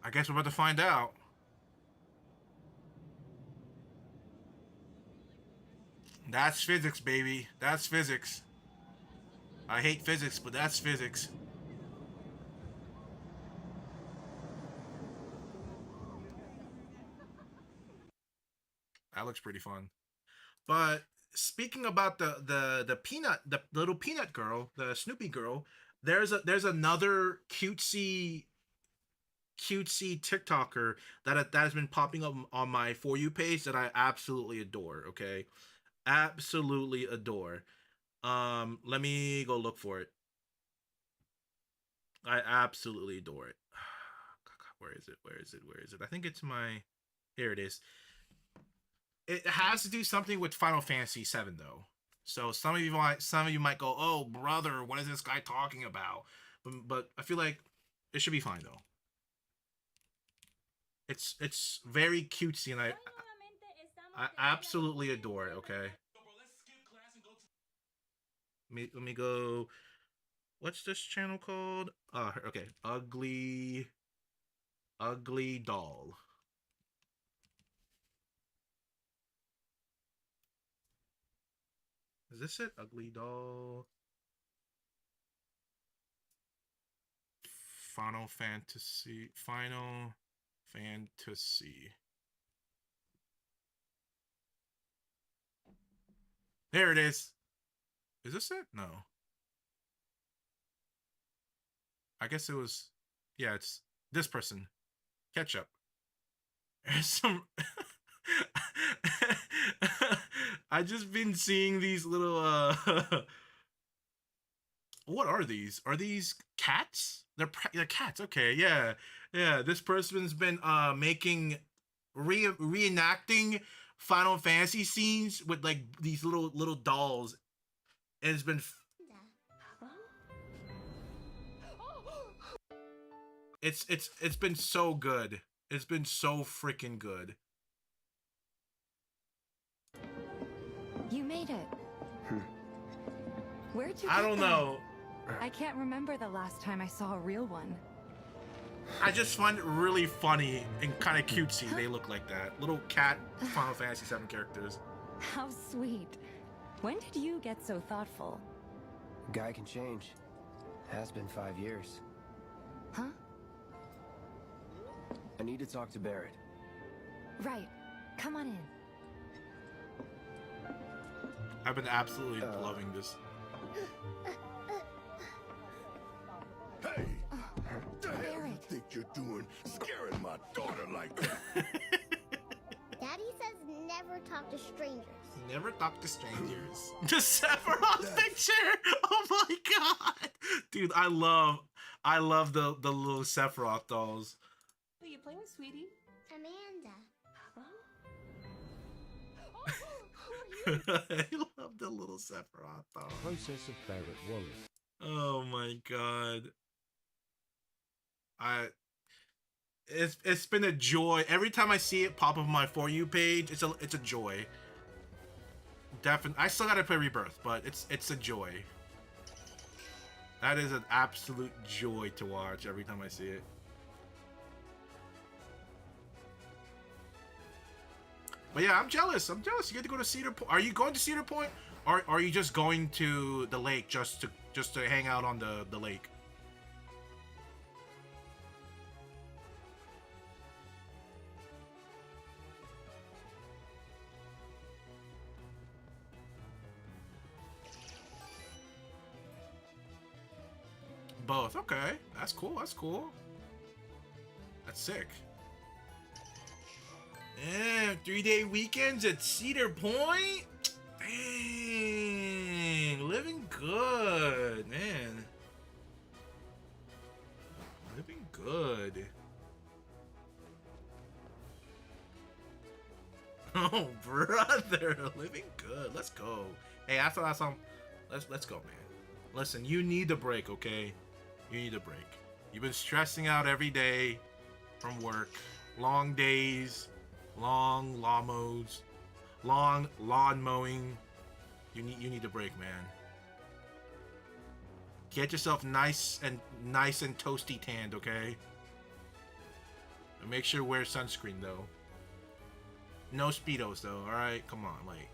I guess we're about to find out. That's physics, baby. That's physics. I hate physics, but that's physics. That looks pretty fun. But speaking about the little peanut girl, the Snoopy girl, there's another cutesy TikToker that has been popping up on my For You page that I absolutely adore. Okay, absolutely adore. Let me go look for it. I absolutely adore it. Where is it? Where is it? Where is it? I think it's my... Here it is. It has to do something with Final Fantasy VII though. So some of you might go, "Oh, brother, what is this guy talking about?" But I feel like it should be fine though. It's very cutesy, and I absolutely adore it. Okay. Let me go. What's this channel called? Okay, Ugly Doll. Is this it? Ugly Doll. Final Fantasy. There it is. Is this it? No. I guess it was... Yeah, it's this person. Ketchup. There's some... I just been seeing these little what are these? Are these cats? They're cats. Okay, yeah. Yeah, this person's been making reenacting Final Fantasy scenes with like these little dolls. And it's been it's been so good. It's been so freaking good. You made it. Where'd you I get don't them? know. I can't remember the last time I saw a real one. I just find it really funny and kind of cutesy. They look like that. Little cat Final Fantasy VII characters. How sweet. When did you get so thoughtful? Guy can change. Has been 5 years. Huh? I need to talk to Barrett. Right. Come on in. I've been absolutely loving this. Hey! What the hell you Barrett. think you're doing scaring my daughter like that? Daddy says never talk to strangers. Never talk to strangers. The Sephiroth picture! Oh my god! Dude, I love the little Sephiroth dolls. Who are you playing with, sweetie? Amanda. I love the little Sephiroth dolls. Process of Barrett Wallace. Oh my god. It's been a joy. Every time I see it pop up on my For You page, it's a joy. definitely. I still gotta play Rebirth, but it's a joy. That is an absolute joy to watch every time I see it. But yeah, I'm jealous. I'm jealous. You get to go to Cedar Point. Are you going to Cedar Point, or are you just going to the lake just to hang out on the lake? Both. Okay, that's cool. That's cool. That's sick. Yeah, 3-day weekends at Cedar Point. Dang, living good, man. Living good. Oh, brother, living good. Let's go. Hey, after that song, let's go, man. Listen, you need a break, okay? You need a break. You've been stressing out every day from work, long days, long lawnmowers, long lawn mowing. You need a break, man. Get yourself nice and toasty tanned, okay? And make sure you wear sunscreen though. No Speedos though, alright? Come on, like.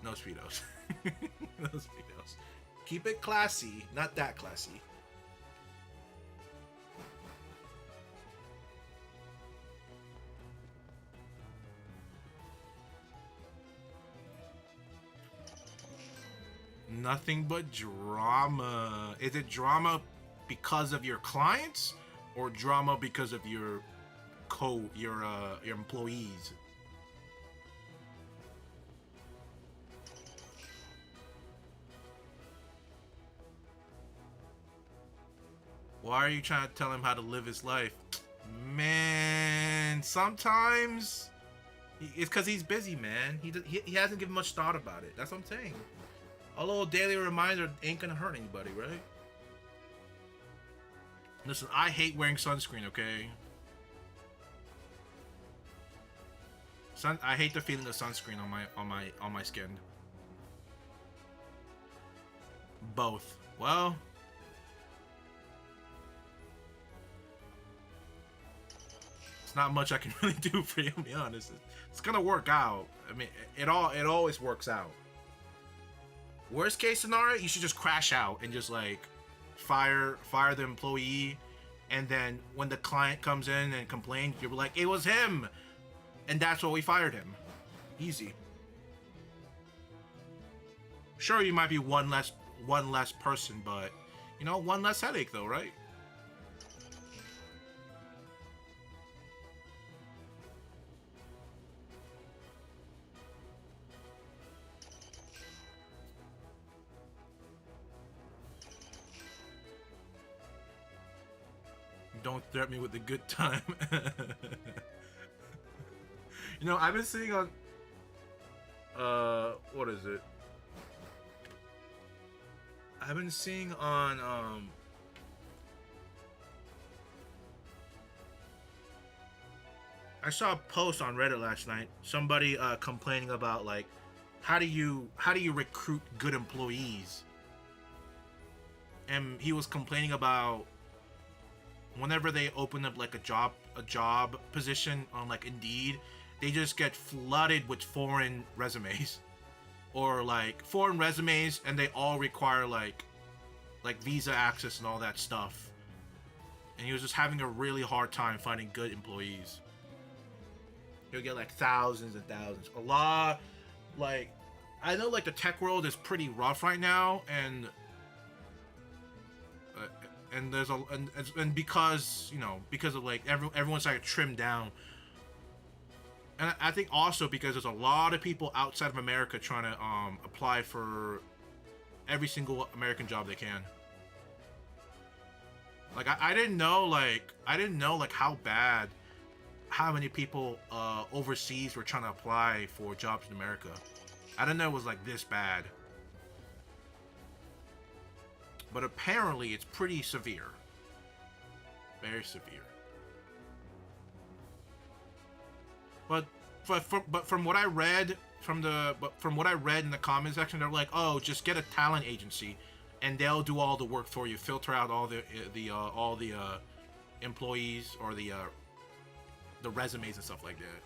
No Speedos. No Speedos. Keep it classy, not that classy. Nothing but drama. Is it drama because of your clients or drama because of your employees? Why are you trying to tell him how to live his life? Man, sometimes it's because he's busy, man. He hasn't given much thought about it. That's what I'm saying. A little daily reminder ain't gonna hurt anybody, right? Listen, I hate wearing sunscreen, okay? I hate the feeling of sunscreen on my skin. Both. Well, it's not much I can really do for you, to be honest. It's gonna work out. I mean, it always works out. Worst case scenario, you should just crash out and just like fire the employee, and then when the client comes in and complains, you'll be like, it was him, and that's why we fired him. Easy. Sure, you might be one less person, but you know, one less headache though, right? Don't threaten me with a good time. You know, I've been seeing on what is it? I've been seeing on I saw a post on Reddit last night. Somebody complaining about like how do you recruit good employees? And he was complaining about whenever they open up like a job position on like Indeed, they just get flooded with foreign resumes, or like foreign resumes, and they all require like visa access and all that stuff. And he was just having a really hard time finding good employees. He'll get like thousands and thousands. A lot, like, I know like the tech world is pretty rough right now, and there's and because, you know, because of like everyone's trying to trim down, and I think also because there's a lot of people outside of America trying to apply for every single American job they can. Like I didn't know how many people overseas were trying to apply for jobs in America. I didn't know it was like this bad. But apparently it's pretty severe. Very severe. But but from what I read from what I read in the comment section, they're like, oh, just get a talent agency, and they'll do all the work for you, filter out all the employees or the resumes and stuff like that.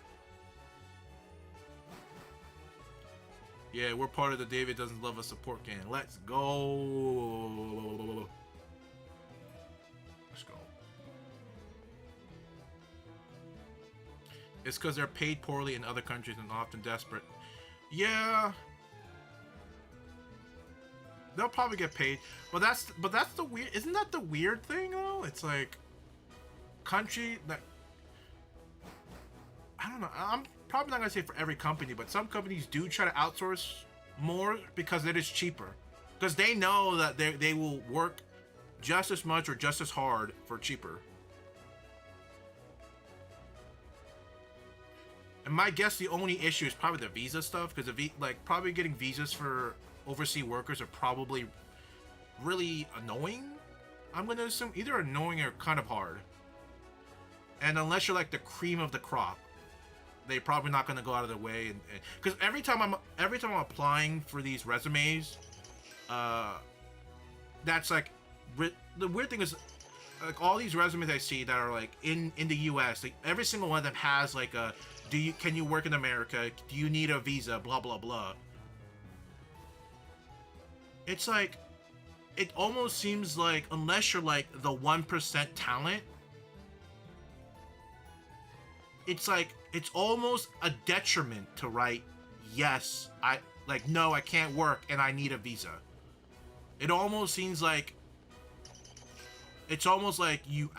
Yeah, we're part of the David Doesn't Love Us support gang. Let's go. Let's go. It's because they're paid poorly in other countries and often desperate. Yeah. They'll probably get paid. But that's the weird... Isn't that the weird thing, though? It's like... Country that... I don't know. I'm probably not going to say for every company, but some companies do try to outsource more because it is cheaper. Because they know that they will work just as much or just as hard for cheaper. And my guess the only issue is probably the visa stuff, because probably getting visas for overseas workers are probably really annoying. I'm going to assume either annoying or kind of hard. And unless you're like the cream of the crop, they're probably not going to go out of their way. And because every time I'm applying for these resumes, that's like the weird thing is, like, all these resumes I see that are like in the U.S., like, every single one of them has like a can you work in America? Do you need a visa? Blah blah blah. It's like, it almost seems like unless you're like the 1% talent, it's like it's almost a detriment to write yes. No, I can't work and I need a visa. It almost seems like it's almost like you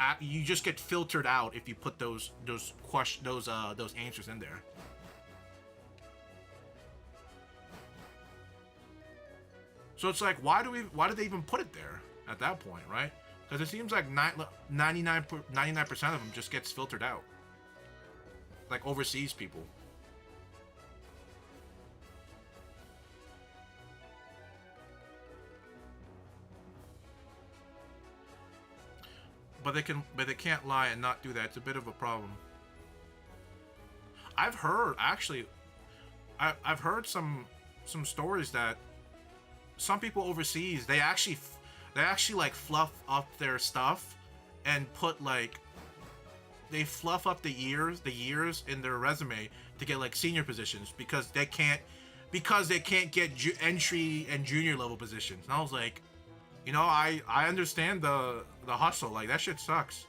just get filtered out if you put those answers in there. So it's like, why do they even put it there at that point, right? Because it seems like 99% of them just gets filtered out, like overseas people. But they can't lie and not do that. It's a bit of a problem. I've heard some stories that some people overseas, they actually like fluff up their stuff and put like, they fluff up the years in their resume to get like senior positions because they can't get entry and junior level positions. And I was like, you know, I understand the hustle. Like, that shit sucks.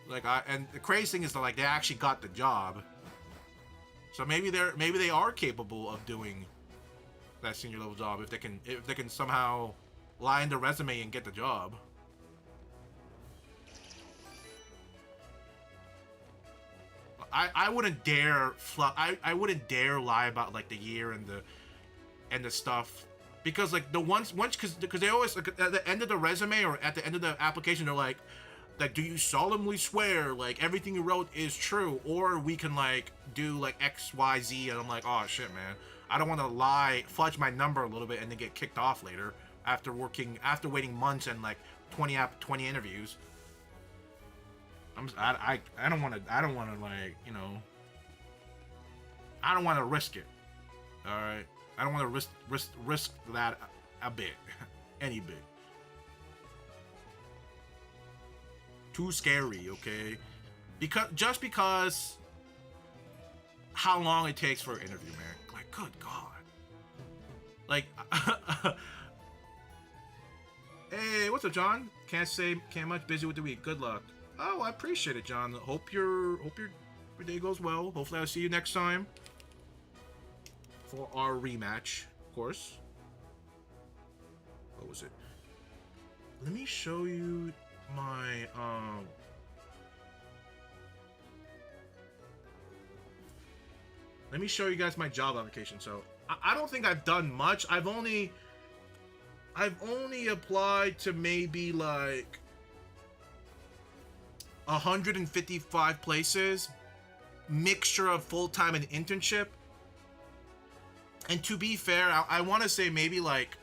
Like, and the crazy thing is that, like, they actually got the job. So maybe they are capable of doing that senior level job if they can somehow lie in their resume and get the job. I wouldn't dare I wouldn't dare lie about like the year and the stuff, because like because they always, like, at the end of the resume or at the end of the application, they're like, do you solemnly swear like everything you wrote is true, or we can like do like XYZ, and I'm like, oh shit, man, I don't want to lie, fudge my number a little bit and then get kicked off later after waiting months and like 20 interviews. I don't want to like, you know, I don't want to risk it. All right, I don't want to risk that a bit, any bit. Too scary, okay? Because how long it takes for an interview, man. Like, good God. Like, hey, what's up, John? Can't much, busy with the week. Good luck. Oh, I appreciate it, John. Hope your day goes well. Hopefully I'll see you next time for our rematch, of course. What was it? Let me show you my let me show you guys my job application. So I don't think I've done much. I've only applied to maybe like 155 places, mixture of full-time and internship. And to be fair, I want to say maybe like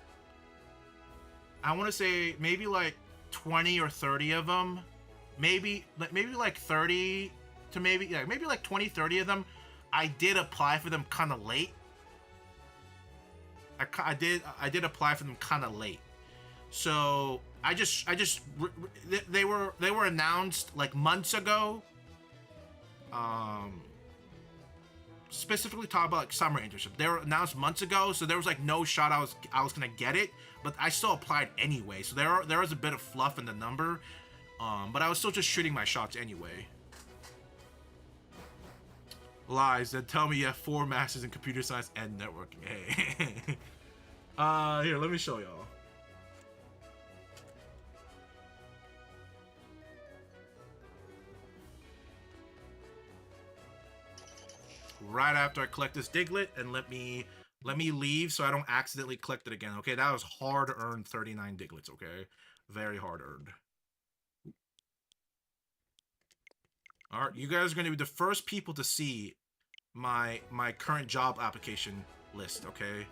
20 or 30 of them, maybe like 30 to maybe like 20, 30 of them, I did apply for them kind of late. I did apply for them kind of late. So they were announced like months ago. Specifically talk about like summer internship. They were announced months ago, so there was like no shot I was gonna get it, but I still applied anyway. So there was a bit of fluff in the number, but I was still just shooting my shots anyway. Lies that tell me you have 4 masters in computer science and networking. Hey. Here, let me show y'all. Right after I collect this Diglett, and let me leave so I don't accidentally collect it again. Okay, that was hard earned 39 Diglets. Okay, very hard earned. All right, you guys are going to be the first people to see my current job application list. Okay,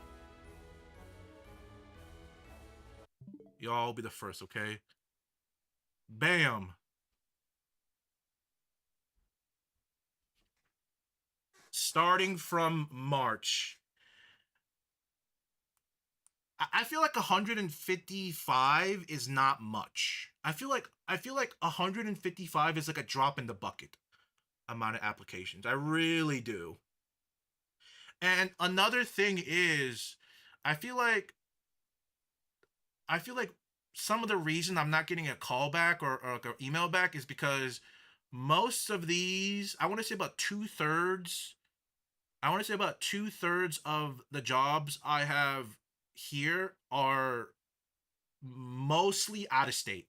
y'all will be the first. Okay, bam. Starting from March. I feel like 155 is not much. I feel like 155 is like a drop in the bucket amount of applications. I really do. And another thing is, I feel like some of the reason I'm not getting a call back or an email back is because most of these, I want to say about 2/3 of the jobs I have here are mostly out of state.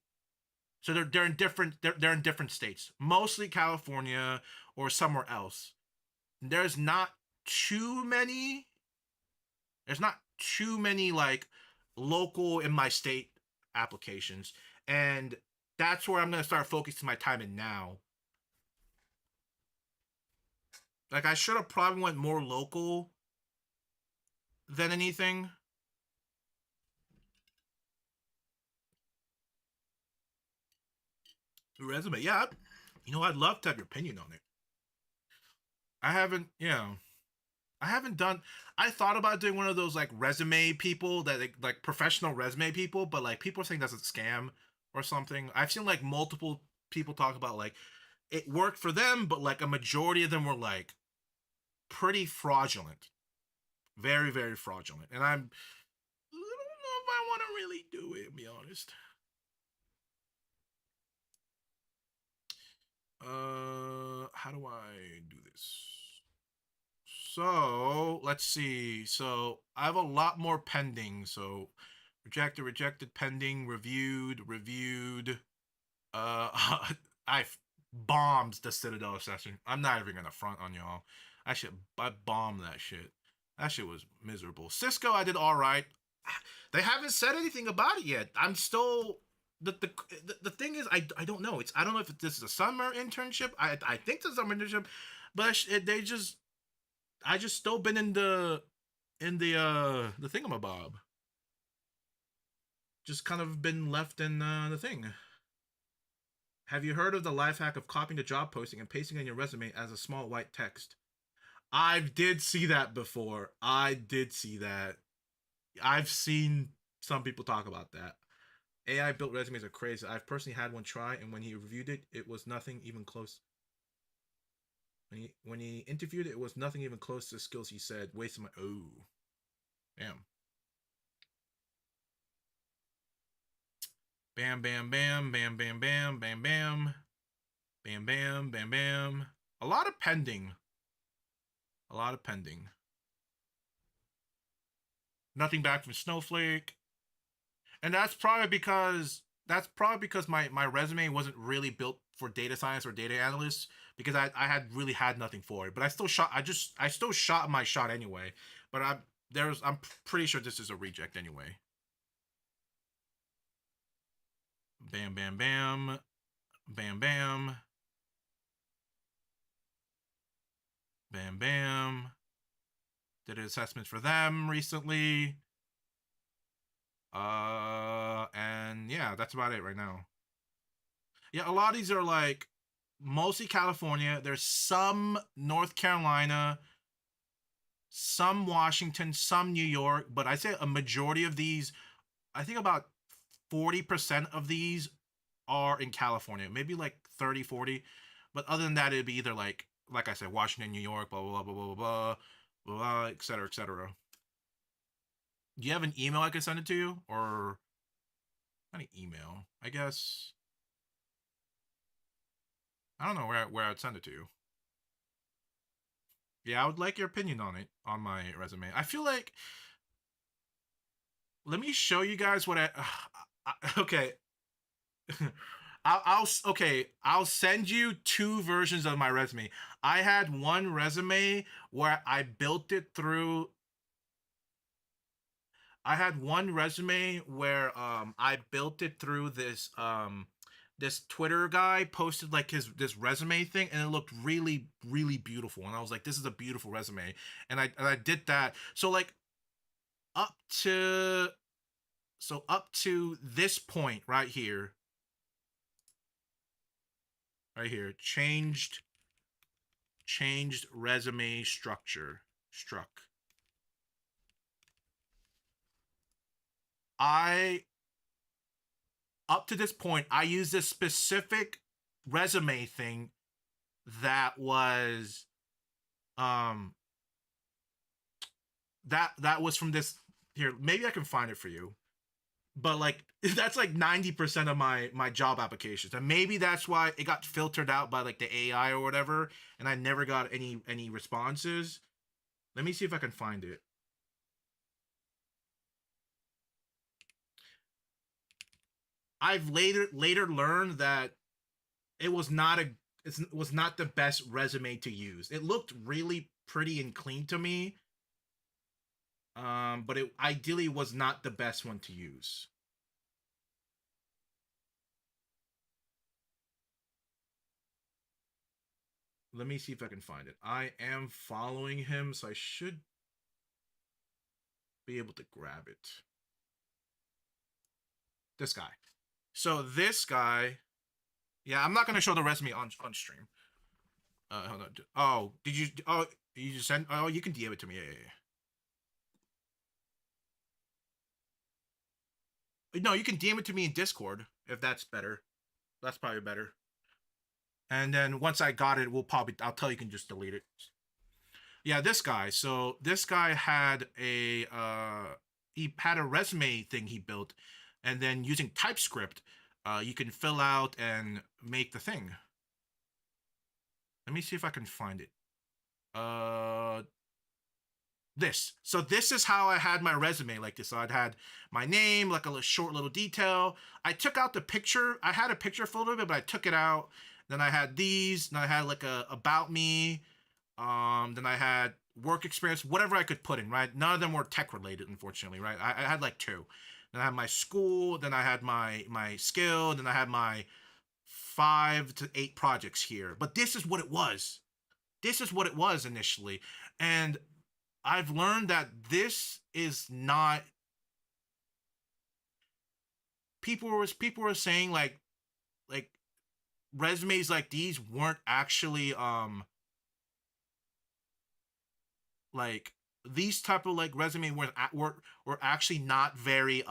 So they're in different states, mostly California or somewhere else. There's not too many like local in my state applications, and that's where I'm going to start focusing my time in now. Like, I should have probably went more local than anything. Resume, yeah. You know, I'd love to have your opinion on it. I haven't done. I thought about doing one of those like resume people that like professional resume people, but like people are saying that's a scam or something. I've seen like multiple people talk about like it worked for them, but like a majority of them were like pretty fraudulent, very very fraudulent. And I don't know if I want to really do it. To be honest. How do I do this? So let's see. So I have a lot more pending. So rejected, pending, reviewed. I've bombed the Citadel session. I'm not even gonna front on y'all. I bombed that shit. That shit was miserable. Cisco, I did all right. They haven't said anything about it yet. I'm still the thing is I don't know. I don't know if this is a summer internship. I think it's a summer internship, but I just still been in the thingamabob. Just kind of been left in the thing. Have you heard of the life hack of copying the job posting and pasting in your resume as a small white text? I did see that before. I did see that. I've seen some people talk about that. AI built resumes are crazy. I've personally had one try, and when he reviewed it, it was nothing even close. When he interviewed it, it was nothing even close to the skills he said. Wasting my damn. Bam bam bam bam bam bam bam bam bam bam bam bam. A lot of pending. Nothing back from Snowflake. And that's probably because my resume wasn't really built for data science or data analysts, because I had really had nothing for it. But I still shot my shot anyway. But I'm pretty sure this is a reject anyway. Bam bam bam. Bam bam. Bam bam. Did an assessment for them recently. And yeah, that's about it right now. Yeah, a lot of these are like mostly California. There's some North Carolina, some Washington, some New York, but I say a majority of these, I think about 40% of these are in California, maybe like 30, 40. But other than that, it'd be either like I said, Washington, New York, blah, blah, blah, blah, blah, blah, blah, blah, et cetera, et cetera. Do you have an email I can send it to you? Or not an email, I guess. I don't know where I'd send it to you. Yeah, I would like your opinion on it, on my resume. I feel like, let me show you guys what okay. I'll send you two versions of my resume. I had one resume where I built it through this Twitter guy posted like this resume thing, and it looked really, really beautiful, and I was like, this is a beautiful resume. And I did that. So like up to this point right here, changed resume struck. I Up to this point, I used this specific resume thing that was that was from this. Here, maybe I can find it for you. But like that's like 90% of my job applications. And maybe that's why it got filtered out by like the AI or whatever, and I never got any responses. Let me see if I can find it. I've later learned that it was not the best resume to use. It looked really pretty and clean to me, but it ideally was not the best one to use. Let me see if I can find it. I am following him, so I should be able to grab it. This guy. So this guy, yeah, I'm not gonna show the resume on stream. Hold on. Oh, did you? Oh, you just send? Oh, you can DM it to me. Yeah. No, you can DM it to me in Discord if that's better. That's probably better. And then once I got it, I'll tell you can just delete it. Yeah, this guy. So this guy had he had a resume thing he built, and then using TypeScript, you can fill out and make the thing. Let me see if I can find it. So this is how I had my resume like this. So I'd had my name, like a short little detail. I took out the picture. I had a picture for a little bit, but I took it out. Then I had these. Then I had like a about me. Then I had work experience, whatever I could put in. Right. None of them were tech related, unfortunately. Right. I had like two. Then I had my school. Then I had my skill. Then I had my 5 to 8 projects here. But this is what it was. This is what it was initially, and I've learned that this is not. People were saying like resumes like these weren't actually like these type of like resume were actually not very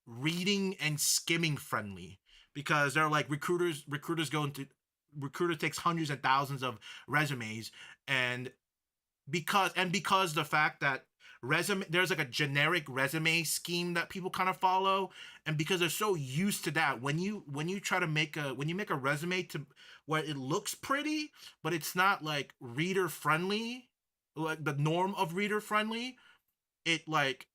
reading and skimming friendly, because they're like recruiters takes hundreds and thousands of resumes, and because the fact that resume there's like a generic resume scheme that people kind of follow, and because they're so used to that, when you try to make a resume to where it looks pretty but it's not like reader friendly, like the norm of reader friendly, it like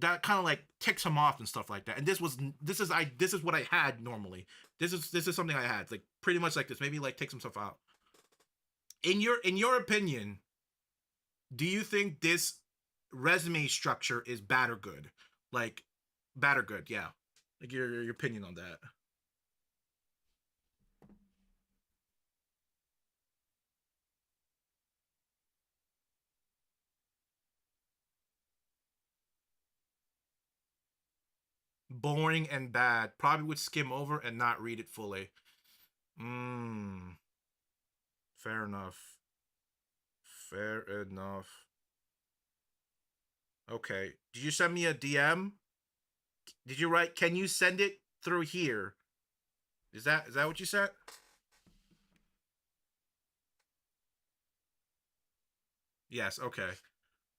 that kind of like ticks them off and stuff like that. And this is what I had normally. This is something I had like pretty much like this. Maybe like take some stuff out. In your opinion, do you think this resume structure is bad or good? Like bad or good? Yeah. Like your opinion on that. Boring and bad. Probably would skim over and not read it fully. Mm. Fair enough. Fair enough. Okay. Did you send me a DM? Did you write? Can you send it through here? Is that what you said? Yes. Okay.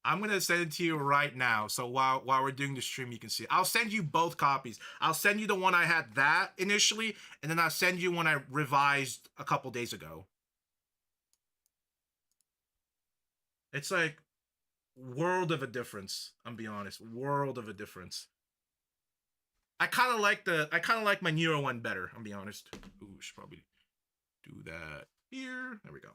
I'm gonna send it to you right now. So while we're doing the stream, you can see it. I'll send you both copies. I'll send you the one I had that initially, and then I'll send you one I revised a couple days ago. It's like world of a difference. I'm be honest, world of a difference. I kind of like my newer one better. I'm be honest. Ooh, should probably do that here. There we go.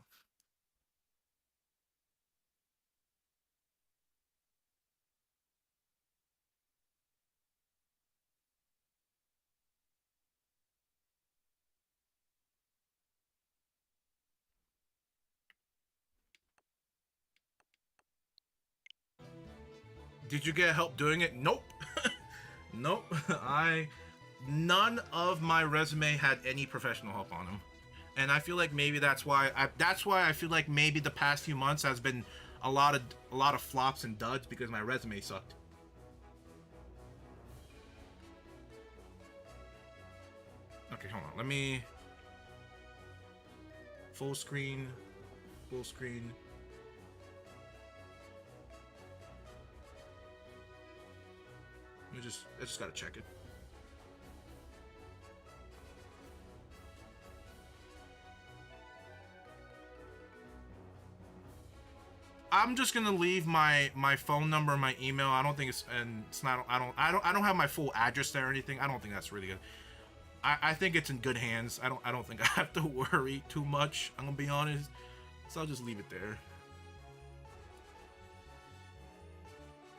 Did you get help doing it? Nope. Nope. None of my resume had any professional help on them. And I feel like maybe that's why I feel like maybe the past few months has been a lot of flops and duds because my resume sucked. Okay, hold on. Let me full screen. I just gotta check it. I'm just gonna leave my phone number, my email. I don't think it's not. I don't have my full address there or anything. I don't think that's really good. I think it's in good hands. I don't think I have to worry too much. I'm gonna be honest. So I'll just leave it there.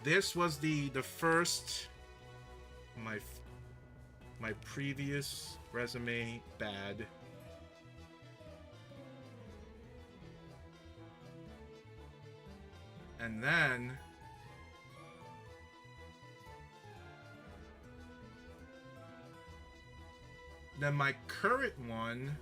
This was the first my previous resume bad. And then my current one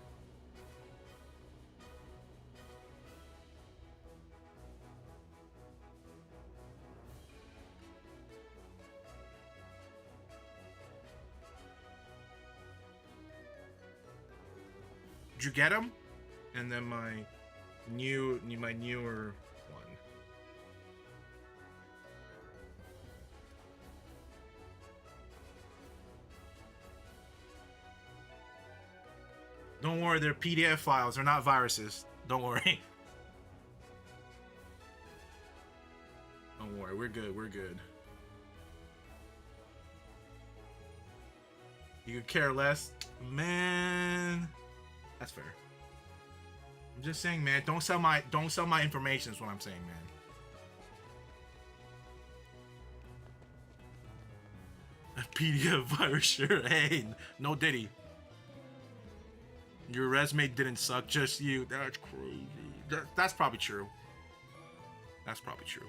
did you get them? And then my newer one. Don't worry, they're PDF files. They're not viruses. Don't worry. Don't worry, we're good. We're good. You could care less, man. That's fair. I'm just saying, man. Don't sell my information. Is what I'm saying, man. A PDF virus, sure. Hey, no Diddy. Your resume didn't suck, just you. That's crazy. That's probably true. That's probably true.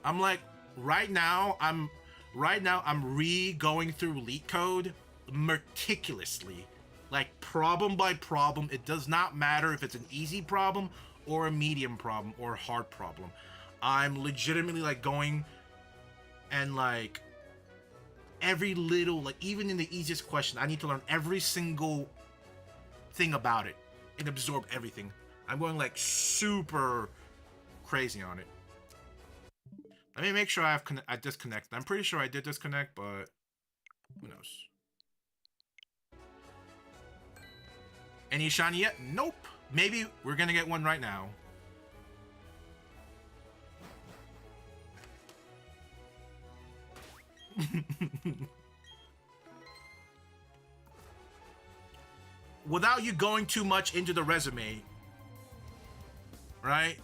I'm like, right now I'm re-going through leak code meticulously. Like problem by problem. It does not matter if it's an easy problem or a medium problem or a hard problem. I'm legitimately like going and like every little, like even in the easiest question, I need to learn every single thing about it and absorb everything. I'm going like super crazy on it. Let me make sure I disconnected. I'm pretty sure I did disconnect, but who knows? Any shiny yet? Nope. Maybe we're gonna get one right now. Without you going too much into the resume, right?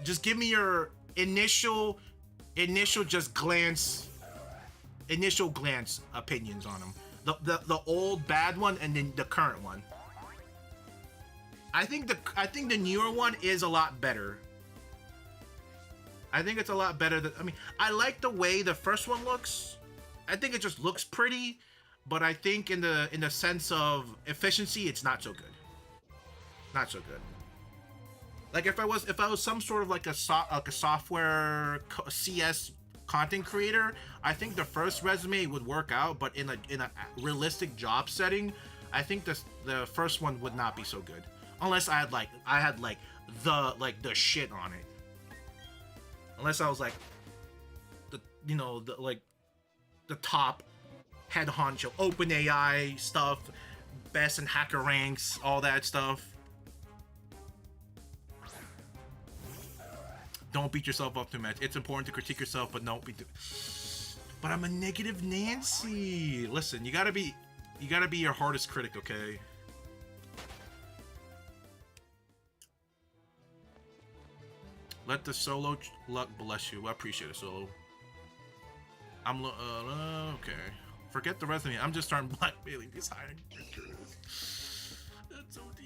Just give me your initial just glance opinions on them. The old bad one and then the current one. I think the newer one is a lot better. I think it's a lot better than, I mean, I like the way the first one looks. I think it just looks pretty. but I think in the sense of efficiency, it's not so good. Not so good. Like if I was some sort of like a software CS content creator, I think the first resume would work out, but in a realistic job setting, I think the first one would not be so good. Unless I had the shit on it. Unless I was like the top head honcho, OpenAI stuff, best in hacker ranks, all that stuff. Don't beat yourself up too much. It's important to critique yourself, but don't be too... But I'm a negative Nancy. Listen, you gotta be your hardest critic, okay? Let the solo luck bless you. I appreciate it, solo. Okay. Forget the resume. I'm just starting blackmailing these hiring managers. That's so deep.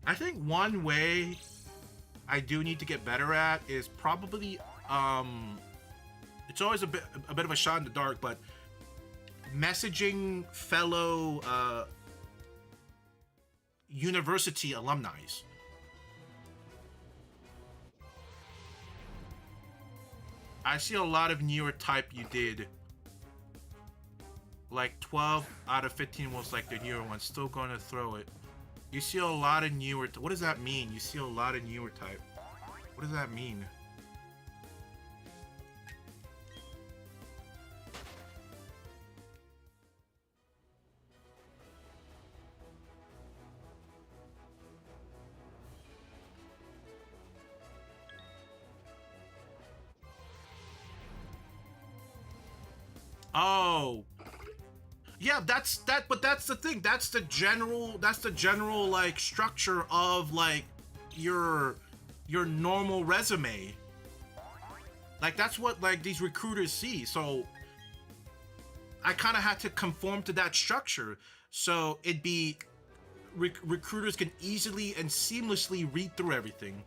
I think one way I do need to get better at is probably it's always a bit of a shot in the dark, but messaging fellow university alumni. I see a lot of newer type you did. Like 12 out of 15 was like the newer one. Still going to throw it. You see a lot of newer... What does that mean? You see a lot of newer type. What does that mean? Oh, yeah, but that's the thing. That's the general like structure of like your normal resume. Like that's what like these recruiters see. So I kind of had to conform to that structure. So it'd be recruiters can easily and seamlessly read through everything.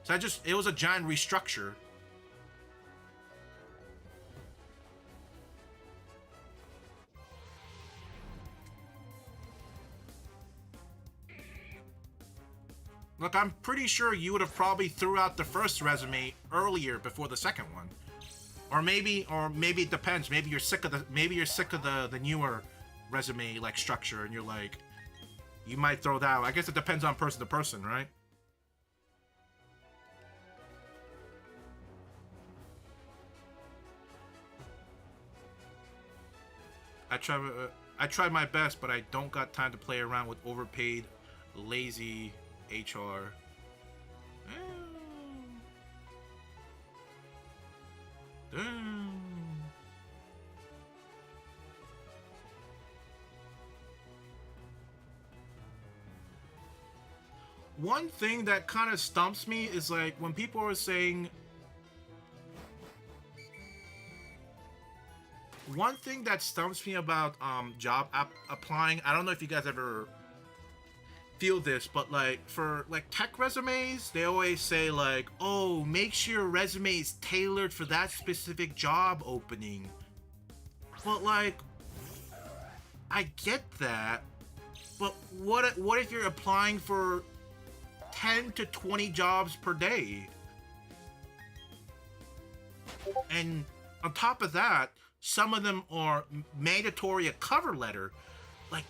So it was a giant restructure. Look, I'm pretty sure you would have probably threw out the first resume earlier before the second one. Or maybe it depends. Maybe you're sick of the newer resume like structure and you're like, you might throw that out. I guess it depends on person to person, right? I tried my best, but I don't got time to play around with overpaid, lazy HR. Damn. One thing that kind of stumps me is like when people are saying... One thing that stumps me about job applying, I don't know if you guys ever feel this, but like for like tech resumes, they always say like, oh, make sure your resume is tailored for that specific job opening. But like, I get that, but what if you're applying for 10 to 20 jobs per day? And on top of that, some of them are mandatory a cover letter. Like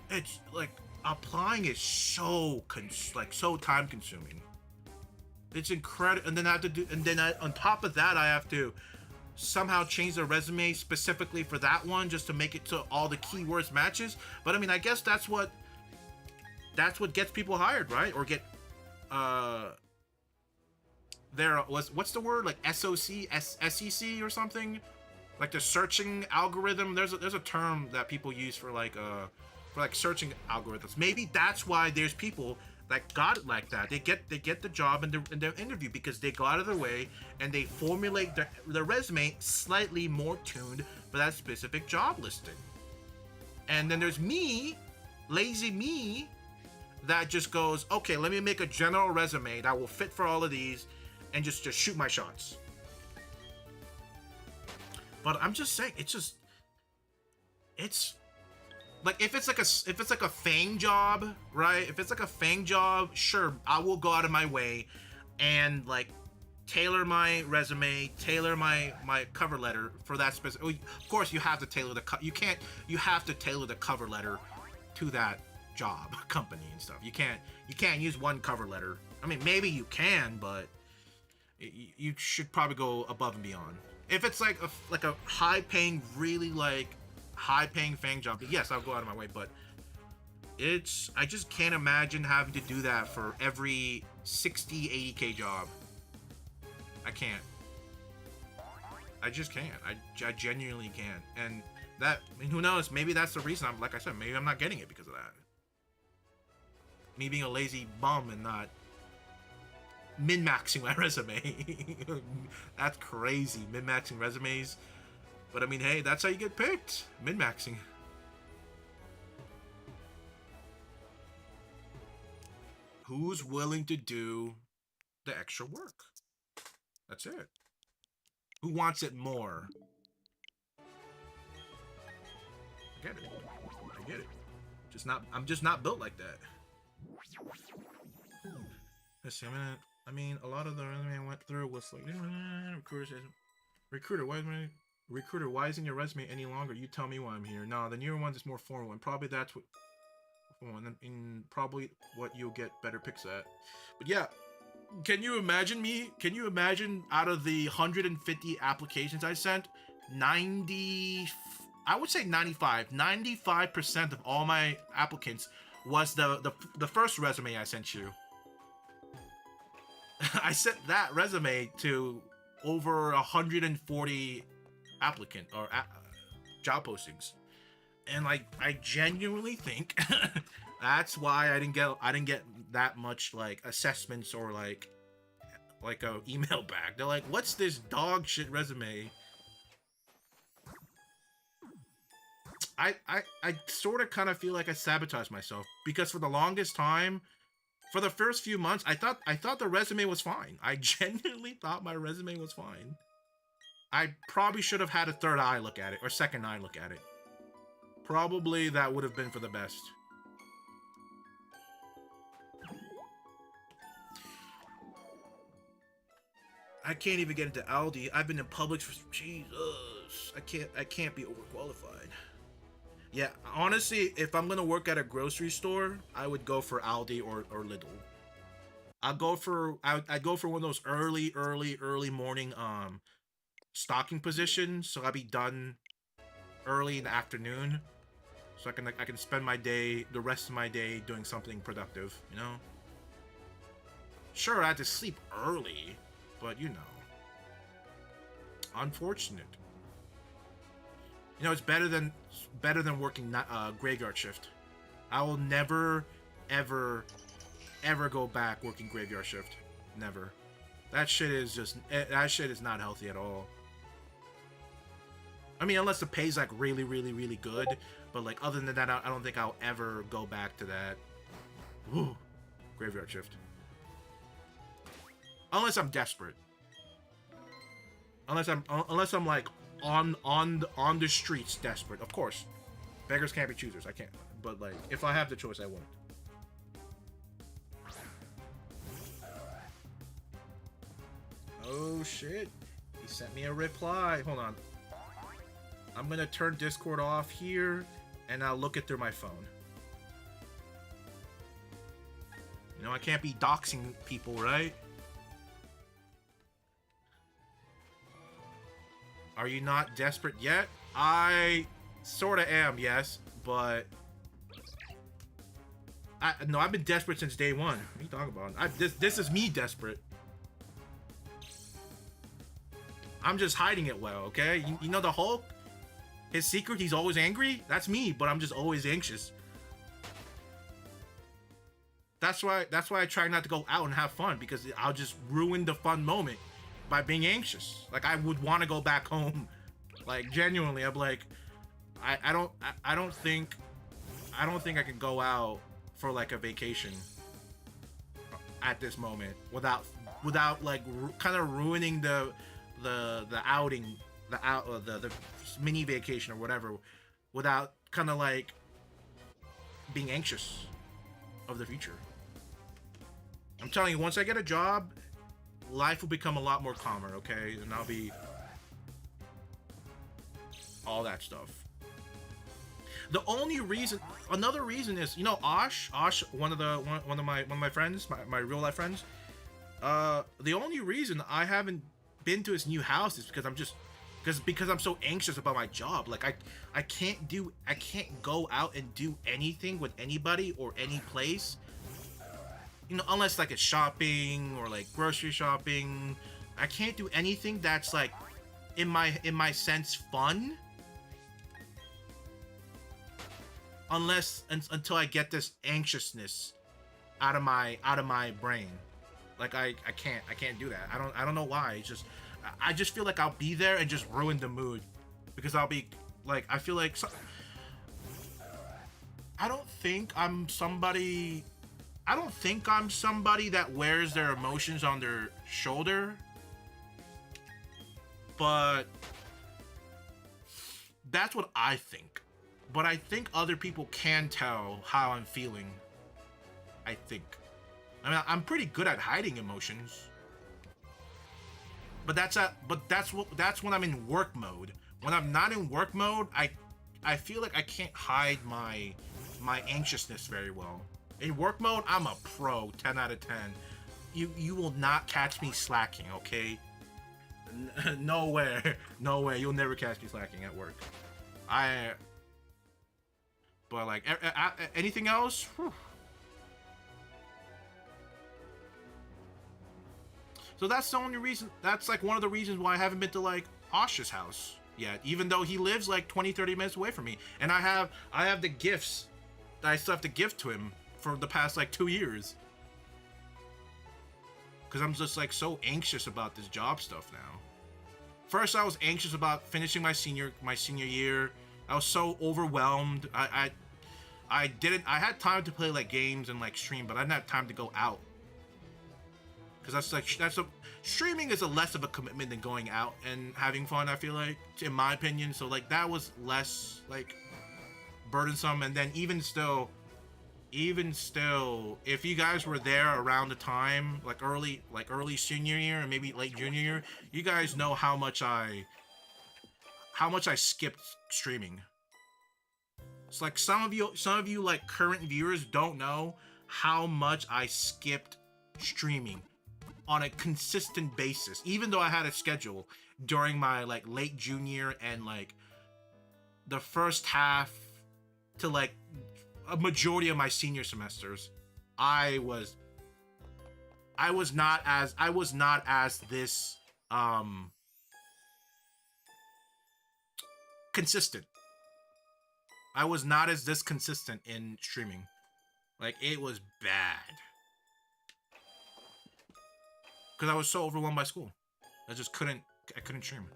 it's like applying is so time consuming. It's incredible. And then I have to do, and then on top of that, I have to somehow change the resume specifically for that one just to make it so all the keywords matches. But I mean, I guess that's what gets people hired, right? Or get what's the word, like SEC or something, like the searching algorithm. There's a term that people use for like searching algorithms. Maybe that's why there's people that got it like that. They get the job in their interview because they go out of their way and they formulate their resume slightly more tuned for that specific job listing. And then there's me, lazy me, that just goes, okay, let me make a general resume that will fit for all of these and just shoot my shots. But I'm just saying, it's like if it's like a Fang job, right? If it's like a Fang job, sure, I will go out of my way and like tailor my resume, tailor my cover letter for that specific. Of course, you have to tailor you have to tailor the cover letter to that job, company and stuff. You can't use one cover letter. I mean, maybe you can, but you should probably go above and beyond. If it's like a high paying, really like high paying Fang job, yes, I'll go out of my way, but I just can't imagine having to do that for every 60, 80K job. I can't. I just can't. I genuinely can't. And that, I mean, who knows? Maybe that's the reason like I said, maybe I'm not getting it because of that. Me being a lazy bum and not min-maxing my resume. That's crazy, min-maxing resumes. But I mean, hey, that's how you get picked. Min-maxing. Who's willing to do the extra work? That's it. Who wants it more? I get it. I get it. I'm just not built like that. Let's see, I mean, a lot of the resume I went through was like, recruiter, why isn't your resume any longer? You tell me why I'm here. No, the newer one's is more formal, and probably that's what, probably what you'll get better picks at. But yeah, can you imagine out of the 150 applications I sent, 90, I would say 95% of all my applicants was the first resume I sent you. I sent that resume to over 140 applicant or job postings, and like I genuinely think that's why I didn't get that much like assessments or like a email back. They're like, "What's this dog shit resume?" I sort of kind of feel like I sabotaged myself because for the longest time, for the first few months, I thought the resume was fine. I genuinely thought my resume was fine. I probably should have had a third eye look at it or second eye look at it. Probably that would have been for the best. I can't even get into Aldi. I've been in Publix for Jesus. I can't be overqualified. Yeah, honestly, if I'm gonna work at a grocery store, I would go for Aldi or Lidl. I'd go for one of those early morning stocking positions, so I'd be done early in the afternoon, so I can spend the rest of my day doing something productive, you know. Sure, I had to sleep early, but you know, unfortunate. You know, it's better than working graveyard shift. I will never, ever go back working graveyard shift. Never. That shit is not healthy at all. I mean, unless the pay's like really good, but like other than that, I don't think I'll ever go back to that. Whew. Graveyard shift. Unless I'm desperate. Unless I'm like on the streets desperate. Of course, beggars can't be choosers. I can't. But like, if I have the choice, I won't. Oh shit! He sent me a reply. Hold on. I'm gonna turn Discord off here, and I'll look it through my phone. You know, I can't be doxing people, right? Are you not desperate yet? I sorta am, yes, but no, I've been desperate since day one. What are you talking about? This is me desperate. I'm just hiding it well, okay? You know the Hulk? His secret, he's always angry? That's me, but I'm just always anxious. That's why I try not to go out and have fun, because I'll just ruin the fun moment by being anxious. Like, I would want to go back home. Like, genuinely, I'm like, I don't think I can go out for like a vacation at this moment without like kind of ruining the outing the mini vacation or whatever without kind of like being anxious of the future. I'm telling you, once I get a job, life will become a lot more calmer, okay? And I'll be all that stuff. The only reason, another reason is, you know, Osh, one of my friends, my real life friends. The only reason I haven't been to his new house is because I'm so anxious about my job. Like I can't go out and do anything with anybody or any place. You know, unless like it's shopping or like grocery shopping. I can't do anything that's like in my sense fun. Until I get this anxiousness out of my brain. Like I can't do that. I don't know why. It's just I just feel like I'll be there and just ruin the mood because I'll be like, I feel like I don't think I'm somebody that wears their emotions on their shoulder, but that's what I think. But I think other people can tell how I'm feeling. I think. I mean, I'm pretty good at hiding emotions. But that's when I'm in work mode. When I'm not in work mode, I feel like I can't hide my anxiousness very well. In work mode, I'm a pro, 10 out of 10. You will not catch me slacking, okay? Nowhere. You'll never catch me slacking at work. But like anything else, whew. So that's the only reason. That's like one of the reasons why I haven't been to like Osh's house yet, even though he lives like 20-30 minutes away from me, and I have the gifts that I still have to give to him for the past like 2 years, because I'm just like so anxious about this job stuff now. First, I was anxious about finishing my senior year. I was so overwhelmed. I had time to play like games and like stream, but I didn't have time to go out. Because streaming is less of a commitment than going out and having fun, I feel like, in my opinion. So like that was less like burdensome. And then even still, if you guys were there around the time, like early senior year and maybe late junior year, you guys know how much I skipped streaming. It's like some of you like current viewers don't know how much I skipped streaming on a consistent basis, even though I had a schedule during my like late junior and like the first half to like a majority of my senior semesters. I was not as this consistent. I was not as this consistent in streaming. Like it was bad. Because I was so overwhelmed by school. I couldn't stream.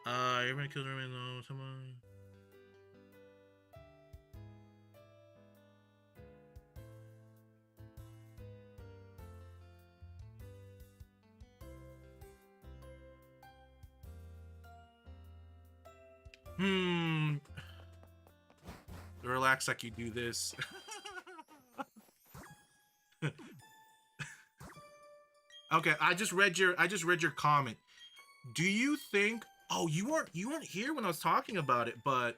Everybody kills Rayman though, someone. Relax like you do this. Okay, I just read your comment. Do you think, oh, you weren't here when I was talking about it, but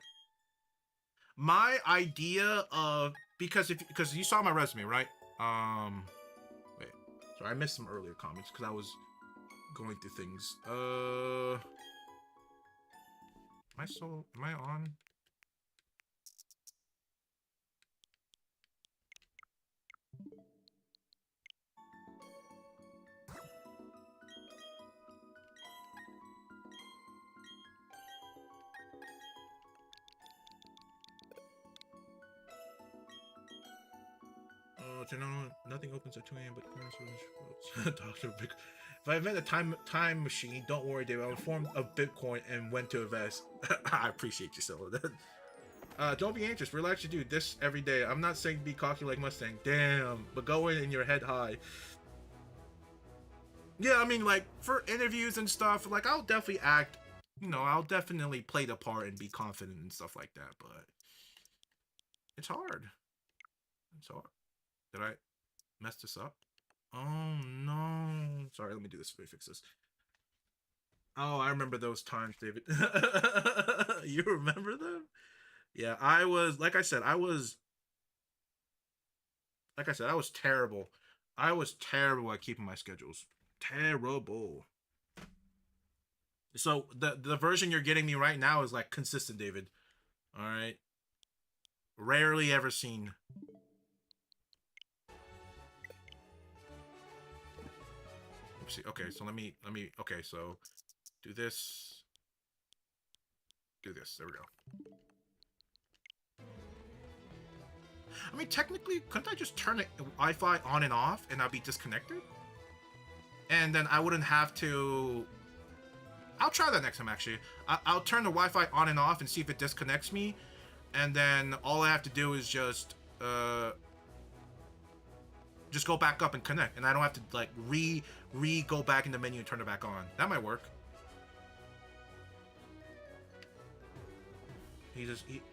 my idea of, because you saw my resume, right? Wait. Sorry, I missed some earlier comments because I was going through things. Am I on? You know, nothing opens at 2 a.m. but Dr. Big. If I invent a time machine, don't worry, David. I'll inform of Bitcoin and when to invest. I appreciate you, so Don't be anxious. Relax, you do this every day. I'm not saying be cocky like Mustang. Damn. But go in your head high. Yeah, I mean, like, for interviews and stuff, like, I'll definitely act, you know, I'll definitely play the part and be confident and stuff like that, but it's hard. It's hard. Did I mess this up? Oh, no. Sorry, let me do this. Let me fix this. Oh, I remember those times, David. You remember them? Yeah, I was, like I said, I was terrible. I was terrible at keeping my schedules. Terrible. So the version you're getting me right now is like consistent, David. All right. Rarely ever seen. Oopsie. Okay, so let me okay, so do this. Do this. There we go. I mean, technically, couldn't I just turn the Wi-Fi on and off and I'd be disconnected? And then I wouldn't have to... I'll try that next time, actually. I'll turn the Wi-Fi on and off and see if it disconnects me. And then all I have to do is just go back up and connect. And I don't have to, like, go back in the menu and turn it back on. That might work.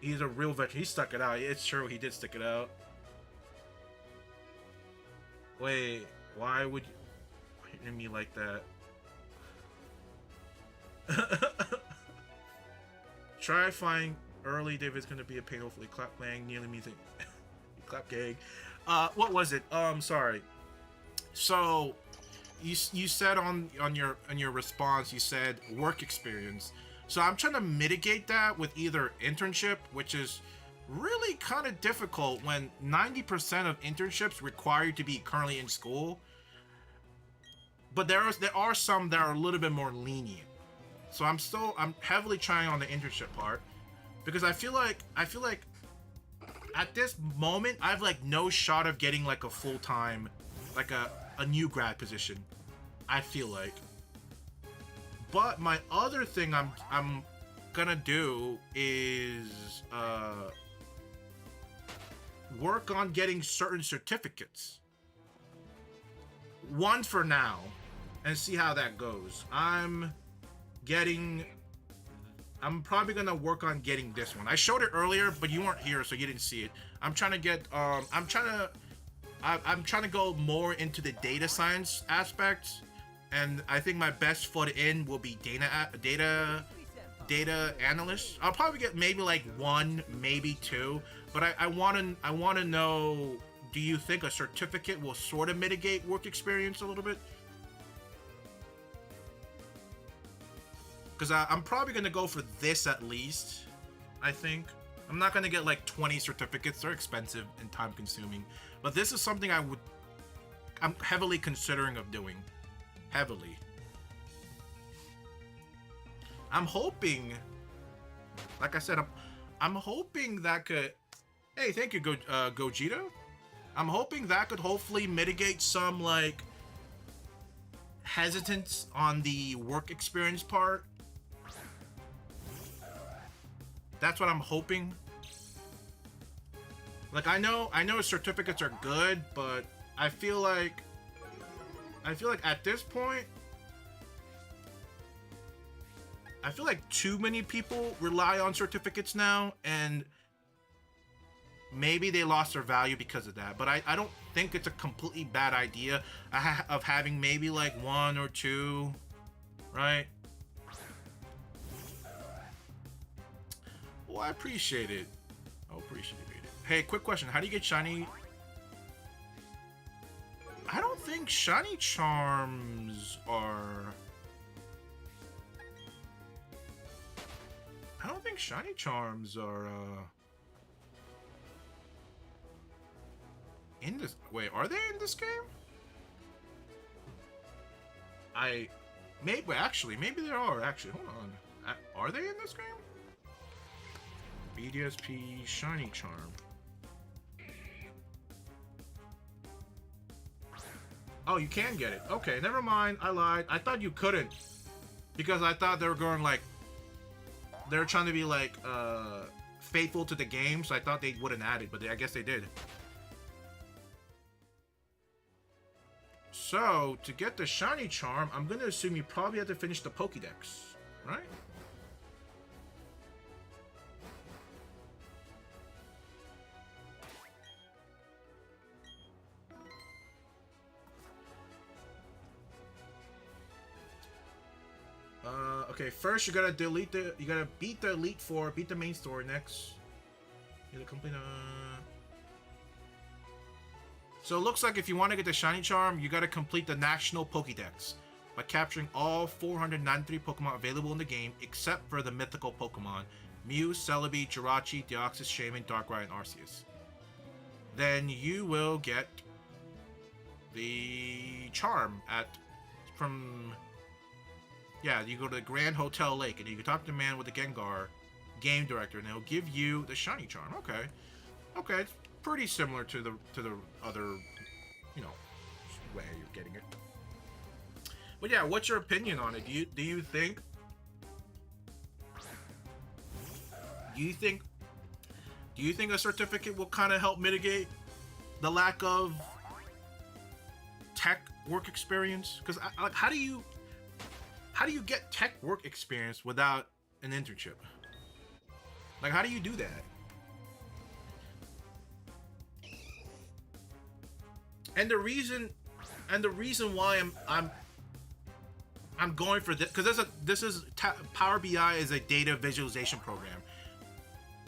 He's a real veteran. He stuck it out. It's true. He did stick it out. Wait, why would you hit me like that? Try flying early. David's gonna be a pain. Hopefully, clap bang nearly means clap gag. What was it? Sorry. So, you said on your response, you said work experience. So I'm trying to mitigate that with either internship, which is really kind of difficult when 90% of internships require you to be currently in school. But there are some that are a little bit more lenient. So I'm heavily trying on the internship part because I feel like at this moment I have like no shot of getting like a full-time, like a new grad position. I feel like. But my other thing I'm gonna do is work on getting certain certificates. One for now, and see how that goes. I'm probably gonna work on getting this one. I showed it earlier, but you weren't here, so you didn't see it. I'm trying to get I'm trying to go more into the data science aspects. And I think my best foot in will be data analyst. I'll probably get maybe like 1, maybe 2. But I want to know. Do you think a certificate will sort of mitigate work experience a little bit? Because I'm probably gonna go for this at least. I think I'm not gonna get like 20 certificates. They're expensive and time consuming. But this is something I'm heavily considering of doing. Heavily. I'm hoping, like I said, I'm hoping that could. Hey, thank you, Gogeta. I'm hoping that could hopefully mitigate some like hesitance on the work experience part. That's what I'm hoping. Like I know certificates are good, but I feel like at this point, I feel like too many people rely on certificates now, and maybe they lost their value because of that. But I don't think it's a completely bad idea of having maybe like 1 or 2, right? Well, I appreciate it. I appreciate it. Hey, quick question. How do you get shiny? I don't think shiny charms are... I don't think shiny charms are, in this... Wait, are they in this game? Maybe, actually, maybe they are, actually. Hold on. Are they in this game? Bdsp shiny charm. Oh, you can get it. Okay, never mind. I lied. I thought you couldn't. Because I thought they were going like... They're trying to be like, faithful to the game, so I thought they wouldn't add it, but I guess they did. So, to get the shiny charm, I'm going to assume you probably have to finish the Pokédex, right? Okay, first you gotta beat the Elite Four, beat the main story next. You gotta complete So it looks like if you want to get the shiny charm, you gotta complete the National Pokédex by capturing all 493 Pokemon available in the game, except for the mythical Pokemon Mew, Celebi, Jirachi, Deoxys, Shaman, Darkrai, and Arceus. Then you will get the charm yeah, you go to the Grand Hotel Lake, and you can talk to the man with the Gengar game director, and they'll give you the shiny charm. Okay, it's pretty similar to the other, you know, way you're getting it. But yeah, what's your opinion on it? Do you think a certificate will kind of help mitigate the lack of tech work experience? Because like, how do you get tech work experience without an internship? Like, how do you do that? And the reason why I'm going for this, because Power BI is a data visualization program,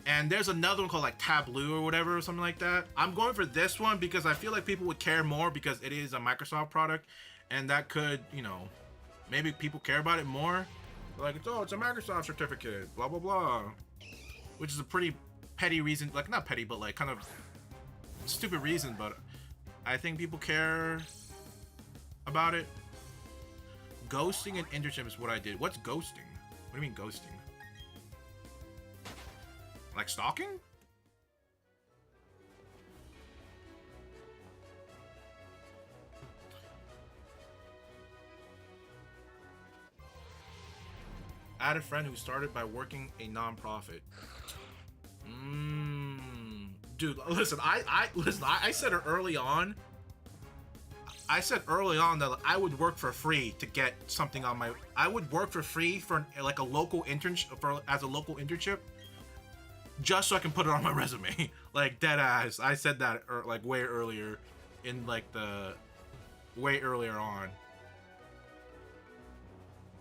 and there's another one called like Tableau or whatever, or something like that. I'm going for this one because I feel like people would care more because it is a Microsoft product, and that could, you know, maybe people care about it more. Like, it's a Microsoft certificate, blah, blah, blah. Which is a pretty petty reason. Like, not petty, but like kind of stupid reason. But I think people care about it. Ghosting and internship is what I did. What's ghosting? What do you mean ghosting? Like stalking? I had a friend who started by working a non-profit. Dude, listen, I said it early on. I said early on that I would work for free to get something on my. I would work for free for like a local internship, as a local internship, just so I can put it on my resume. Like, dead ass. I said that like way earlier, in like the way earlier on.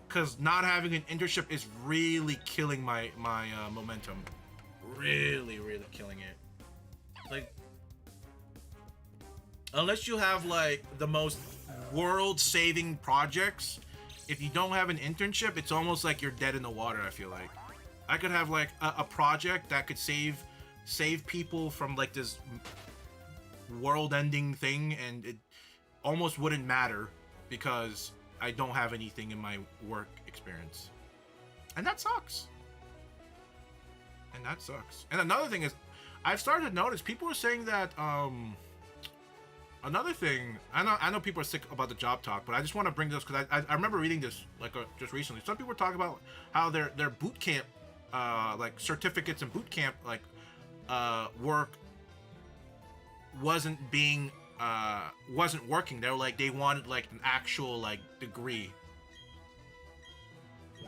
Because not having an internship is really killing my momentum. Really killing it. Like, unless you have like the most world-saving projects, if you don't have an internship, it's almost like you're dead in the water. I feel like I could have like a project that could save people from like this world-ending thing, and it almost wouldn't matter because I don't have anything in my work experience. And that sucks. And another thing is, I've started to notice people are saying that, another thing, I know people are sick about the job talk, but I just want to bring this because I remember reading this like just recently. Some people were talking about how their boot camp, like certificates and boot camp, like work wasn't working. They were like, they wanted like an actual like degree.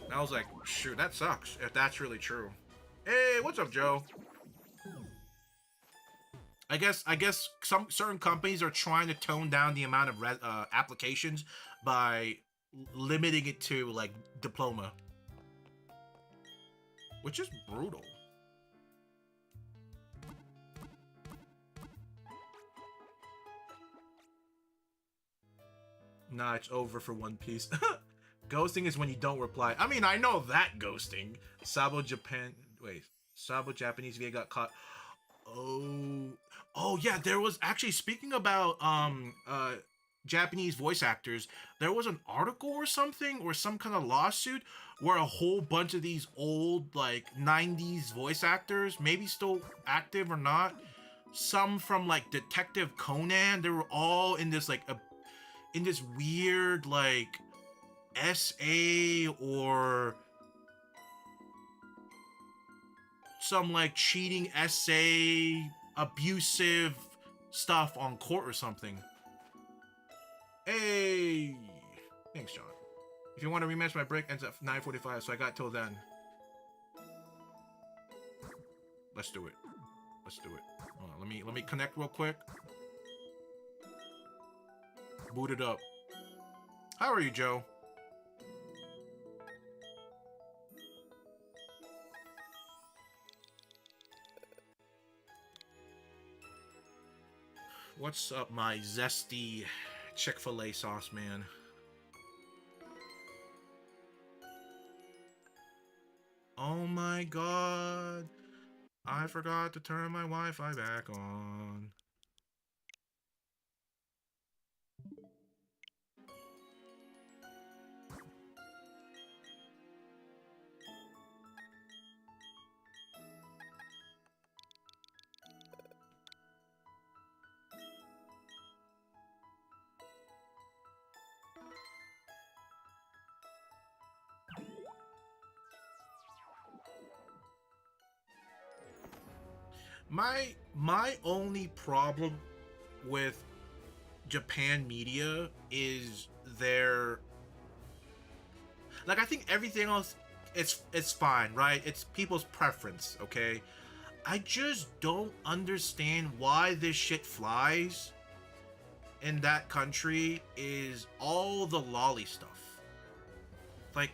And I was like, shoot, that sucks if that's really true. Hey, what's up, Joe? I guess some certain companies are trying to tone down the amount of applications by limiting it to like diploma, which is brutal. Nah, it's over for One Piece. Ghosting is when you don't reply. I mean, I know that ghosting. Sabo Japanese VA got caught. Oh yeah, there was actually, speaking about Japanese voice actors, there was an article or something, or some kind of lawsuit where a whole bunch of these old like 90s voice actors, maybe still active or not, some from like Detective Conan, they were all in this like in this weird like SA or some like cheating essay, abusive stuff on court or something. Hey, thanks, John. If you want to rematch, my break ends at 9:45, so I got till then. Let's do it. Let's do it. Hold on, let me connect real quick. Boot it up. How are you, Joe? What's up, my zesty Chick-fil-A sauce, man? Oh my god. I forgot to turn my Wi-Fi back on. My only problem with Japan media is their, like, I think everything else it's fine, right? It's people's preference, okay? I just don't understand why this shit flies in that country is all the lolly stuff. Like,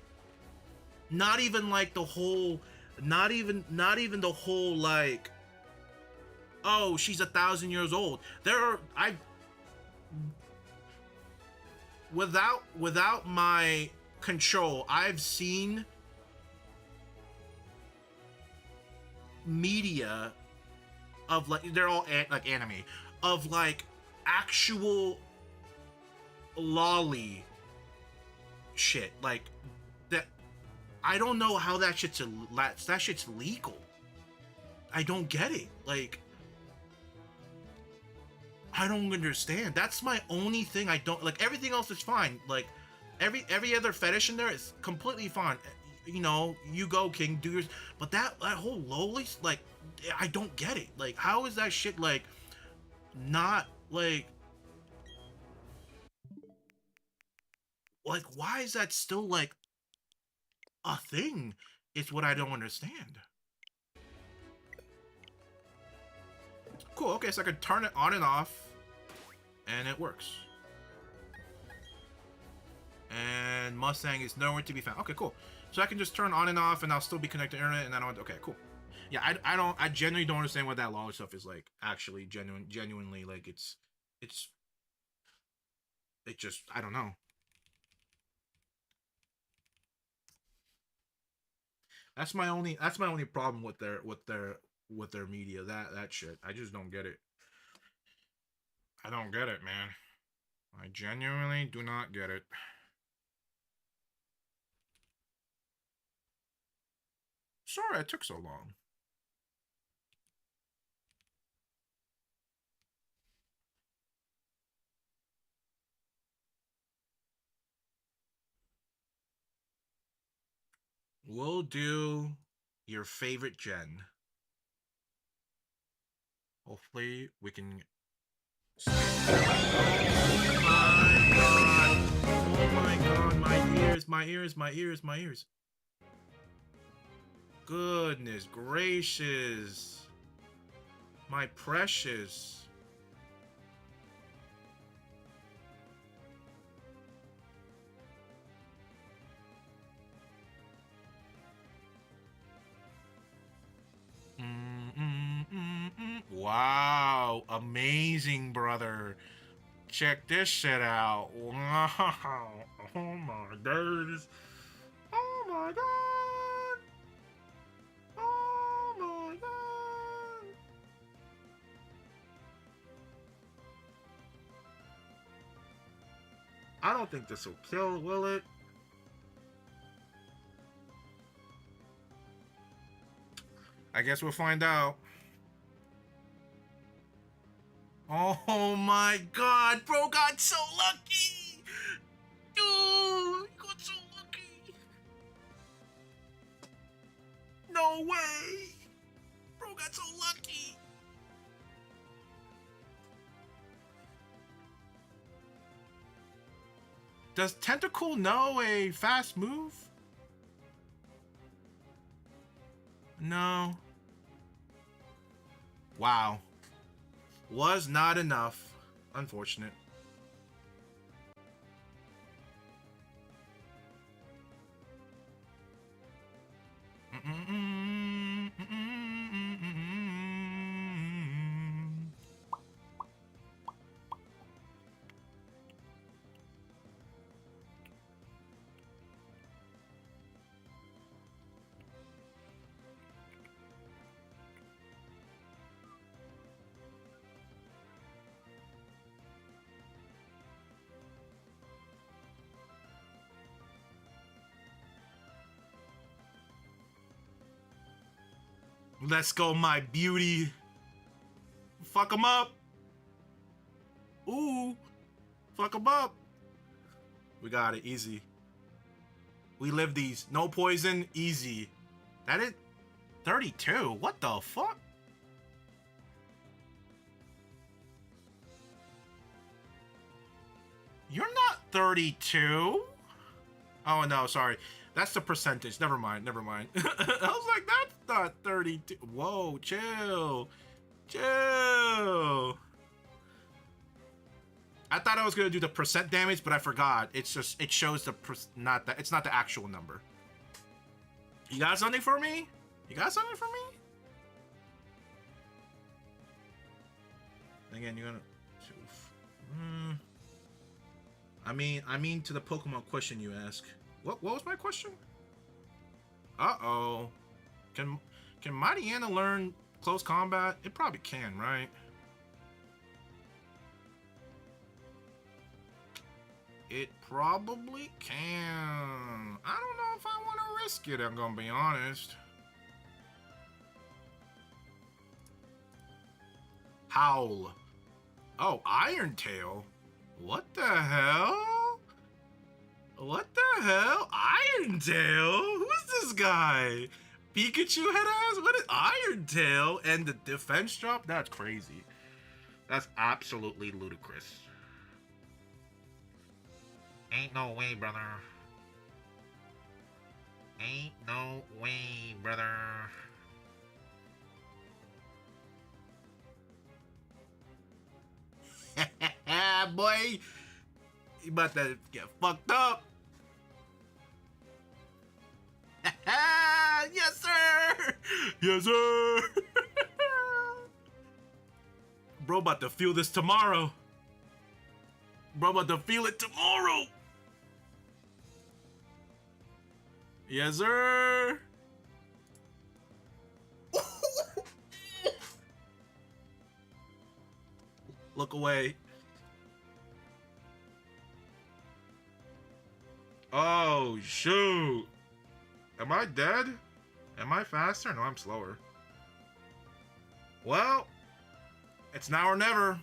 not even like the whole, not even the whole like, oh, she's 1,000 years old. There are, without my control, I've seen media of like, they're all like anime, of like actual lolly shit, like that. I don't know how that shit's legal. I don't get it. Like, I don't understand. That's my only thing. I don't like. Everything else is fine. Like every other fetish in there is completely fine. You know, you go, King, do yours. But that whole lowly, like, I don't get it. Like, how is that shit like not like why is that still like a thing? It's what I don't understand. Cool. Okay, so I can turn it on and off, and it works. And Mustang is nowhere to be found. Okay, cool. So I can just turn on and off, and I'll still be connected to the internet, and I don't. Okay, cool. Yeah, I genuinely don't understand what that lolly stuff is like. Actually, genuinely, like it just, I don't know. That's my only problem with their media. That shit. I just don't get it. I don't get it, man. I genuinely do not get it. Sorry it took so long. We'll do your favorite gen. Hopefully we can. Oh my god, my ears. Goodness gracious. My precious. Wow, amazing, brother. Check this shit out. Wow. Oh my days. Oh my god. Oh my god. I don't think this will kill, will it? I guess we'll find out. Oh my god, bro got so lucky! Dude, got so lucky! No way! got so lucky. Does Tentacool know a fast move? No. Wow. Was not enough. Unfortunate. Let's go, my beauty. Fuck him up. Ooh. Fuck him up. We got it. Easy. We live these. No poison. Easy. That is 32. What the fuck? You're not 32. Oh, no. Sorry. That's the percentage. Never mind. Never mind. I was like, that's not 32. Whoa. Chill. Chill. I thought I was gonna do the percent damage, but I forgot. It's just, it shows the not that, it's not the actual number. You got something for me? You got something for me? Again, you're gonna. I mean to the Pokemon question you ask. What was my question? Uh-oh. Can Mighty Anna learn close combat? It probably can, right? It probably can. I don't know if I want to risk it, I'm gonna be honest. Howl. Oh, Iron Tail? What the hell? What the hell? Iron Tail? Who's this guy? Pikachu head ass? What is Iron Tail? And the defense drop? That's crazy. That's absolutely ludicrous. Ain't no way, brother. Ain't no way, brother. Boy, you about to get fucked up. Yes, sir. Yes, sir. Bro, about to feel this tomorrow. Bro, about to feel it tomorrow. Yes, sir. Look away. Oh, shoot. Am I dead? Am I faster? No, I'm slower. Well, it's now or never.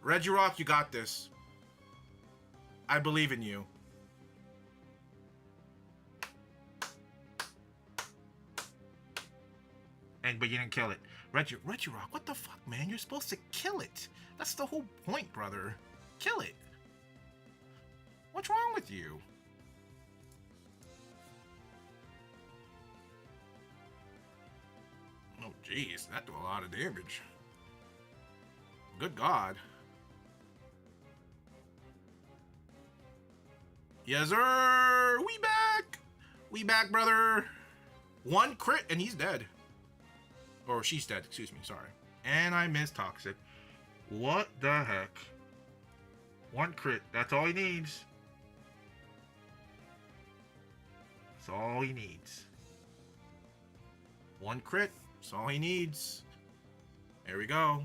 Regirock, you got this. I believe in you. But you didn't kill it. Regirock, what the fuck, man? You're supposed to kill it. That's the whole point, brother. Kill it. What's wrong with you? Oh, jeez. That did a lot of damage. Good God. Yes, sir. We back. We back, brother. One crit and he's dead. Or she's dead, excuse me, sorry. And I missed Toxic. What the heck? One crit, that's all he needs. That's all he needs. One crit, that's all he needs. There we go.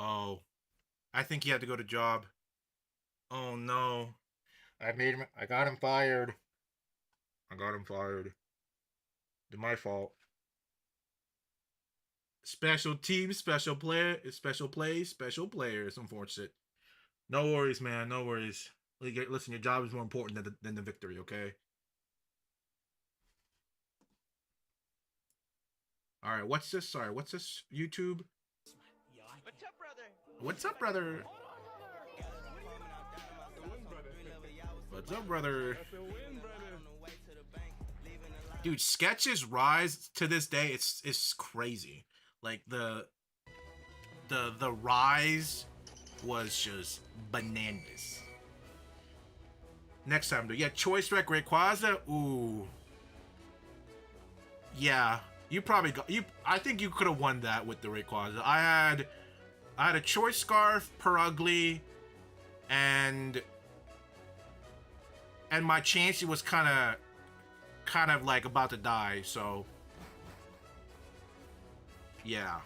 Oh, I think he had to go to job. Oh no. I got him fired. I got him fired. It's my fault. Special team, special player, special plays, special players. Unfortunate. No worries, man. No worries. Listen, your job is more important than the victory, okay? Alright, what's this? Sorry, what's this? YouTube? What's up, brother? What's up, brother? What's up, brother? Dude, Sketch's rise to this day, it's crazy. Like the rise was just bananas. Next time, dude. Yeah, Choice Rec Rayquaza. Ooh. Yeah, you probably got you. I think you could have won that with the Rayquaza. I had a Choice Scarf, Perugly, and my Chansey was kind of like about to die. So yeah.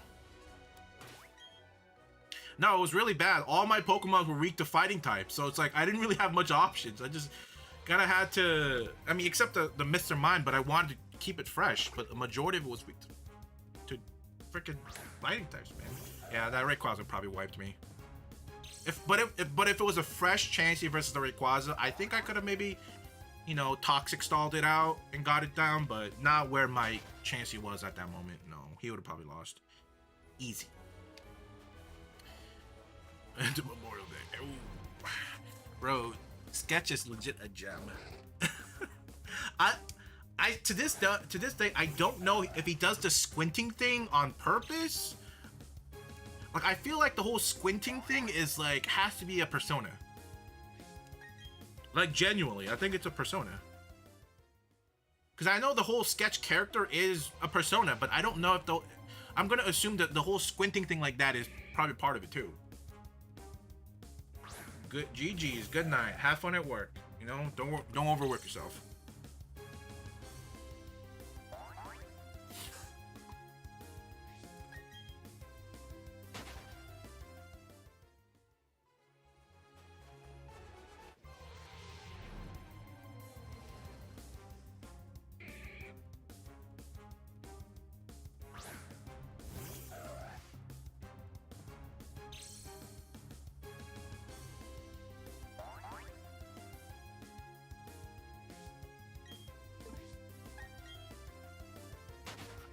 No, it was really bad. All my Pokemon were weak to fighting types, so it's like I didn't really have much options. I just kind of had to. I mean, except the Mr. Mime, but I wanted to keep it fresh. But the majority of it was weak to freaking fighting types, man. Yeah, that Rayquaza probably wiped me. But if it was a fresh Chansey versus the Rayquaza, I think I could have maybe, you know, Toxic stalled it out and got it down, but not where my Chansey was at that moment. No, he would have probably lost. Easy. And Memorial Day. Ooh. Bro, Sketch is legit a gem. I to this day I don't know if he does the squinting thing on purpose. Like I feel like the whole squinting thing is like has to be a persona. Like genuinely, I think it's a persona. Cause I know the whole Sketch character is a persona, but I don't know if I'm gonna assume that the whole squinting thing like that is probably part of it too. Good GG's, good night. Have fun at work. You know, don't overwork yourself.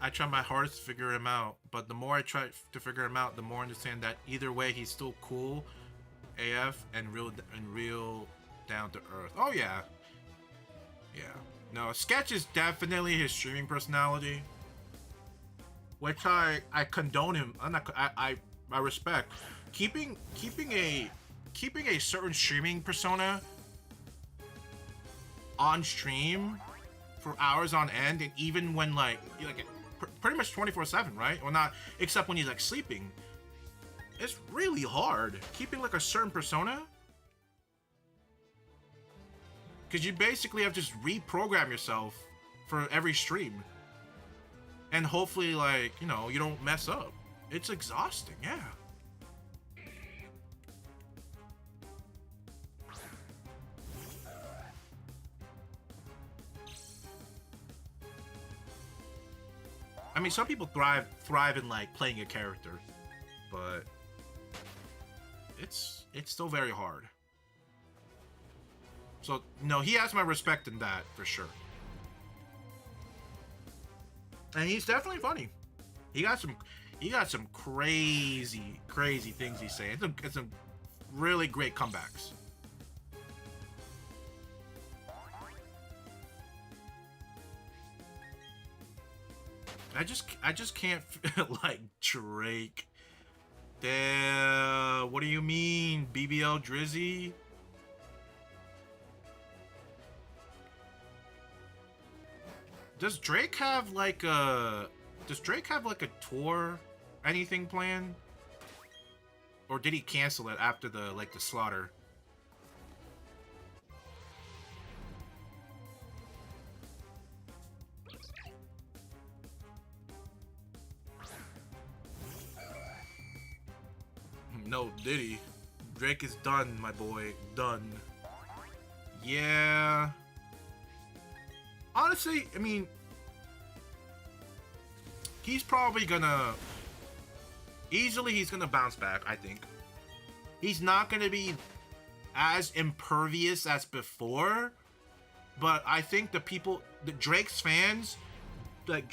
I try my hardest to figure him out, but the more I try to figure him out, the more I understand that either way he's still cool AF and real down to earth. Oh yeah. Yeah. No, Sketch is definitely his streaming personality, which I condone him. I respect. Keeping a certain streaming persona on stream for hours on end, and even when like pretty much 24/7, right? Or not, except when he's like sleeping. It's really hard keeping like a certain persona, because you basically have to just reprogram yourself for every stream, and hopefully, like, you know, you don't mess up. It's exhausting, yeah. I mean, some people thrive in like playing a character, but it's still very hard. So no, he has my respect in that for sure. And he's definitely funny. He got some crazy things he's saying. It's some really great comebacks. I just can't like Drake. What do you mean, BBL Drizzy? Does Drake have like a tour, anything planned? Or did he cancel it after the slaughter? No, Diddy. Drake is done, my boy. Done. Yeah. Honestly, I mean, he's probably gonna... Easily, he's gonna bounce back, I think. He's not gonna be as impervious as before, but I think the Drake's fans, like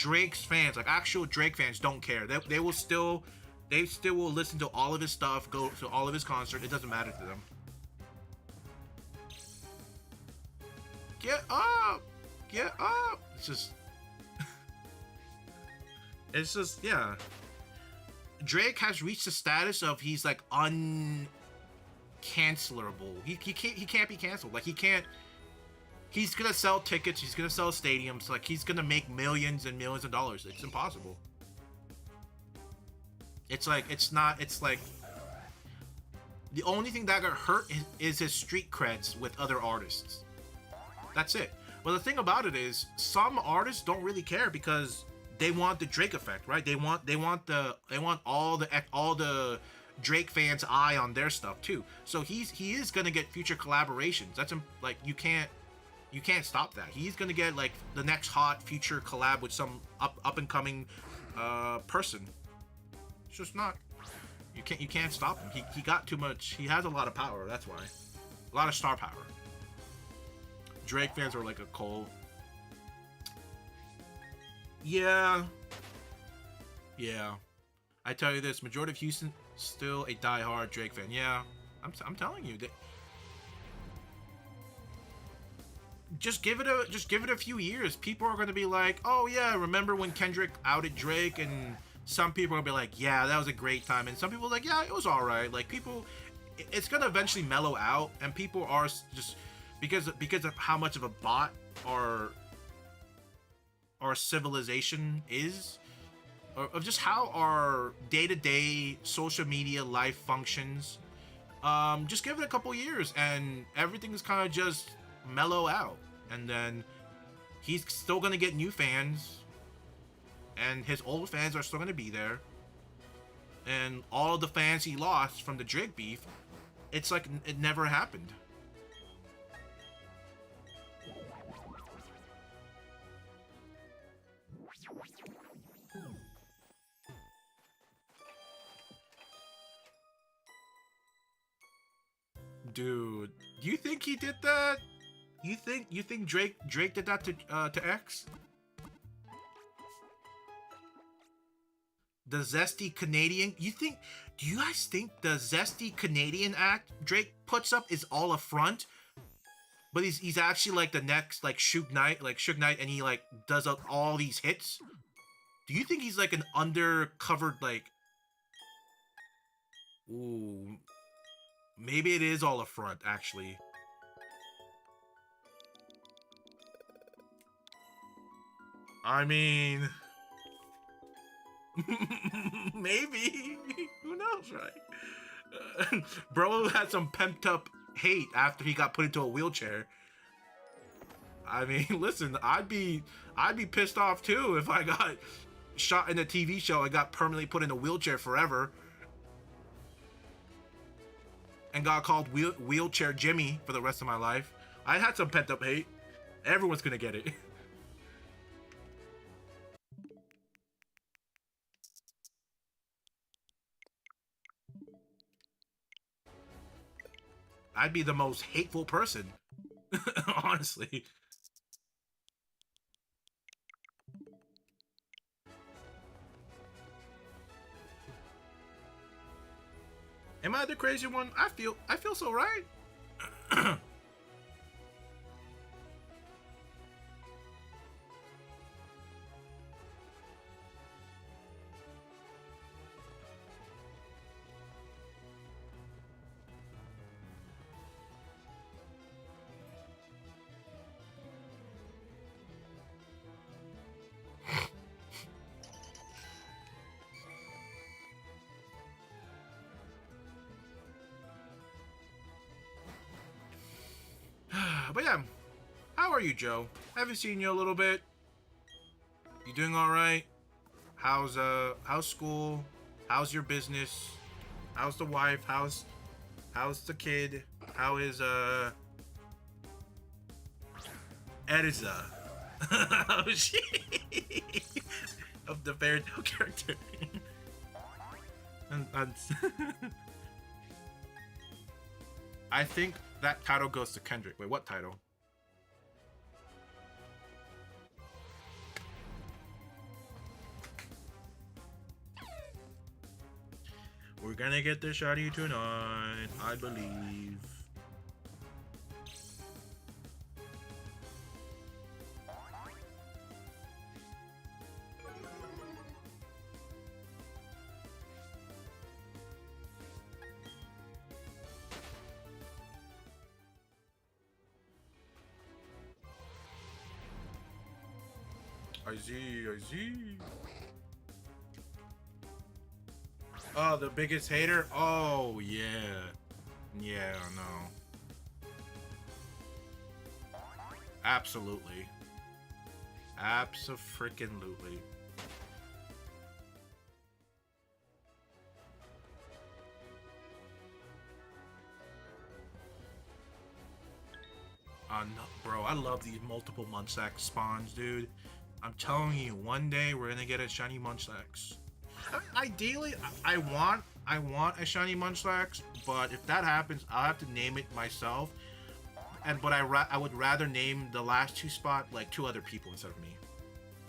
actual Drake fans, don't care. They still will listen to all of his stuff, go to all of his concerts. It doesn't matter to them. Get up! Get up! It's just, yeah. Drake has reached the status of he's like uncancelable. He can't be canceled. Like, he can't. He's gonna sell tickets. He's gonna sell stadiums. Like, he's gonna make millions and millions of dollars. It's impossible. It's like, it's not. It's like the only thing that got hurt is his street creds with other artists. That's it. But the thing about it is, some artists don't really care because they want the Drake effect, right? They want all the Drake fans' eye on their stuff too. So he is gonna get future collaborations. That's like, you can't stop that. He's gonna get like the next hot future collab with some up and coming person. It's just not. You can't stop him. He got too much. He has a lot of power. That's why. A lot of star power. Drake fans are like a cult. Yeah. I tell you this, majority of Houston still a die-hard Drake fan. Yeah, I'm telling you. Just give it a few years. People are gonna be like, oh yeah, remember when Kendrick outed Drake? And some people are gonna be like, yeah, that was a great time. And some people are like, yeah, it was all right. Like, people, it's gonna eventually mellow out, and people are just because of how much of a bot our civilization is, or of just how our day-to-day social media life functions. Just give it a couple years and everything's kind of just mellow out, and then he's still gonna get new fans, and his old fans are still gonna be there, and all of the fans he lost from the Drake beef, it's like it never happened. Dude, do you think he did that? You think Drake did that to X? The zesty Canadian? Do you guys think the zesty Canadian act Drake puts up is all a front? But he's actually like the next like Suge Knight, and he like does all these hits? Do you think he's like an undercover, like, ooh, maybe it is all a front, actually. I mean, maybe. Who knows, right? Bro had some pent up hate after he got put into a wheelchair. I mean, listen, I'd be pissed off too if I got shot in a TV show and got permanently put in a wheelchair forever. And got called Wheelchair Jimmy for the rest of my life. I had some pent up hate. Everyone's gonna get it. I'd be the most hateful person. Honestly. Am I the crazy one? I feel so, right? But yeah, how are you, Joe? Haven't seen you a little bit. You doing all right? How's school? How's your business? How's the wife? How's the kid? How is Ediza? Oh shit! Of the fairy tale character. and I think that title goes to Kendrick. Wait, what title? We're gonna get the shotty tonight, I believe. I see. Oh, the biggest hater? Oh, yeah. Yeah, no. Absolutely. Abso-freaking-lutely. No, bro, I love these multiple Munchlax spawns, dude. I'm telling you, one day we're gonna get a shiny Munchlax. Ideally, I want a shiny Munchlax, but if that happens, I'll have to name it myself. But I would rather name the last two spot like two other people instead of me,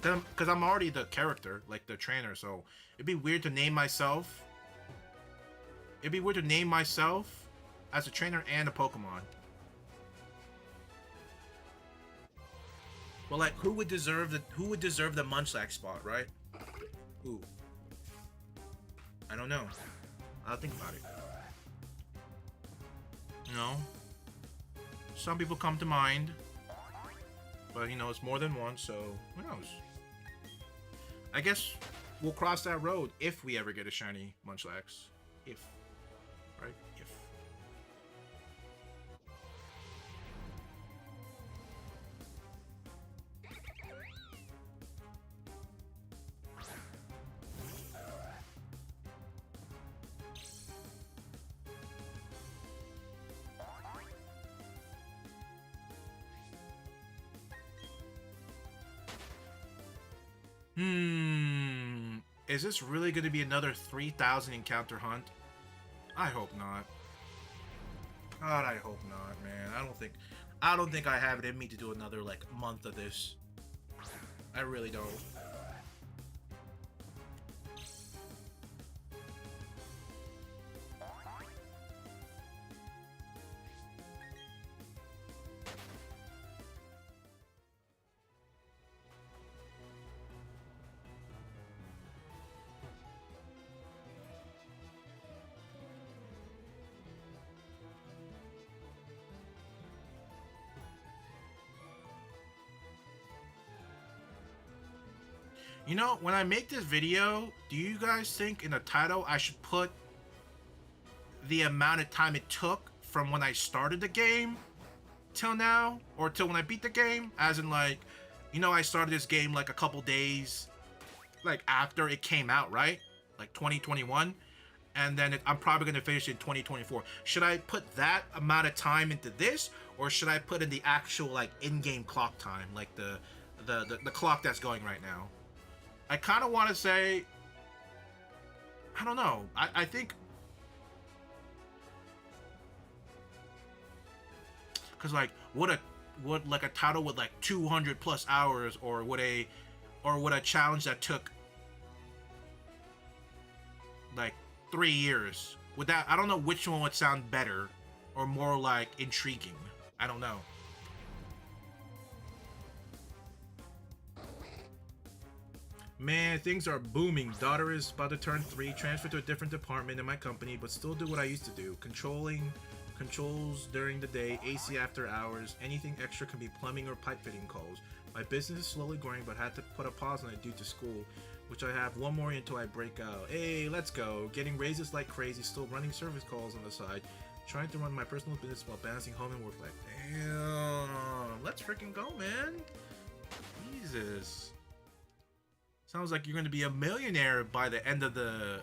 because I'm already the character, like the trainer. So it'd be weird to name myself. It'd be weird to name myself as a trainer and a Pokemon. Well, like, who would deserve the Munchlax spot, right? Who? I don't know. I'll think about it. You know? Some people come to mind. But, you know, it's more than one, so who knows? I guess we'll cross that road if we ever get a shiny Munchlax. If. Right? If. Is this really going to be another 3,000 encounter hunt? I hope not. God, I hope not, man. I don't think I have it in me to do another like month of this. I really don't. You know, when I make this video, do you guys think in the title I should put the amount of time it took from when I started the game till now? Or till when I beat the game? As in, like, you know, I started this game like a couple days like after it came out, right? Like 2021. And then I'm probably going to finish it in 2024. Should I put that amount of time into this? Or should I put in the actual, like, in-game clock time? Like the clock that's going right now? I kind of want to say, I don't know. I think, because like would like a title with like 200 plus hours, or would a challenge that took like 3 years, would that, I don't know which one would sound better or more like intriguing. I don't know. Man, things are booming. Daughter is about to turn 3, transfer to a different department in my company, but still do what I used to do. Controls during the day, AC after hours. Anything extra can be plumbing or pipe fitting calls. My business is slowly growing, but had to put a pause on it due to school, which I have one more until I break out. Hey, let's go. Getting raises like crazy, still running service calls on the side. Trying to run my personal business while balancing home and work life. Damn. Let's freaking go, man. Jesus. Sounds like you're going to be a millionaire by the end of the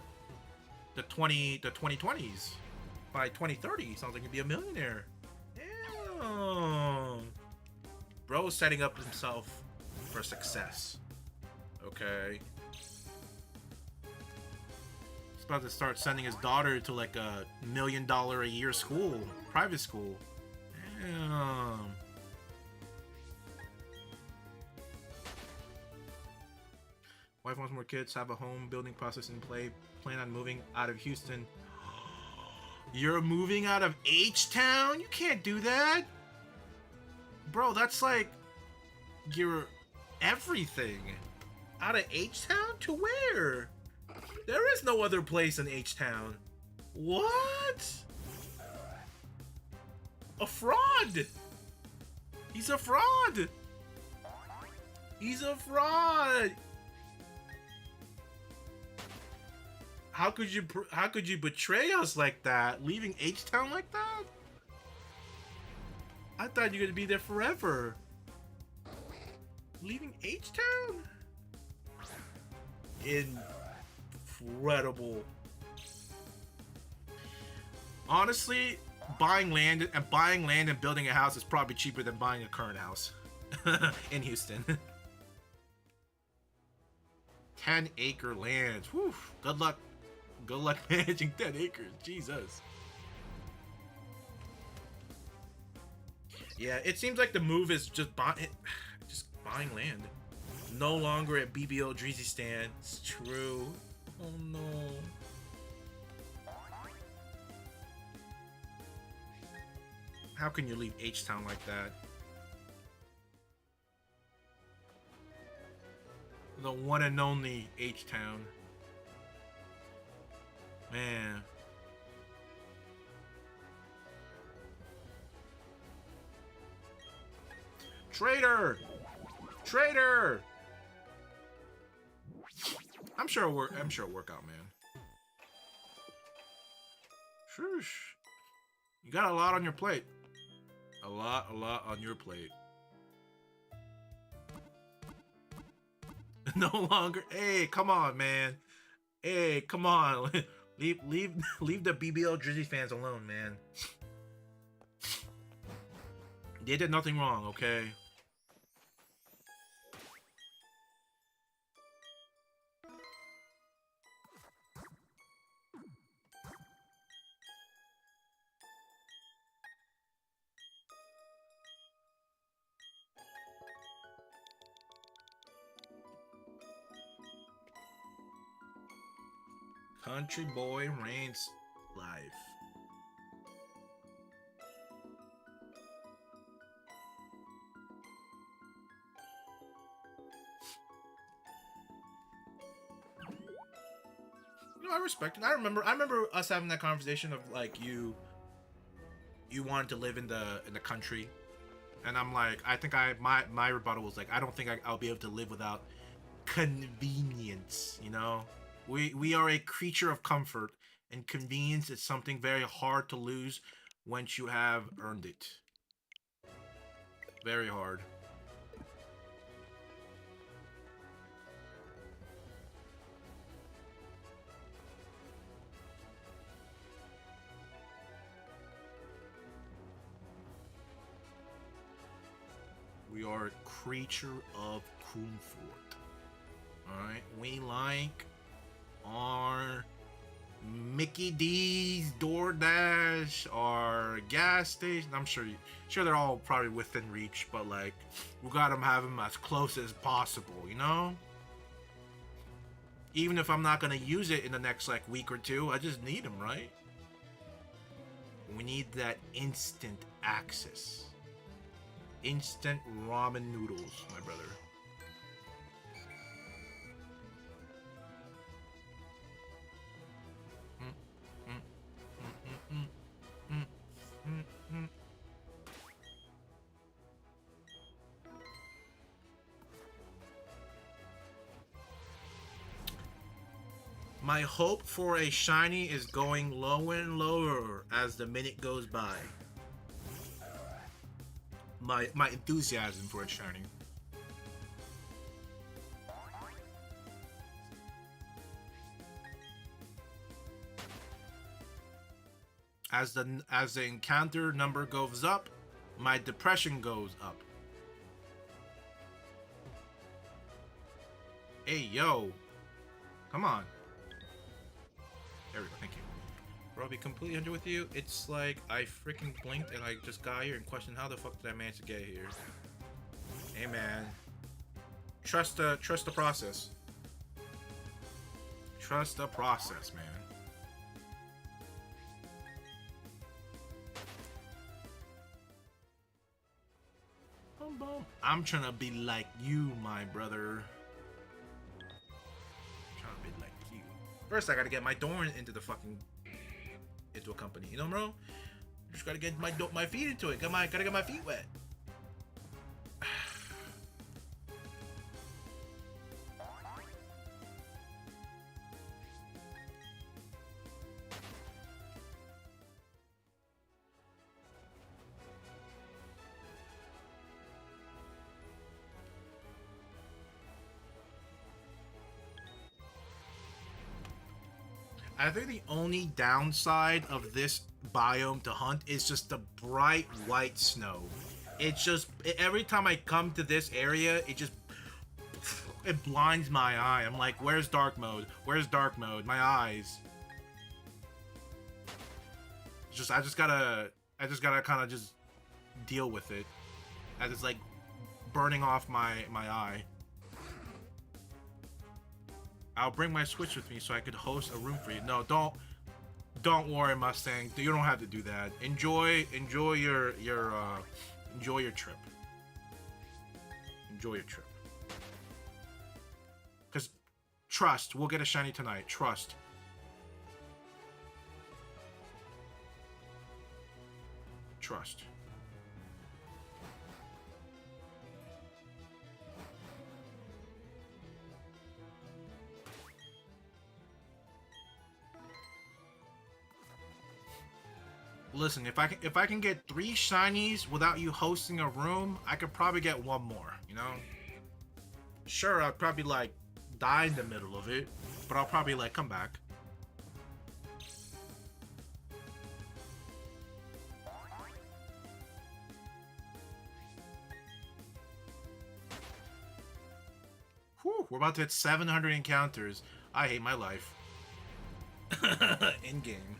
the 2020s. By 2030, sounds like he'd be a millionaire. Damn. Bro's setting up himself for success. Okay. He's about to start sending his daughter to like a $1 million a year school, private school. Damn. Wife wants more kids, have a home building process in play, plan on moving out of Houston. You're moving out of H-Town? You can't do that. Bro, that's like your everything. Out of H-Town to where? There is no other place in H-Town. What? A fraud. He's a fraud. He's a fraud. How could you betray us like that? Leaving H-Town like that? I thought you were gonna be there forever. Leaving H-Town? Incredible. Honestly, buying land and building a house is probably cheaper than buying a current house in Houston. 10-acre land. Whew. Good luck. Good luck managing 10 acres. Jesus. Yeah, it seems like the move is just buying land. No longer at BBO Dreezy Stand. It's true. Oh no. How can you leave H-Town like that? The one and only H-Town. Man. Traitor! Traitor! I'm sure it'll work out, man. Shush. You got a lot on your plate. A lot on your plate. No longer. Hey, come on, man. Hey, come on. leave the BBL Drizzy fans alone, man. They did nothing wrong, okay? Country Boy Reigns live. You know, I respect it. I remember us having that conversation of like you wanted to live in the country, and I'm like, I think my rebuttal was like, I don't think I'll be able to live without convenience, you know. We are a creature of comfort, and convenience is something very hard to lose once you have earned it. Very hard. We are a creature of comfort. Alright, we like our Mickey D's, DoorDash, our gas station. I'm sure they're all probably within reach, but like we gotta have them as close as possible, you know? Even if I'm not gonna use it in the next like week or two, I just need them, right? We need that instant access. Instant ramen noodles, my brother. My hope for a shiny is going lower and lower as the minute goes by. My enthusiasm for a shiny. As the encounter number goes up, my depression goes up. Hey, yo. Come on. There we go, thank you. Bro, I'll be completely 100 with you. It's like I freaking blinked and I just got here and questioned how the fuck did I manage to get here. Hey, man. Trust the process. Trust the process, man. Boom, boom. I'm trying to be like you, my brother. Trying to be like you. First, I gotta get my Dorn into the fucking into a company. You know, bro? Just gotta get my feet into it. Gotta get my feet wet. I think the only downside of this biome to hunt is just the bright white snow. It's just, every time I come to this area, it blinds my eye. I'm like, where's dark mode? Where's dark mode? My eyes. I just gotta kind of just deal with it. As it's like burning off my eye. I'll bring my Switch with me so I could host a room for you. No, don't worry, Mustang. You don't have to do that. Enjoy your trip. Enjoy your trip. Cause trust, we'll get a shiny tonight. Trust. Trust. Listen, if I can get 3 shinies without you hosting a room, I could probably get 1 more, you know? Sure, I'd probably like die in the middle of it, but I'll probably like come back. Whew, we're about to hit 700 encounters. I hate my life. In game.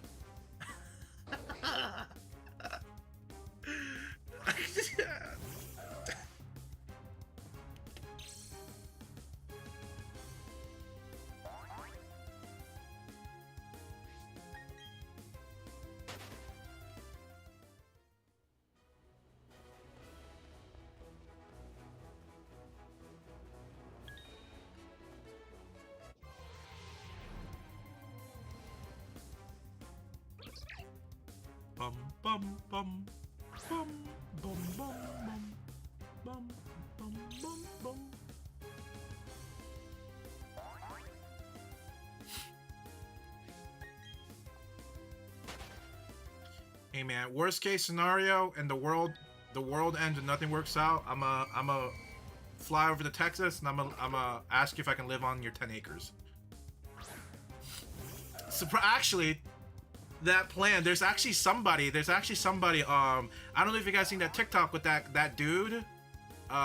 Bum bum bum bum bum bum bum bum bum bum. Hey man, worst case scenario and the world ends and nothing works out, I'm a fly over to Texas and I'm a ask you if I can live on your 10 acres. Actually, that plan, there's actually somebody I don't know if you guys seen that TikTok with that dude.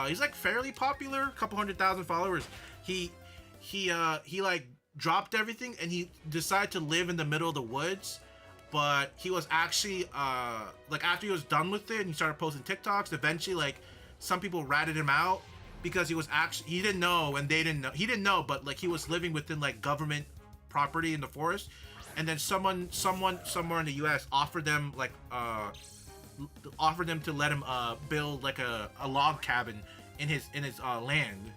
He's like fairly popular, a couple 100,000 followers. He like dropped everything and he decided to live in the middle of the woods, but he was actually like after he was done with it and he started posting TikToks, eventually like some people ratted him out because he didn't know and they didn't know. He didn't know, but like he was living within like government property in the forest. And then someone somewhere in the U.S. offered them to let him build like a log cabin in his land.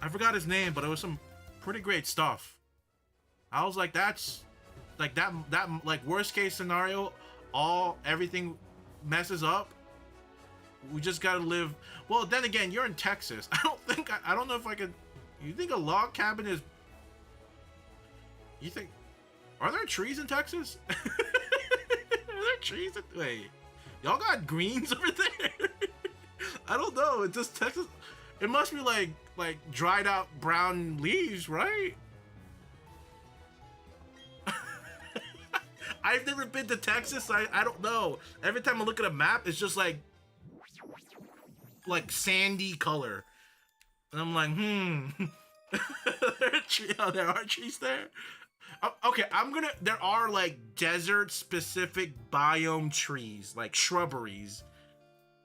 I forgot his name, but it was some pretty great stuff. I was like, that's like that like worst case scenario, everything messes up. We just gotta live. Well, then again, you're in Texas. I don't know if I could. You think a log cabin is? You think, are there trees in Texas? Are there trees? Wait, y'all got greens over there? I don't know. It's just Texas. It must be like dried out brown leaves, right? I've never been to Texas. I don't know. Every time I look at a map, it's just like sandy color, and I'm like, there are trees there. Okay, there are like desert specific biome trees, like shrubberies.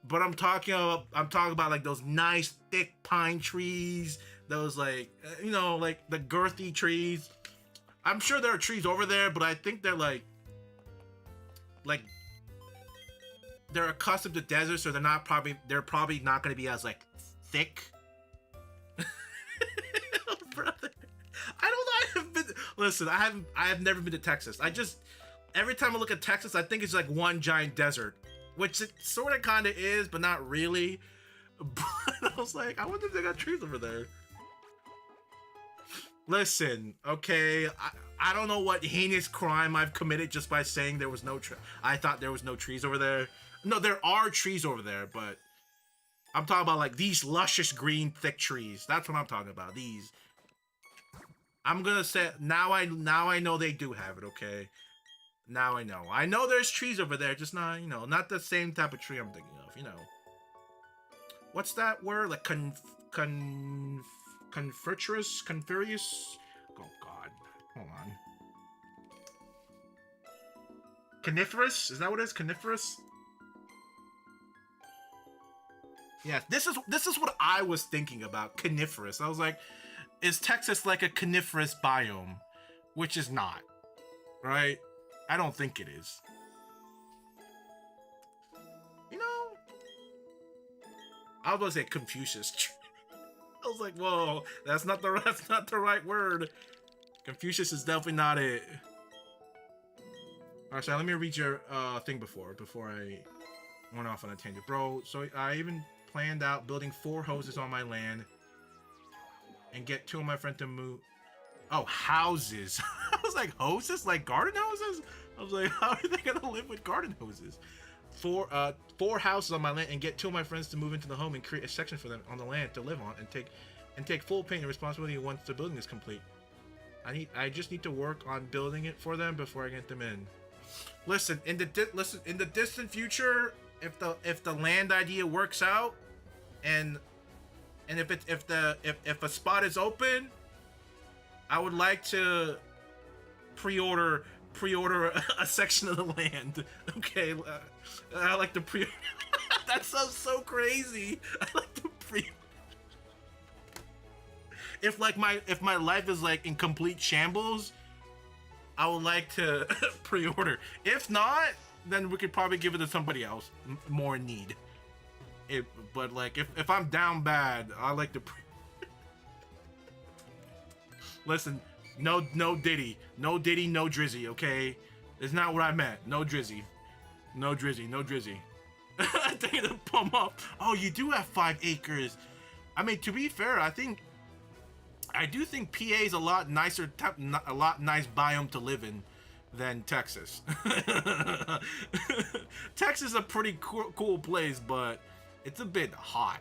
But I'm talking about like those nice thick pine trees, those like like the girthy trees. I'm sure there are trees over there, but I think they're like they're accustomed to deserts, so they're probably not going to be as like thick. Brother, I don't know. Listen, I have never been to Texas. Every time I look at Texas, I think it's like one giant desert, which it sort of kind of is, but not really. But I was like, I wonder if they got trees over there. Listen, okay, I don't know what heinous crime I've committed just by saying there was no I thought there was no trees over there. No, there are trees over there, but I'm talking about like these luscious green thick trees. That's what I'm talking about. These. I'm gonna say now I know they do have it, okay? Now I know. I know there's trees over there, just not, not the same type of tree I'm thinking of, What's that word? Like confurious? Oh god. Hold on. Coniferous? Is that what it is? Coniferous? Yeah, this is what I was thinking about. Coniferous. I was like, is Texas like a coniferous biome? Which is not. Right? I don't think it is. I was going to say Confucius. I was like, whoa, that's not the right word. Confucius is definitely not it. Alright, so let me read your thing before I went off on a tangent. Bro, so I even planned out building 4 houses on my land and get 2 of my friends to move. Oh, houses. I was like, hoses? Like garden houses? I was like, how are they gonna live with garden hoses? 4 houses on my land and get 2 of my friends to move into the home and create a section for them on the land to live on and take full pain and responsibility once the building is complete. I just need to work on building it for them before I get them in. Listen, in the distant future, if the land idea works out, and if a spot is open, I would like to pre-order a section of the land. Okay, I like to pre. That sounds so crazy. I like to pre. If my life is like in complete shambles, I would like to pre-order. If not, then we could probably give it to somebody else more in need. But like if I'm down bad, I like to. Listen, no Diddy, no Drizzy, okay? It's not what I meant. No Drizzy. I think the pump up. Oh, you do have 5 acres. I mean, to be fair, I do think PA is a lot nice biome to live in than Texas. Texas is a pretty cool place, but it's a bit hot.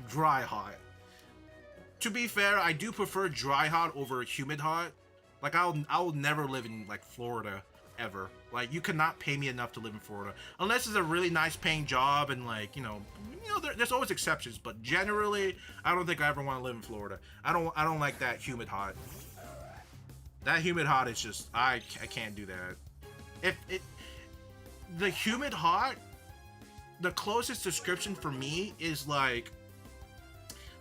Dry hot. To be fair, I do prefer dry hot over humid hot. Like I'll never live in like Florida ever. Like you cannot pay me enough to live in Florida unless it's a really nice paying job and like there's always exceptions, but generally I don't think I ever want to live in Florida. I don't like that humid hot. That humid hot is just I can't do that. The humid hot, the closest description for me is like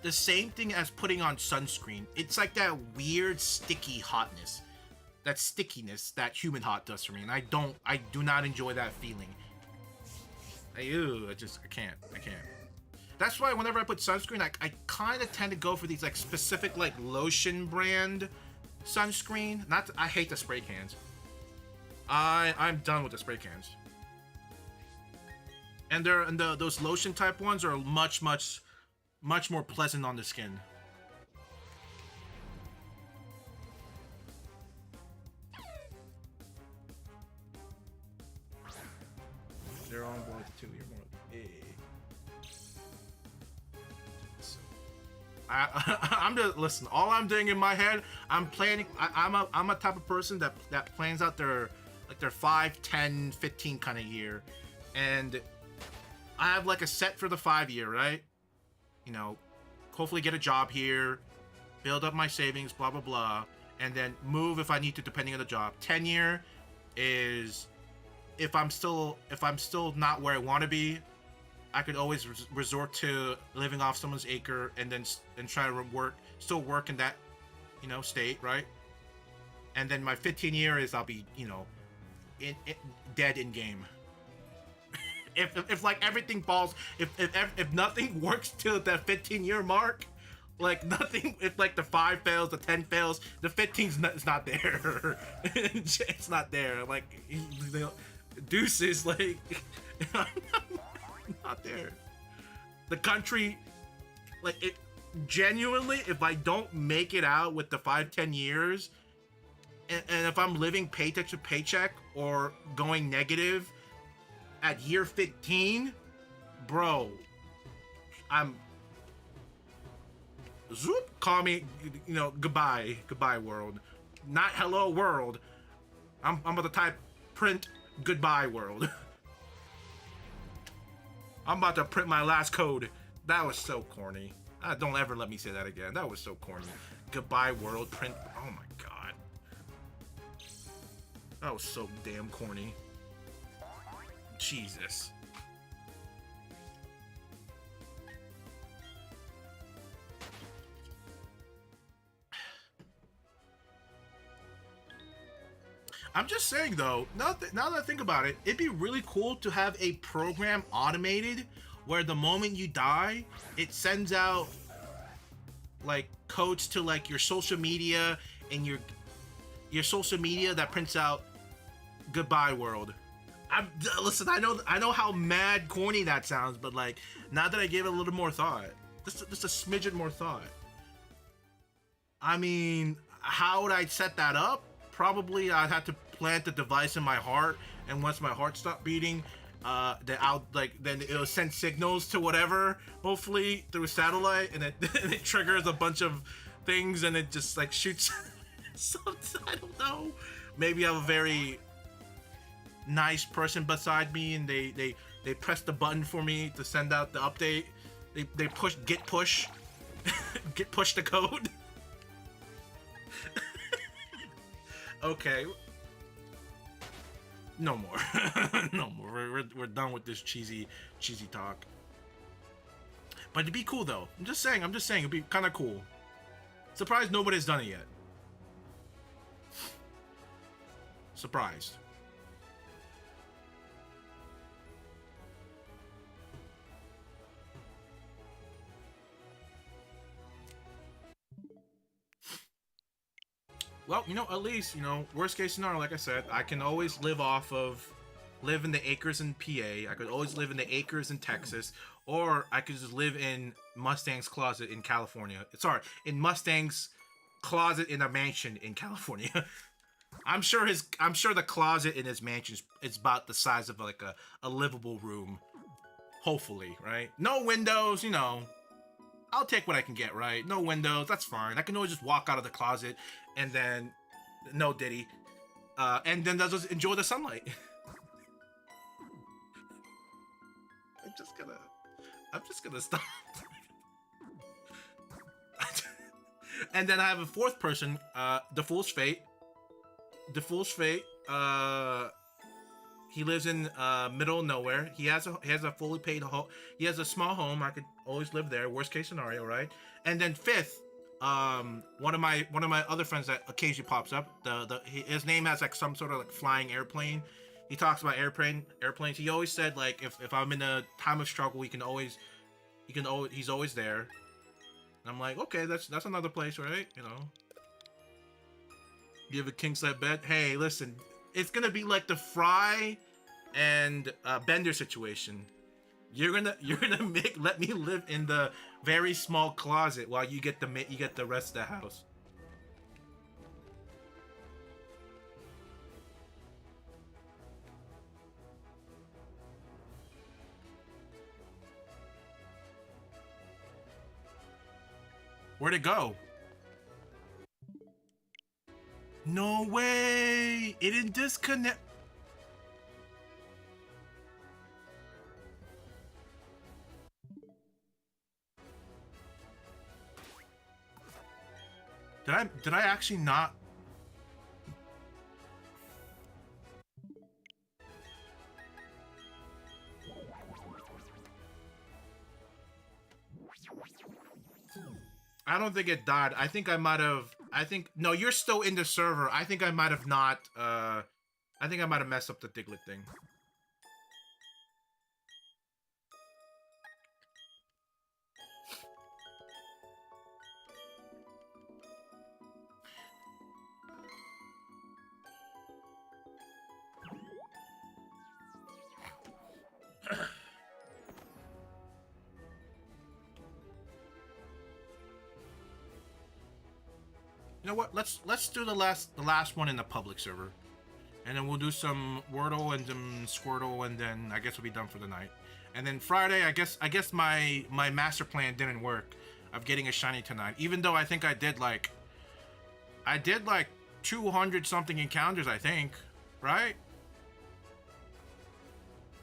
the same thing as putting on sunscreen. It's like that weird sticky hotness, that stickiness that humid hot does for me, and I do not enjoy that feeling. I can't. That's why whenever I put sunscreen, I kind of tend to go for these like specific like lotion brand sunscreen. I hate the spray cans. I'm done with the spray cans. And those lotion type ones are much more pleasant on the skin. They're on board too. You're more. Hey. I'm just listen. All I'm doing in my head, I'm planning. I'm a type of person that plans out like they're 5, 10, 15 kind of year. And I have like a set for the 5 year, right? You know, hopefully get a job here, build up my savings, blah, blah, blah, and then move if I need to, depending on the job. 10 year is if I'm still not where I want to be, I could always resort to living off someone's acre and try to still work in that, you know, state, right? And then my 15 year is I'll be, you know, dead in game. if like everything falls, if nothing works till the 15-year mark, like nothing, if like the 5 fails, the 10 fails, the 15's not there. It's not there. Like, you know, deuces, like not there. The country, like, it genuinely, if I don't make it out with the 5-10 years, and if I'm living paycheck to paycheck or going negative at year 15, bro, I'm zoop, call me, you know, goodbye world, not hello world. I'm about to type print goodbye world. I'm about to print my last code. That was so corny. Don't ever let me say that again. That was so corny. Goodbye world, print. Oh my god. That was so damn corny. Jesus. I'm just saying though, now that I think about it, it'd be really cool to have a program automated where the moment you die, it sends out like codes to like your social media and your social media that prints out goodbye world. Listen, I know how mad corny that sounds, but like now that I gave it a little more thought, just a smidgen more thought. I mean, how would I set that up? Probably I'd have to plant the device in my heart, and once my heart stopped beating, then it'll send signals to whatever, hopefully through satellite, and it triggers a bunch of things, and it just like shoots. So I don't know. Maybe I have a very nice person beside me, and they press the button for me to send out the update. They push git push the code. Okay. No more. No more. We're done with this cheesy talk. But it'd be cool though. I'm just saying it'd be kind of cool. Surprised nobody's done it yet. Surprised. Well, you know, at least, you know, worst case scenario, like I said, I can always live in the acres in PA. I could always live in the acres in Texas, or I could just live in Mustang's closet in California. Sorry, in Mustang's closet in a mansion in California. I'm sure the closet in his mansion is about the size of like a livable room. Hopefully, right? No windows, you know. I'll take what I can get, right? No windows, that's fine. I can always just walk out of the closet and then no Diddy. And then they'll just enjoy the sunlight. I'm just gonna stop. And then I have a fourth person, the Fool's Fate. The Fool's Fate, he lives in middle of nowhere. He has a fully paid home. He has a small home. I could always live there. Worst case scenario, right? And then fifth, one of my other friends that occasionally pops up. His name has like some sort of like flying airplane. He talks about airplanes. He always said like if I'm in a time of struggle, he's always there. And I'm like, okay, that's another place, right? You know. You have a king size bed. Hey, listen, it's gonna be like the Fry and Bender situation. You're gonna let me live in the very small closet while you get the rest of the house. Where'd it go? No way! It didn't disconnect. Did I actually not? I don't think it died. I think I might have. No, you're still in the server. I think I might have not. I think I might have messed up the Diglett thing. You know what? Let's do the last one in the public server, and then we'll do some Wordle and some Squirtle, and then I guess we'll be done for the night. And then Friday, I guess my master plan didn't work of getting a shiny tonight, even though I think I did like 200 something encounters. I think, right?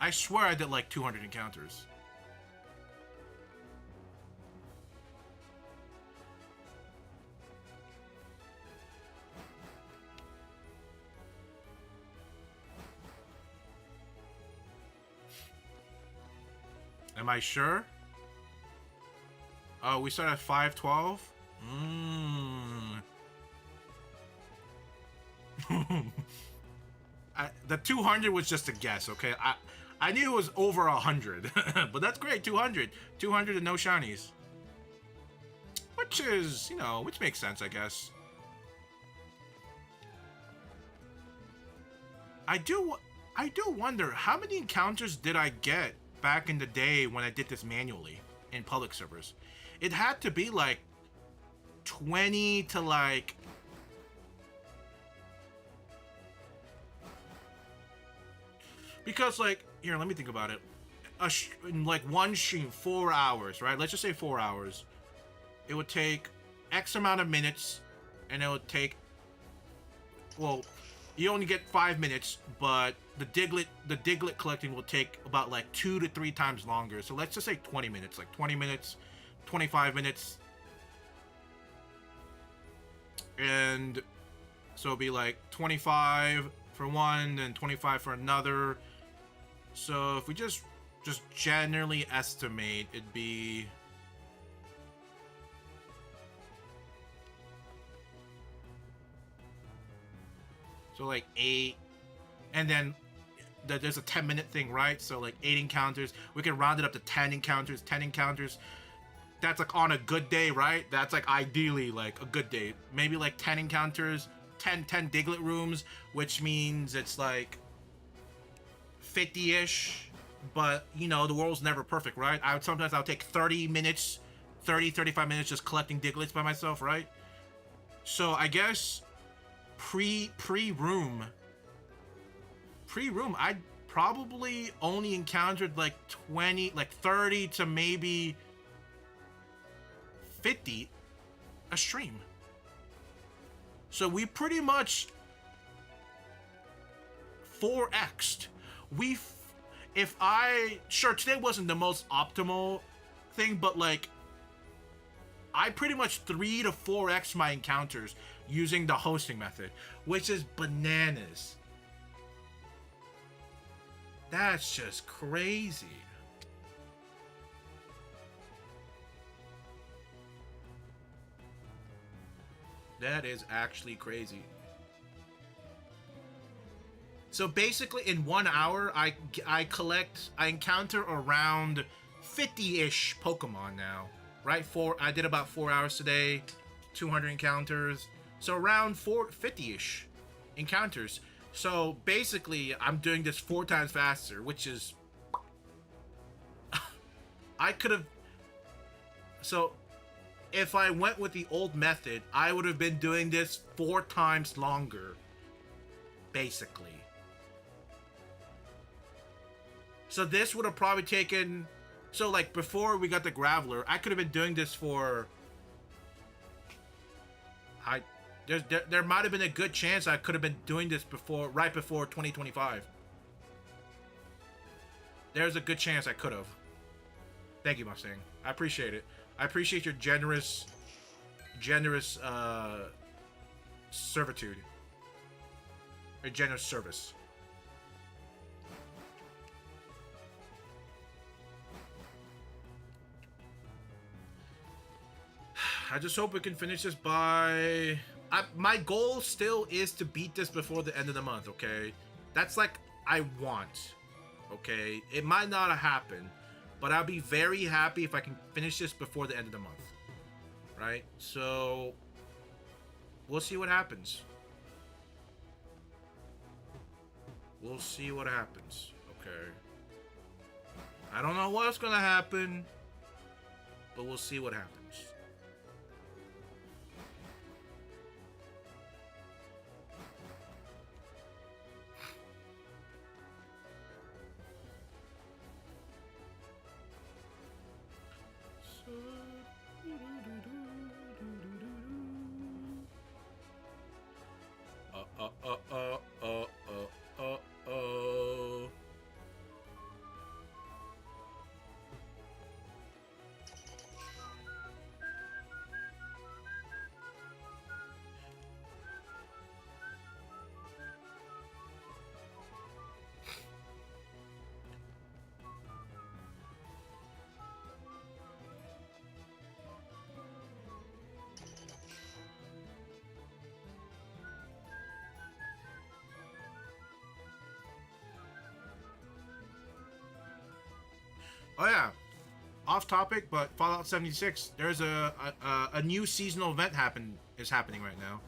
I swear I did like 200 encounters. Am I sure? Oh, we start at 512? The 200 was just a guess, okay? I knew it was over 100, but that's great, 200. 200 and no shinies. Which is, you know, which makes sense, I guess. I do wonder, how many encounters did I get back in the day when I did this manually in public servers? It had to be like 20 to like... Because like, here, let me think about it. In like one stream, 4 hours, right? Let's just say 4 hours. It would take X amount of minutes, and it would take... Well, you only get 5 minutes, but the Diglett collecting will take about like 2 to 3 times longer. So let's just say 20 minutes, like 20 minutes, 25 minutes. And so it'll be like 25 for one, and 25 for another. So if we just generally estimate, it'd be... So like 8, and then there's a 10-minute thing, right? So like 8 encounters. We can round it up to 10 encounters. 10 encounters. That's like on a good day, right? That's like ideally like a good day. Maybe like 10 encounters, 10 Diglett rooms, which means it's like 50-ish. But you know, the world's never perfect, right? Sometimes I'll take 30 minutes, 35 minutes just collecting Digletts by myself, right? So I guess pre-room, I probably only encountered like 30 to maybe 50 a stream. So we pretty much 4x'd. Sure, today wasn't the most optimal thing, but like I pretty much 3 to 4x my encounters using the hosting method, which is bananas. That's just crazy. That is actually crazy. So basically in 1 hour, I encounter around 50-ish Pokemon now, right? I did about 4 hours today, 200 encounters. So around 50-ish encounters. So basically, I'm doing this 4 times faster, which is... I could have... So, if I went with the old method, I would have been doing this 4 times longer. Basically. So this would have probably taken... So, like, before we got the Graveler, I could have been doing this for... There might have been a good chance I could have been doing this right before 2025. There's a good chance I could have. Thank you, Mustang. I appreciate it. I appreciate your generous generous servitude. A generous service. I just hope we can finish this by... my goal still is to beat this before the end of the month, okay? That's like, I want, okay? It might not happen, but I'll be very happy if I can finish this before the end of the month, right? So, we'll see what happens. We'll see what happens, okay? I don't know what's gonna happen, but we'll see what happens. Oh yeah, off topic, but Fallout 76. There's a new seasonal event is happening right now.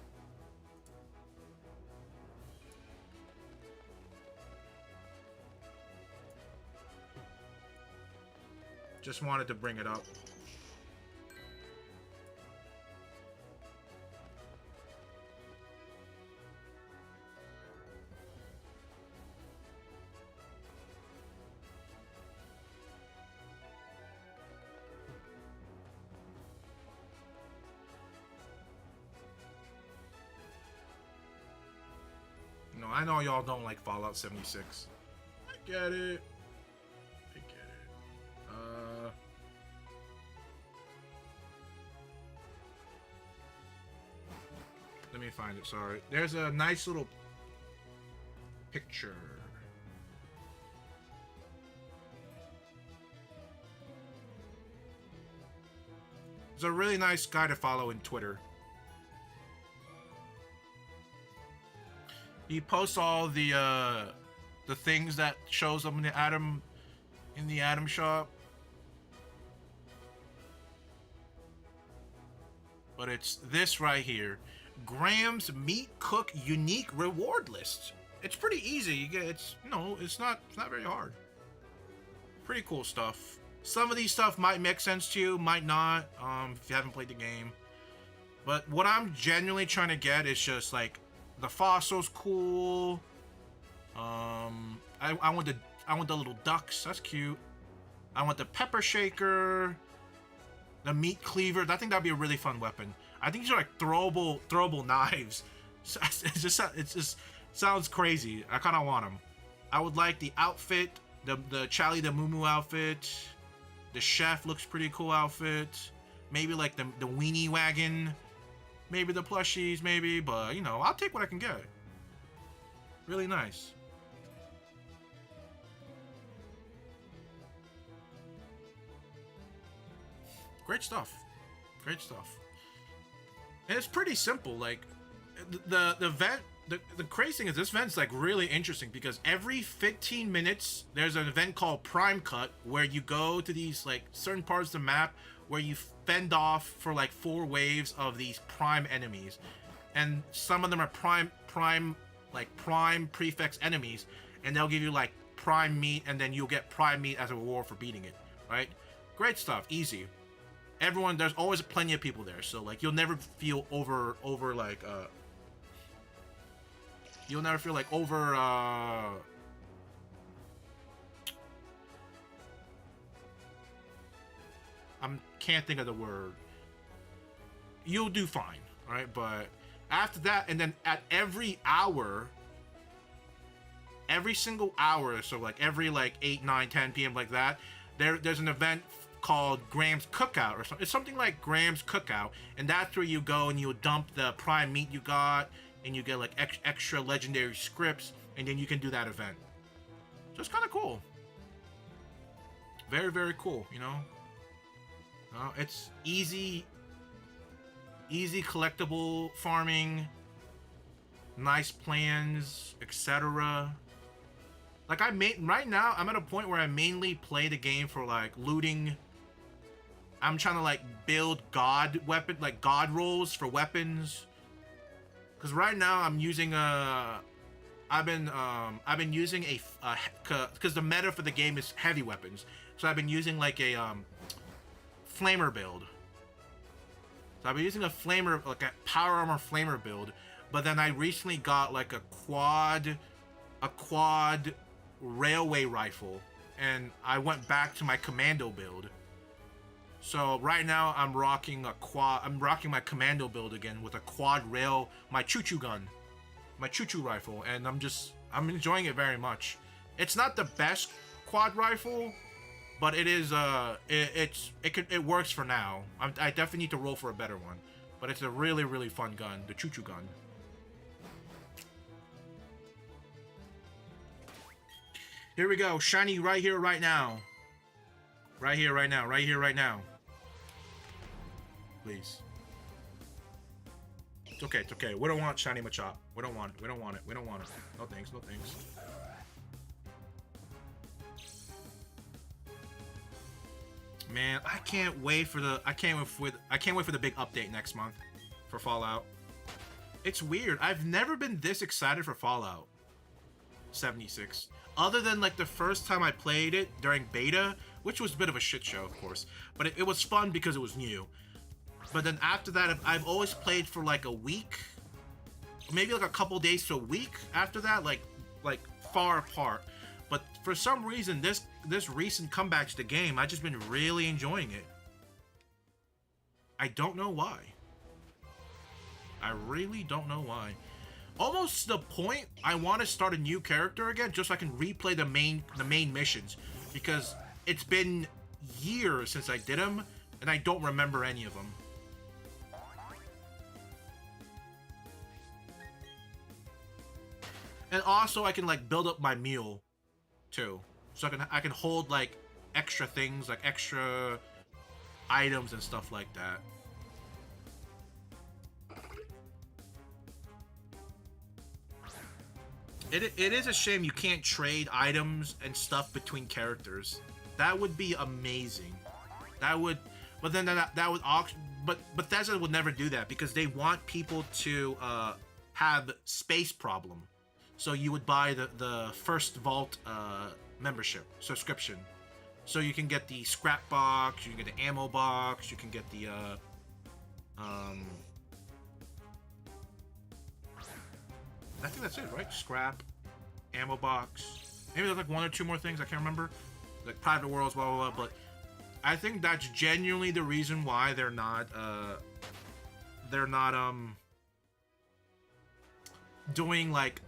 Just wanted to bring it up. No, I know y'all don't like Fallout 76. I get it. I get it. Let me find it, sorry. There's a nice little picture. There's a really nice guy to follow in Twitter. He posts all the things that shows up in the Atom shop. But it's this right here. Graham's Meat Cook unique reward list. It's pretty easy. You get it's not very hard. Pretty cool stuff. Some of these stuff might make sense to you, might not, if you haven't played the game. But what I'm genuinely trying to get is just like the fossil's cool. I want the little ducks. That's cute. I want the pepper shaker. The meat cleaver. I think that'd be a really fun weapon. I think these are like throwable knives. It just sounds crazy. I kind of want them. I would like the outfit. The Charlie the Moo outfit. The chef looks pretty cool outfit. Maybe like the weenie wagon. Maybe the plushies, maybe, but you know, I'll take what I can get. Really nice. Great stuff. Great stuff. And it's pretty simple. Like the event, the crazy thing is this event's like really interesting because every 15 minutes there's an event called Prime Cut where you go to these like certain parts of the map where you fend off for like 4 waves of these prime enemies, and some of them are prime prefix enemies, and they'll give you like prime meat, and then you'll get prime meat as a reward for beating it. Right? Great stuff. Easy. Everyone, there's always plenty of people there, so like you'll never feel over like you'll never feel like over can't think of the word. You'll do fine, right? But after that, and then at every hour, every single hour, so like every like 8, 9, 10 p.m. like that, there's an event called Graham's Cookout or something. It's something like Graham's Cookout, and that's where you go and you dump the prime meat you got, and you get like extra legendary scripts, and then you can do that event. So it's kind of cool. Very, very cool, you know. It's easy collectible farming, nice plans, etc. Like right now, I'm at a point where I mainly play the game for like looting. I'm trying to like build god rolls for weapons. Cause right now I'm using I've been using cause the meta for the game is heavy weapons. So I've been using like a flamer build. So I've been using a power armor flamer build, but then I recently got like a quad railway rifle, and I went back to my commando build. So right now I'm rocking my commando build again with a quad rail, my choo-choo gun, my choo-choo rifle, and I'm enjoying it very much. It's not the best quad rifle, but it is it works for now. I definitely need to roll for a better one, but it's a really, really fun gun, the choo-choo gun. Here we go, shiny right here, right now. Right here, right now, right here, right now. Please. It's okay, it's okay. We don't want shiny Machop. We don't want it, we don't want it, we don't want it. No thanks, no thanks. Man, I can't wait for the big update next month for Fallout. It's weird. I've never been this excited for Fallout 76. Other than like the first time I played it during beta, which was a bit of a shit show, of course, but it was fun because it was new. But then after that, I've always played for like a week, maybe like a couple days to a week after that, like far apart. But for some reason, this recent comeback to the game, I've just been really enjoying it. I don't know why. I really don't know why. Almost to the point I want to start a new character again, just so I can replay the main missions, because it's been years since I did them, and I don't remember any of them. And also, I can like build up my mule too, so I can hold like extra things, like extra items and stuff like that. It is a shame you can't trade items and stuff between characters. That would be amazing. That would, but then that would but Bethesda would never do that because they want people to have space problem. So you would buy the first vault membership subscription, so you can get the scrap box, you can get the ammo box, you can get the I think that's it, right? Scrap, ammo box. Maybe there's like one or two more things I can't remember, like private worlds, blah blah blah. But I think that's genuinely the reason why they're not doing like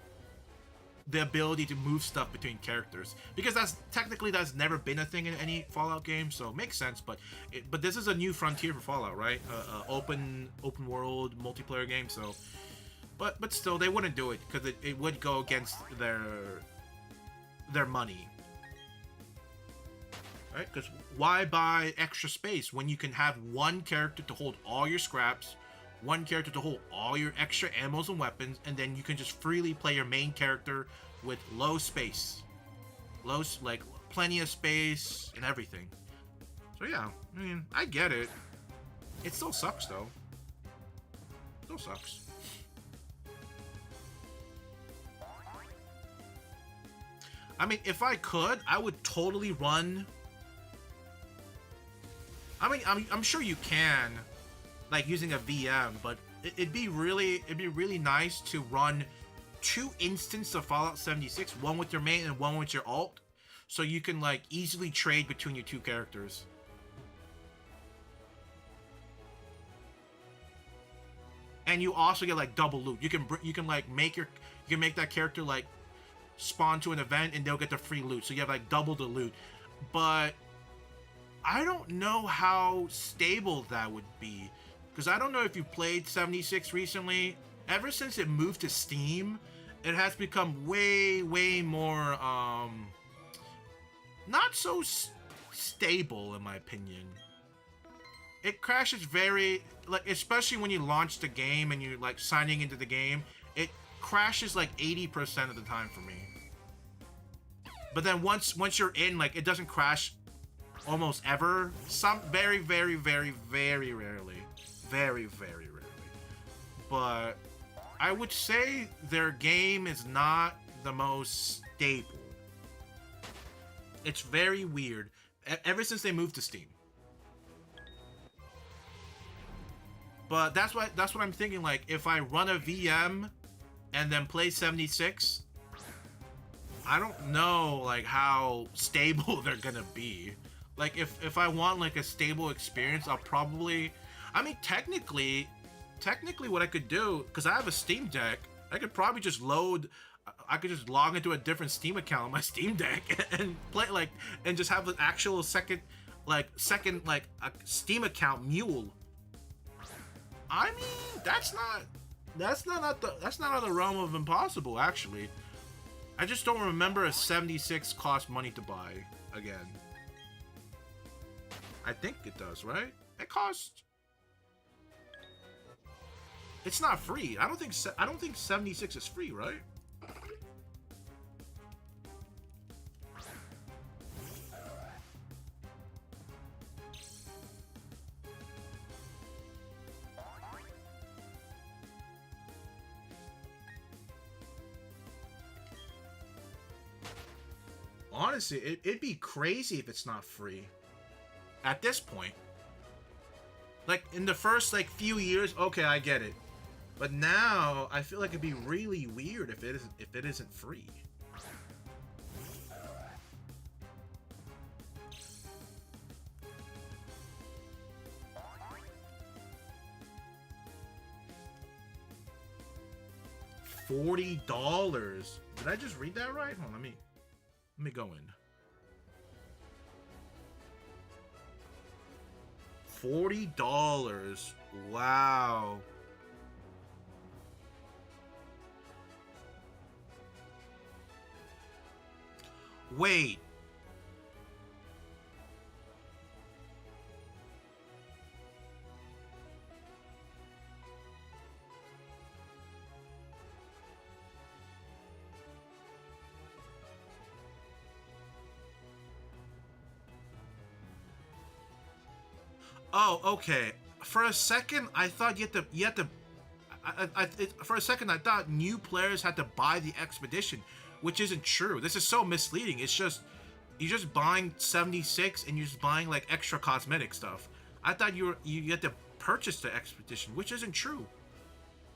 the ability to move stuff between characters, because that's never been a thing in any Fallout game, so it makes sense. But this is a new frontier for Fallout, right? Open world multiplayer game, so but still they wouldn't do it because it would go against their money, right? Because why buy extra space when you can have one character to hold all your scraps, one character to hold all your extra ammos and weapons, and then you can just freely play your main character with low space, like plenty of space and everything. So yeah, I mean, I get it. It still sucks though. Still sucks. I mean, if I could, I would totally run. I mean, I'm sure you can, like using a VM, but it'd be really nice to run 2 instances of Fallout 76, one with your main and one with your alt, so you can like easily trade between your 2 characters. And you also get like double loot. You can like make that character like spawn to an event and they'll get the free loot, so you have like double the loot. But I don't know how stable that would be, because I don't know if you played 76 recently. Ever since it moved to Steam, it has become way more not so stable, in my opinion. It crashes very, like, especially when you launch the game and you're like signing into the game, it crashes like 80% of the time for me. But then once you're in, like, it doesn't crash almost ever. Some very rarely. Very rarely. But I would say their game is not the most stable. It's very weird. Ever since they moved to Steam. But that's what I'm thinking. Like, if I run a VM and then play 76, I don't know like how stable they're gonna be. Like, if I want like a stable experience, I'll probably, I mean, technically what I could do, because I have a Steam Deck, I could probably just I could just log into a different Steam account on my Steam Deck and play, like, and just have an actual second a Steam account mule. I mean, that's not out of the realm of impossible, actually. I just don't remember a 76 cost money to buy again. I think it does, right? It costs. It's not free. I don't think 76 is free, right? Honestly, it'd be crazy if it's not free. At this point. Like, in the first, like, few years, okay, I get it. But now, I feel like it'd be really weird if it isn't free. $40. Did I just read that right? Hold on, let me go in. $40. Wow. Wait. Oh, okay. For a second, I thought you had to. For a second, I thought new players had to buy the expedition, which isn't true. This is so misleading. It's just you're just buying 76 and you're just buying like extra cosmetic stuff. I thought you had to purchase the expedition, which isn't true.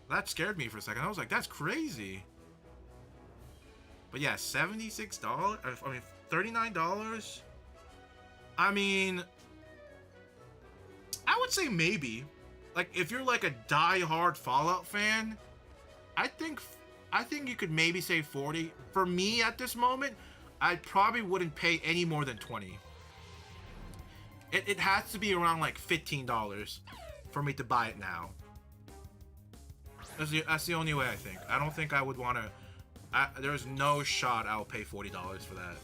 That scared me for a second. I was like, that's crazy. But yeah, $76. I mean, $39. I mean, I would say maybe. Like, if you're like a die-hard Fallout fan, I think you could maybe say 40. For me at this moment, I probably wouldn't pay any more than 20. It has to be around like $15 for me to buy it now. That's the only way I think. I don't think I would want to. There's no shot I'll pay $40 for that.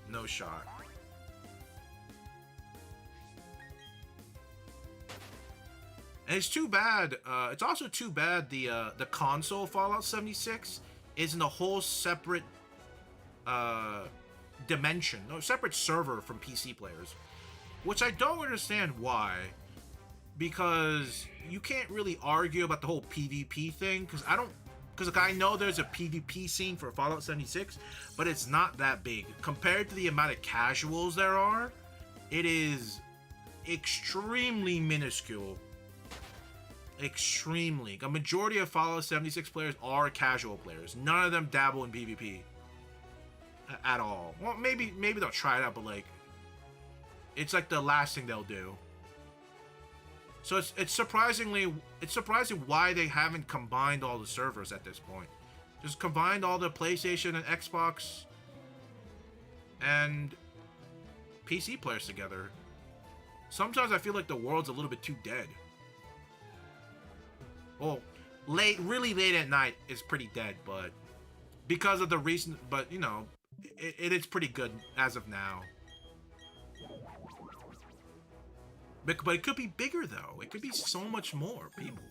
No shot. And it's too bad. It's also too bad the console Fallout 76 is in a whole separate dimension, no, separate server from PC players, which I don't understand why. Because you can't really argue about the whole PvP thing, because like, I know there's a PvP scene for Fallout 76, but it's not that big compared to the amount of casuals there are. It is extremely minuscule. Extremely. A majority of Fallout 76 players are casual players. None of them dabble in PvP at all. Well, maybe they'll try it out, but like, it's like the last thing they'll do. So it's surprising why they haven't combined all the servers at this point. Just combined all the PlayStation and Xbox and PC players together. Sometimes I feel like the world's a little bit too dead. Well, really late at night is pretty dead, but because of the recent, but you know, it is pretty good as of now. But it could be bigger though. It could be so much more people.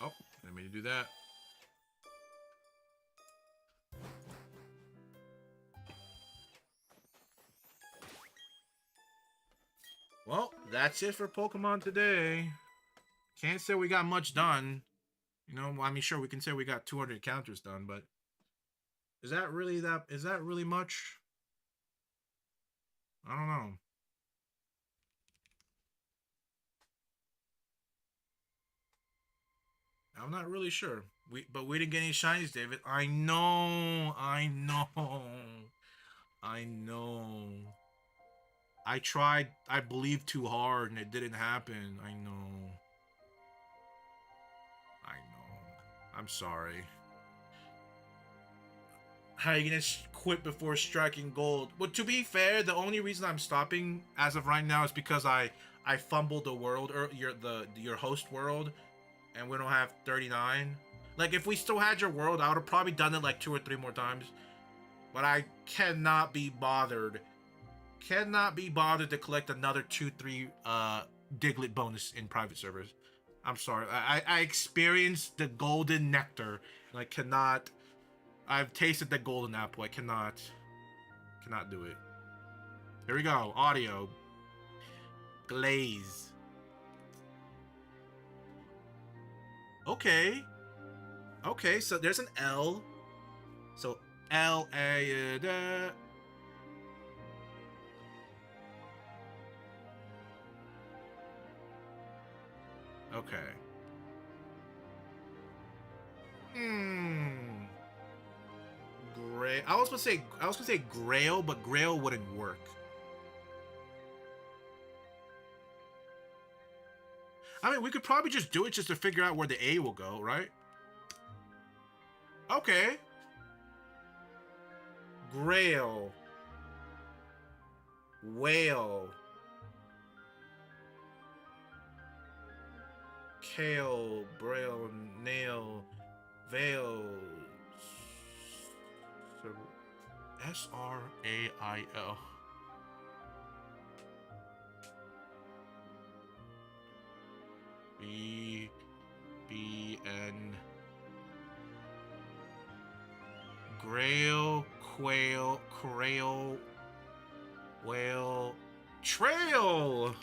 Oh, didn't mean to do that. Well, that's it for Pokemon today. Can't say we got much done. You know, I mean, sure, we can say we got 200 encounters done, but is that really much? I don't know. I'm not really sure. But we didn't get any shinies, David. I know. I tried. I believed too hard, and it didn't happen. I know. I'm sorry. How are you gonna quit before striking gold? Well, to be fair, the only reason I'm stopping as of right now is because I fumbled the world, or your host world, and we don't have 39. Like, if we still had your world, I would have probably done it like 2 or 3 more times. But I cannot be bothered. Cannot be bothered to collect another 2-3 Diglett bonus in private servers. I'm sorry. I experienced the golden nectar, and I cannot. I've tasted the golden apple. I cannot do it. Here we go. Audio. Glaze. Okay. Okay, so there's an L. So L-A... Okay. Gray. I was gonna say Grail, but Grail wouldn't work. I mean, we could probably just do it just to figure out where the A will go, right? Okay. Grail. Whale. Kale, Braille, Nail, Veil, S-R-A-I-L. B-N. Grail, Quail, Crail, Whale, Trail!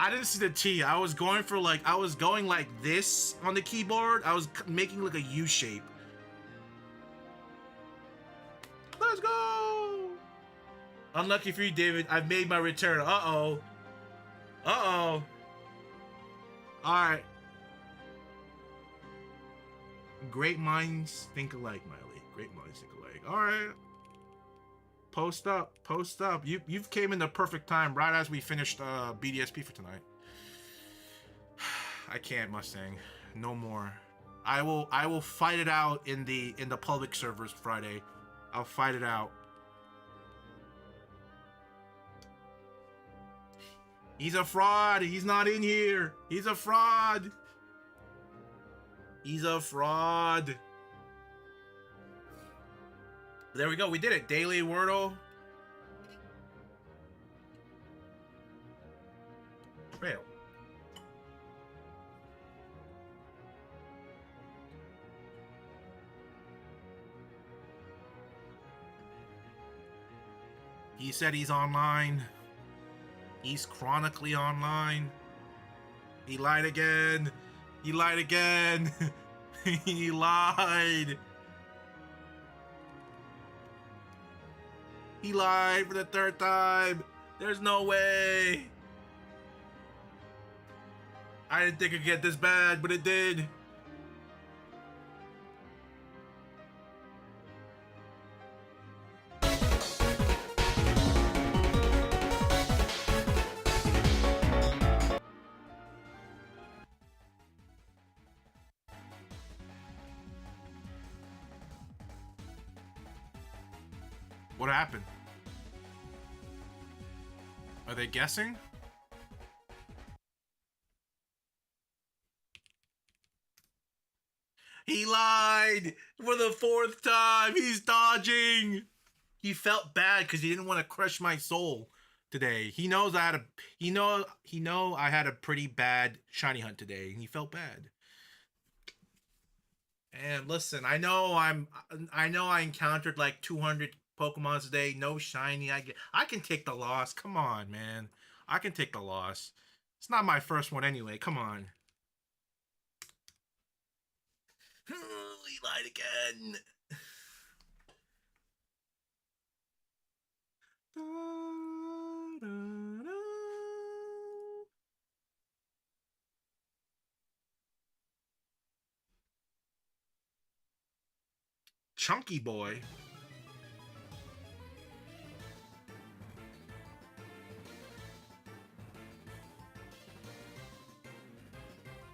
I didn't see the T. I was going like this on the keyboard. I was making like a U shape. Let's go! Unlucky for you, David. I've made my return. Uh-oh. Uh-oh. Alright. Great minds think alike, Miley. Great minds think alike. Alright. Post up. Post up. You've came in the perfect time right as we finished Bdsp for tonight. I can't, Mustang. No more. I will fight it out in the public servers Friday. I'll fight it out. He's a fraud. He's not in here. He's a fraud. He's a fraud. There we go. We did it. Daily Wordle. Trail. He said he's online. He's chronically online. He lied again. He lied again. He lied. He lied for the 3rd time. There's no way. I didn't think it'd get this bad, but it did. What happened? Are they guessing? He lied for the 4th time. He's dodging. He felt bad because he didn't want to crush my soul today. He knows I had a I had a pretty bad shiny hunt today, and he felt bad. And listen, I know I encountered like 200 Pokemon today, no shiny. I can take the loss. Come on, man. I can take the loss. It's not my first one anyway. Come on. He lied again. Chunky boy.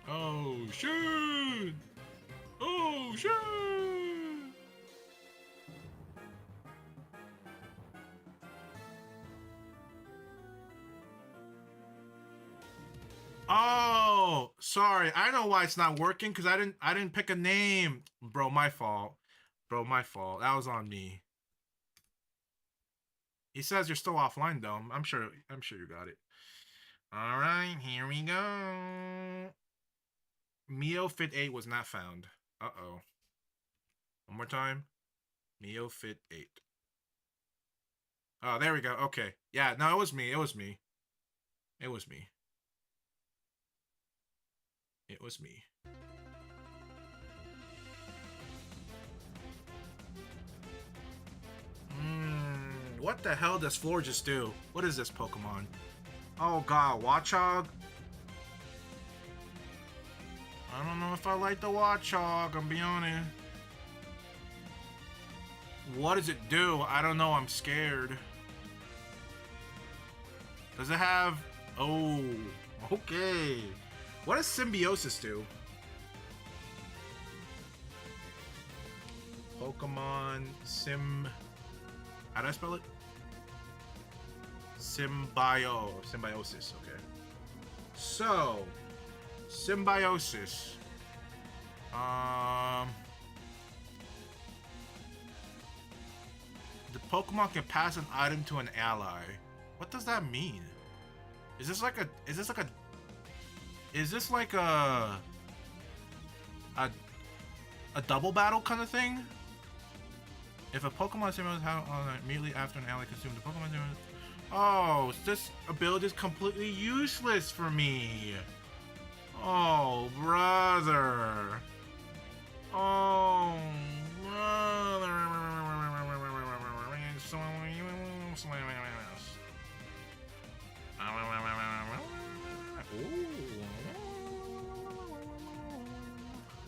Oh shit! Oh shit! Oh, sorry. I know why it's not working because I didn't pick a name. Bro, my fault. Bro, my fault. That was on me. He says you're still offline though. I'm sure you got it. All right, here we go. Mio Fit 8 was not found. Uh-oh. One more time. Mio Fit 8. Oh, there we go. Okay. Yeah, no, it was me. It was me. It was me. It was me. What the hell does Floor just do? What is this Pokemon? Oh god, Watchog? I don't know if I like the Watchog, I'm being honest. What does it do? I don't know, I'm scared. Does it have... Oh, okay. What does Symbiosis do? Pokemon How do I spell it? Symbiosis, okay. So, Symbiosis. The Pokemon can pass an item to an ally. What does that mean? Is this like a double battle kind of thing? If a Pokemon Symbiosis immediately after an ally consumes the Pokemon Symbiosis. Oh, this ability is completely useless for me. Oh, brother. Oh, brother.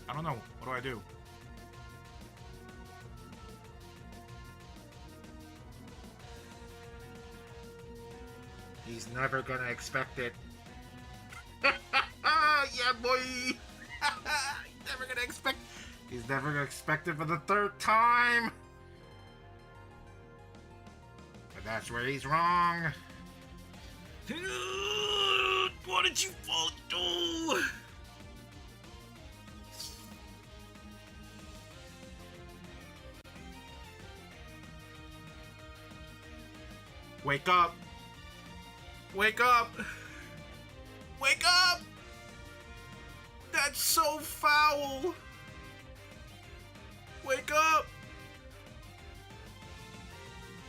I don't know. What do I do? He's never gonna expect it. Yeah, boy. He's never gonna expect. He's never gonna expect it for the 3rd time. But that's where he's wrong. What did you both do? Wake up! Wake up! Wake up! That's so foul! Wake up!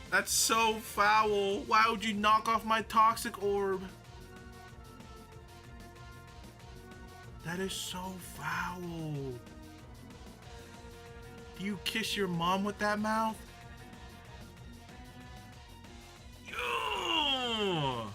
That's so foul! Why would you knock off my toxic orb? That is so foul! Do you kiss your mom with that mouth? Ugh.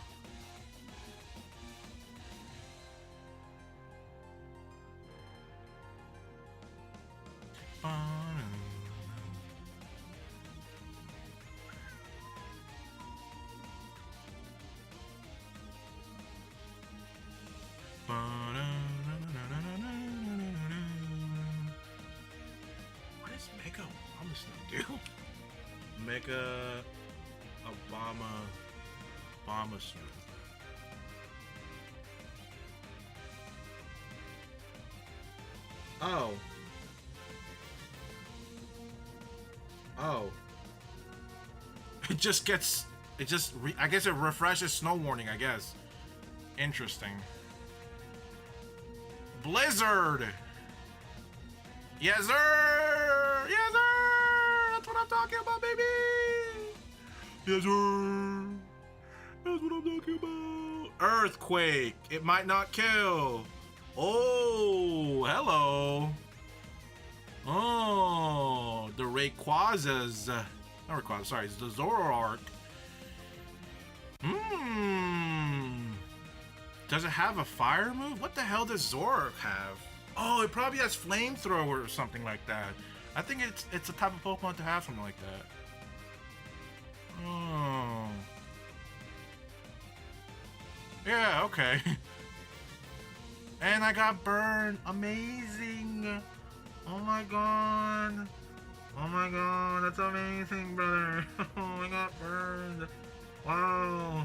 What is Mega Promise do? Mega Obama suit. Oh. Oh. It just gets... I guess it refreshes snow warning, I guess. Interesting. Blizzard! Yes, sir! Yes, sir! That's what I'm talking about, baby! Yes, sir! That's what I'm talking about. Earthquake. It might not kill. Oh, hello. Oh, the Rayquazas. Not Rayquaza, sorry, it's the Zoroark. Does it have a fire move? What the hell does Zoroark have? Oh, it probably has flamethrower or something like that. I think it's a type of Pokemon to have something like that. Oh. Yeah, okay. And I got burned. Amazing. Oh my god. Oh my god, that's amazing, brother. Oh, I got burned. Wow.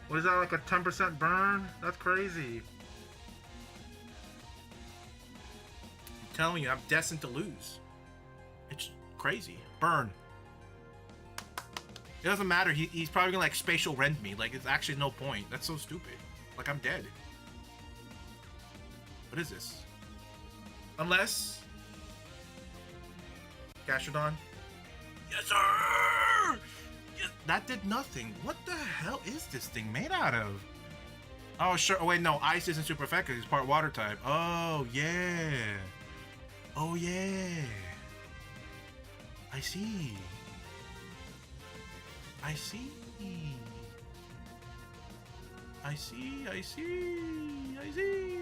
What is that, like a 10% burn? That's crazy. I'm telling you, I'm destined to lose. It's crazy. Burn. It doesn't matter. He's probably gonna like spatial rend me. Like, it's actually no point. That's so stupid. Like, I'm dead. What is this? Unless... Gastrodon? Yes, sir! Yes, that did nothing. What the hell is this thing made out of? Oh, sure. Oh, wait, no. Ice isn't super effective. It's part water type. Oh, yeah. Oh, yeah. I see. I see. I see. I see. I see.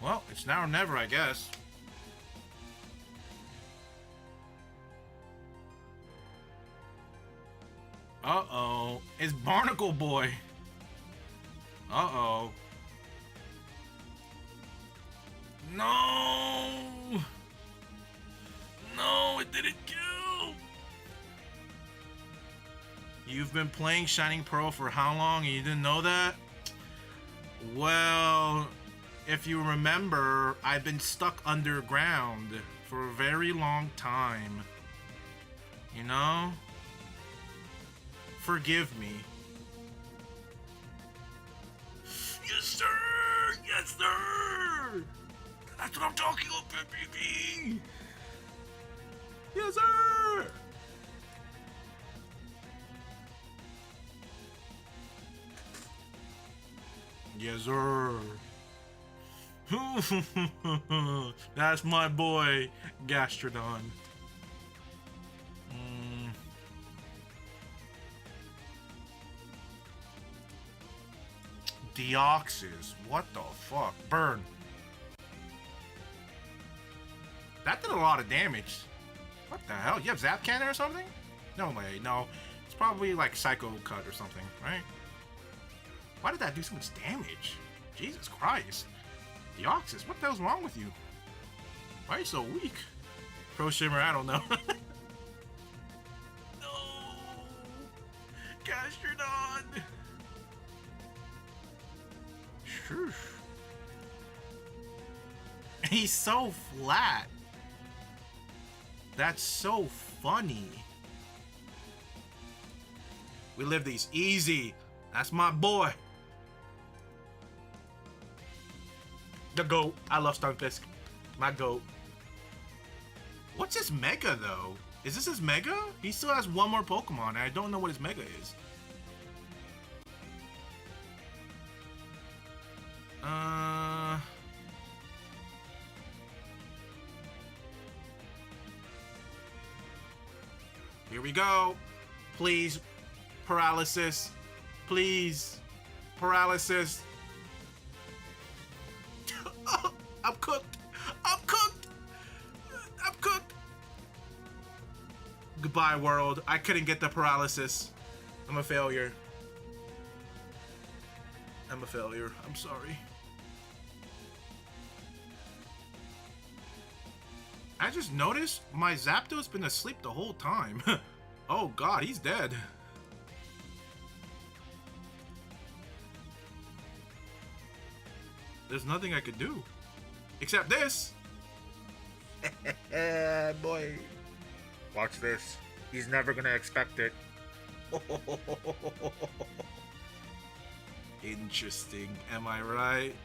Well, it's now or never, I guess. Uh-oh. It's Barnacle Boy. Uh-oh. No! No, it didn't kill! You've been playing Shining Pearl for how long and you didn't know that? Well, if you remember, I've been stuck underground for a very long time. You know? Forgive me. Yes, sir! Yes, sir! That's what I'm talking about, baby! Yes, sir! Yes, sir. That's my boy, Gastrodon. Deoxys. What the fuck? Burn. That did a lot of damage. What the hell? You have Zap Cannon or something? No way. No. It's probably like Psycho Cut or something, right? Why did that do so much damage? Jesus Christ. Deoxys, what the hell's wrong with you? Why are you so weak? Pro Shimmer, I don't know. No! Gastrodon! Shush. He's so flat. That's so funny. We live these easy. That's my boy. The GOAT. I love Stunfisk. My GOAT. What's his Mega, though? Is this his Mega? He still has one more Pokemon, and I don't know what his Mega is. Here we go. Please. Paralysis. Please. Paralysis. I'm cooked. I'm cooked. I'm cooked. Goodbye, world. I couldn't get the paralysis. I'm a failure. I'm a failure. I'm sorry. I just noticed my Zapdos been asleep the whole time. Oh god, he's dead. There's nothing I could do. Except this. Boy. Watch this. He's never gonna expect it. Interesting. Am I right?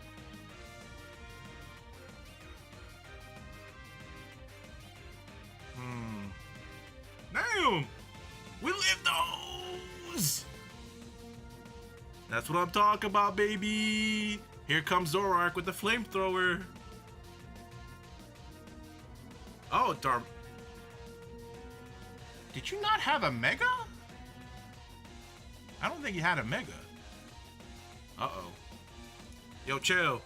Damn! We live those! That's what I'm talking about, baby! Here comes Zoroark with the flamethrower. Oh, darn. Did you not have a Mega? I don't think you had a Mega. Uh-oh. Yo, chill.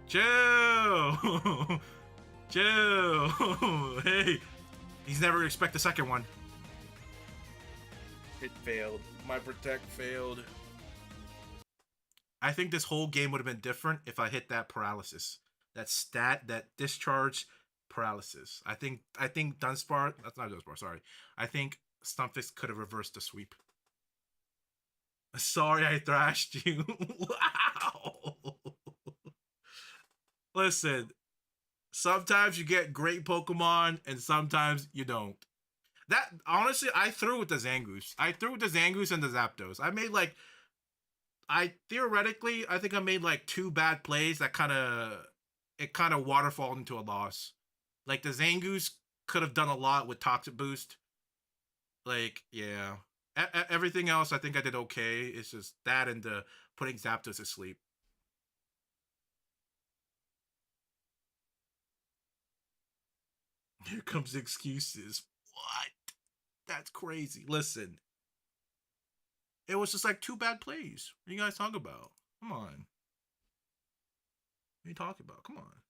Chill! Chill! Hey! He's never expect the second one. It failed. My protect failed. I think this whole game would have been different if I hit that paralysis. That discharge paralysis. I think Dunsparce, that's not Dunsparce, sorry. I think Stunfisk could have reversed the sweep. Sorry I thrashed you. Wow. Listen, sometimes you get great Pokemon and sometimes you don't. That, honestly, I threw with the Zangoose. I threw with the Zangoose and the Zapdos. I made like, I think I made like 2 bad plays that kind of waterfalled into a loss. Like the Zangoose could have done a lot with Toxic Boost. Like, yeah. Everything else I think I did okay. It's just that and the putting Zapdos to sleep. Here comes excuses. What? That's crazy. Listen. It was just like 2 bad plays. What are you guys talking about? Come on. What are you talking about? Come on.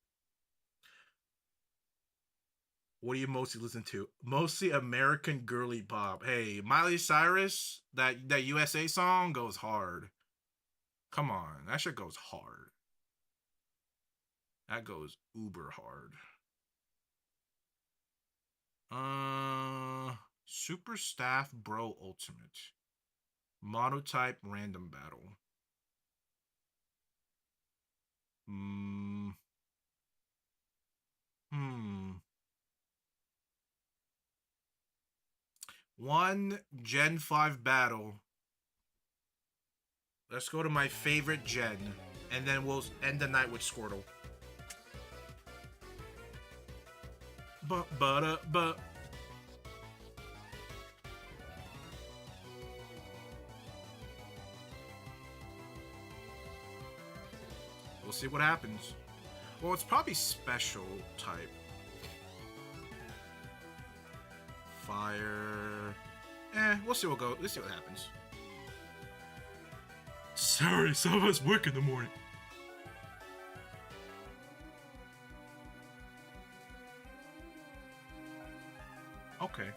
What do you mostly listen to? Mostly American girly pop. Hey, Miley Cyrus, that USA song goes hard. Come on. That shit goes hard. That goes uber hard. Super Staff Bro Ultimate. Monotype Random Battle. One Gen 5 battle. Let's go to my favorite gen. And then we'll end the night with Squirtle. But. We'll see what happens. Well, it's probably special type. Fire. We'll see what goes. Let's see what happens. Sorry, some of us work in the morning. Okay.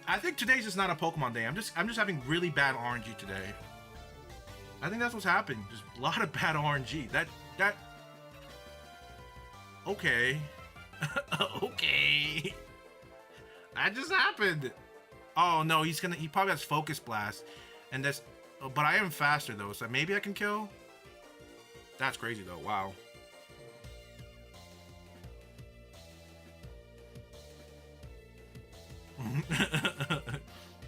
I think today's just not a Pokemon day. I'm just having really bad RNG today. I think that's what's happened. Just a lot of bad RNG. That. Okay. Okay. That just happened. Oh no, he probably has Focus Blast, and that's. But I am faster though, so maybe I can kill. That's crazy though. Wow.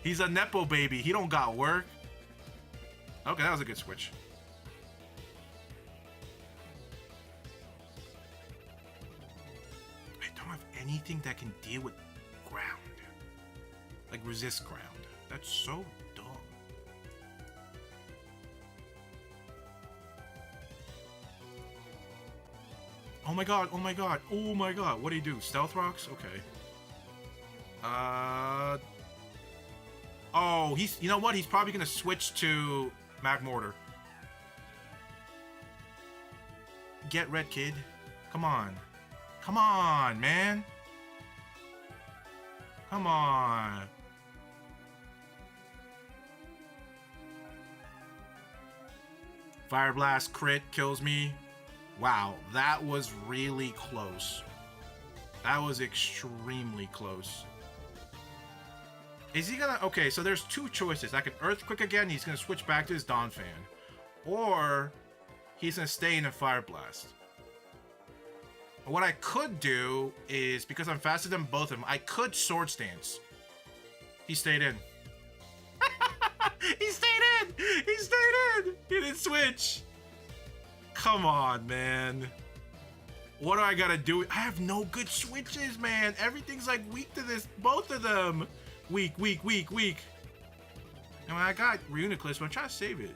He's a Nepo baby. He don't got work. Okay, that was a good switch. I don't have anything that can deal with ground. Like resist ground. That's so dumb. Oh my god, oh my god, oh my god. What do you do? Stealth Rocks? Okay. Oh, you know what? He's probably gonna switch to Magmortar. Get red, kid. Come on. Come on, man. Come on. Fire Blast crit kills me. Wow, that was really close. That was extremely close. Is he gonna... Okay, so there's two choices. I can Earthquake again, he's gonna switch back to his Dawn Fan. Or he's gonna stay in a Fire Blast. What I could do is, because I'm faster than both of them, I could Sword Stance. He stayed in. He stayed in! He stayed in! He didn't switch. Come on, man. What do I gotta do? I have no good switches, man. Everything's like weak to this. Both of them. Weak, weak, weak, weak. And I got Reuniclus, but I'm trying to save it.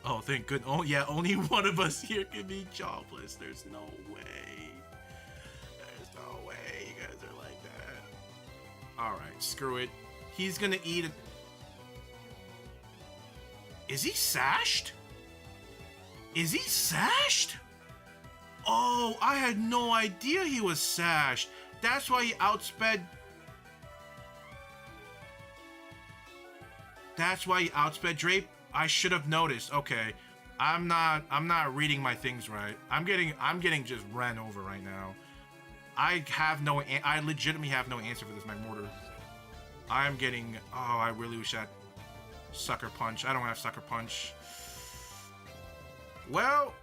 Oh, thank goodness. Oh, yeah, only one of us here can be jobless. There's no way. There's no way you guys are like that. Alright, screw it. He's gonna eat it. Is he sashed? Is he sashed? Oh, I had no idea he was sashed. That's why he outsped. That's why he outsped Drape. I should have noticed. Okay, I'm not reading my things right. I'm getting just ran over right now. I legitimately have no answer for this Magmortar. I'm getting. Oh, I really wish I had Sucker Punch. I don't have Sucker Punch. Well,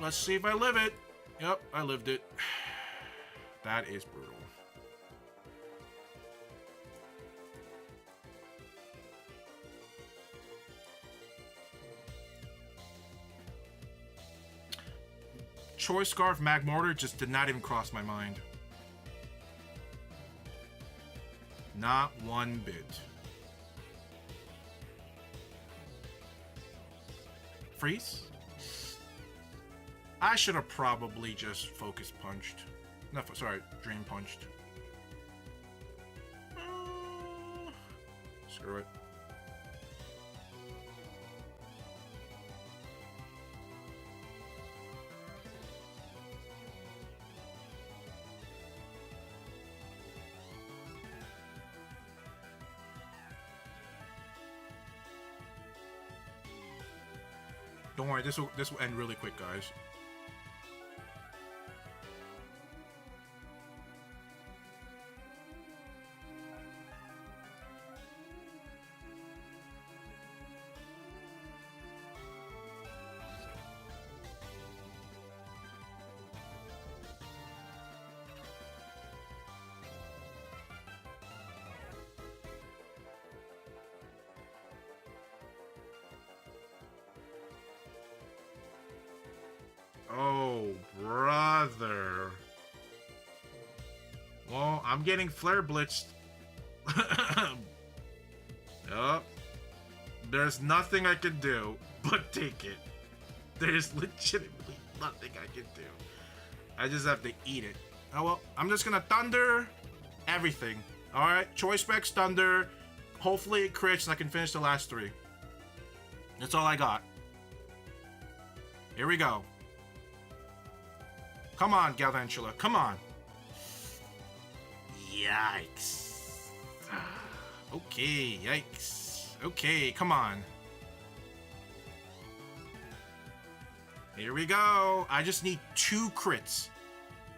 let's see if I live it. Yep, I lived it. That is brutal. Choice Scarf Magmortar just did not even cross my mind. Not one bit. Freeze? I should have probably just Focus Punched. No, sorry, Dream Punched. Screw it. Don't worry, this will end really quick, guys. Oh, brother. Well, I'm getting Flare Blitzed. Yup. There's nothing I can do but take it. There's legitimately nothing I can do. I just have to eat it. Oh well, I'm just gonna Thunder everything. Alright, Choice Specs, Thunder. Hopefully it crits and I can finish the last three. That's all I got. Here we go. Come on, Galvantula. Come on. Yikes. Okay, yikes. Okay, come on. Here we go. I just need 2 crits.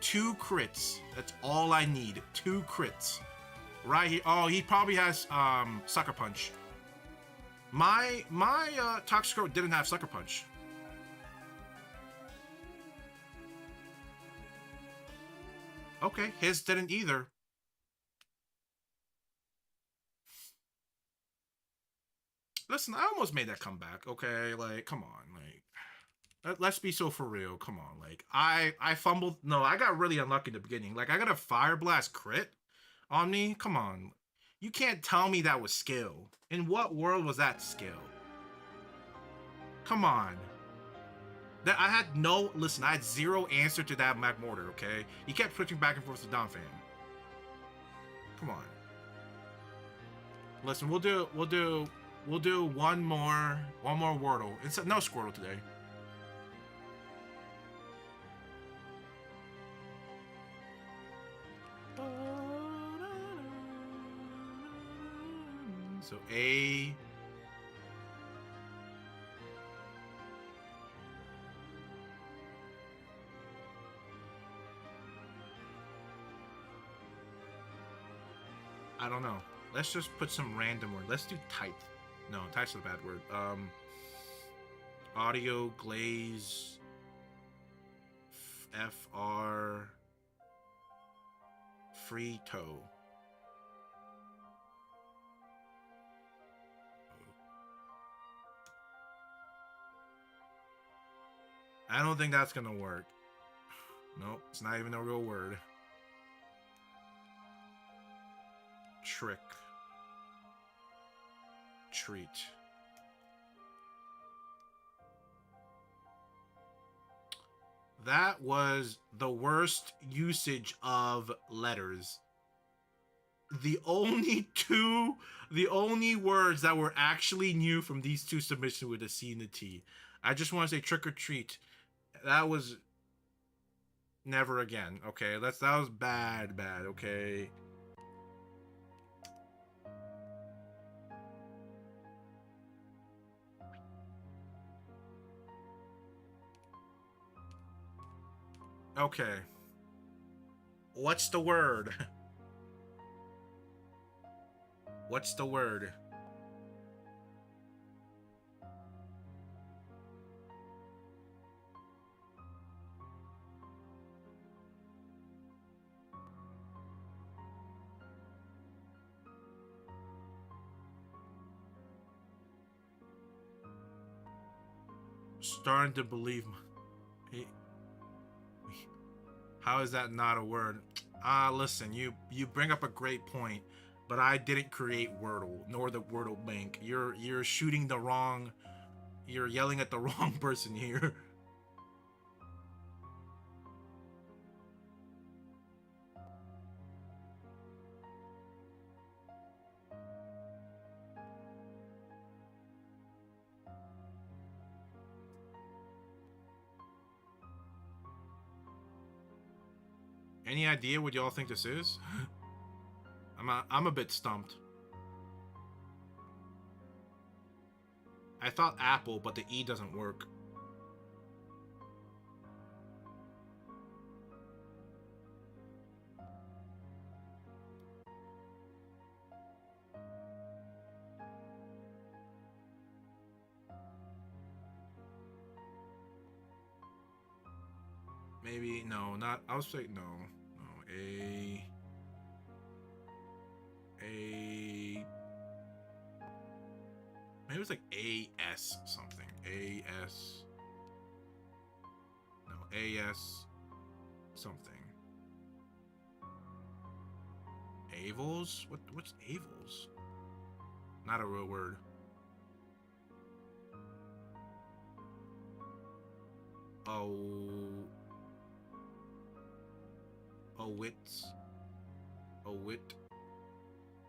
2 crits. That's all I need. 2 crits. Right here. Oh, he probably has Sucker Punch. My Toxicroak didn't have Sucker Punch. Okay, his didn't either. Listen, I almost made that comeback, okay? Like, come on, like, let's be so for real. Come on, like, I fumbled. No, I got really unlucky in the beginning. Like, I got a Fire Blast crit on me. Come on. You can't tell me that was skill. In what world was that skill? Come on. That I had no, listen, I had 0 answer to that Magmortar, okay? He kept switching back and forth to Dawn Fan. Come on. Listen, we'll do one more Wordle. It's no Squirtle today. So A, I don't know. Let's just put some random word. Let's do type. No, type's a bad word. Audio glaze. FR. Free toe. I don't think that's gonna work. Nope, it's not even a real word. Trick. Treat. That was the worst usage of letters. The only words that were actually new from these two submissions were the C and the T. I just want to say trick or treat. That was never again. Okay, that was bad. Okay. Okay. What's the word? What's the word? Starting to believe. How is that not a word? Listen, you bring up a great point, but I didn't create Wordle, nor the Wordle Bank. You're shooting the wrong. You're yelling at the wrong person here. Any idea what y'all think this is? I'm a bit stumped. I thought apple, but the E doesn't work. Maybe, no, not, I was saying, no, maybe it was like AS something, AS, no, AS something. Avils? What's Avils? Not a real word. Wits, a wit,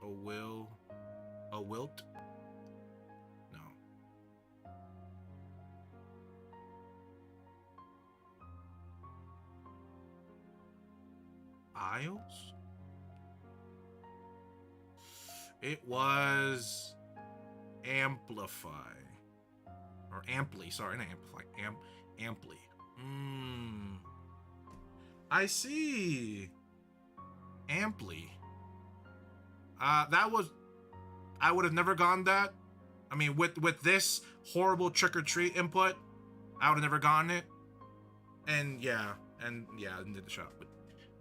a will, a wilt. No. Isles? It was amplify. Or amply, sorry, not amplify. Amply. I see. Amply. That was, I would have never gone that. I mean, with this horrible trick-or-treat input, I would have never gotten it. And yeah, I did the shot. But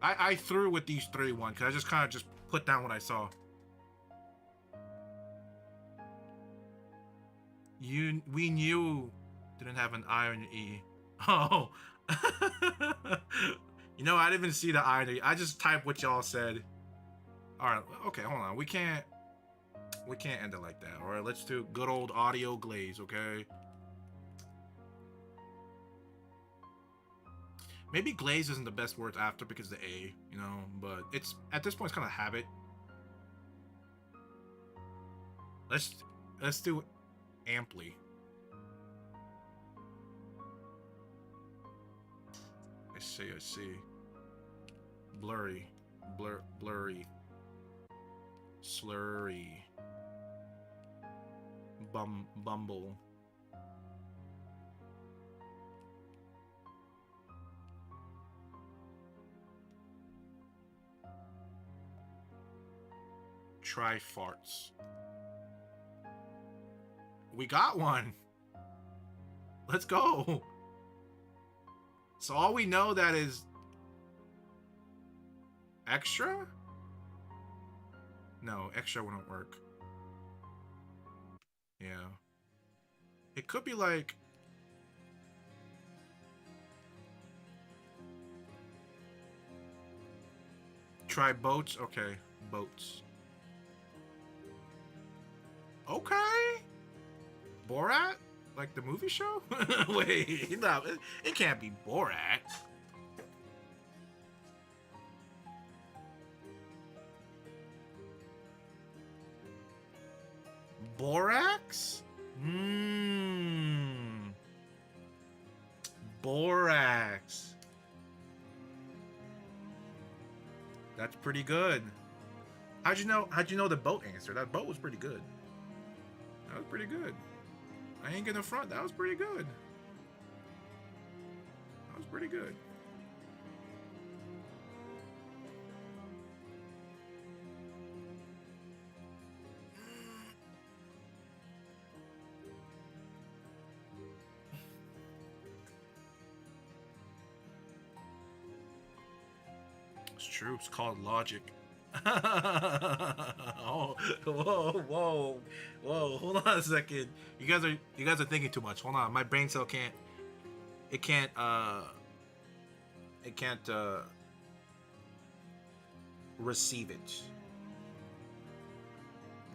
I threw with these 3-1 because I just kind of just put down what I saw. We knew didn't have an I or an E. Oh. You know, I didn't even see the I or the E. I just typed what y'all said. Alright, okay, hold on. We can't end it like that. Alright, let's do good old audio glaze, okay? Maybe glaze isn't the best word after because the A, you know, but it's at this point it's kind of habit. Let's do amply. I see. Blurry. Blurry. Slurry. Bumble. Try farts. We got one. Let's go. So all we know that is extra? No, extra wouldn't work. Yeah. It could be like try boats. Okay, boats. Okay. Borat? Like the movie show? Wait, no, it can't be Borat. Borax? Borax. That's pretty good. How'd you know the boat answer? That boat was pretty good. That was pretty good. I ain't gonna front. That was pretty good. That was pretty good. It's true. It's called logic. Oh, whoa. Hold on a second. You guys are thinking too much. Hold on. My brain cell can't. It can't. Receive it.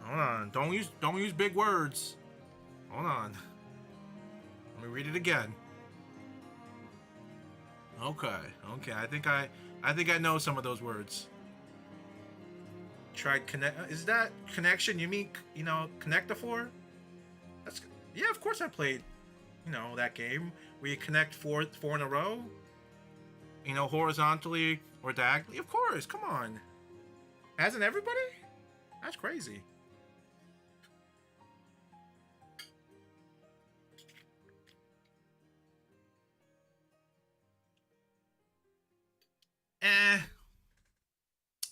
Hold on. Don't use big words. Hold on. Let me read it again. Okay. I think I know some of those words. Tried connect. Is that connection? You mean, Connect-a-Four? That's, yeah, of course I played, that game where you connect four in a row. Horizontally or diagonally. Of course, come on. Hasn't everybody? That's crazy.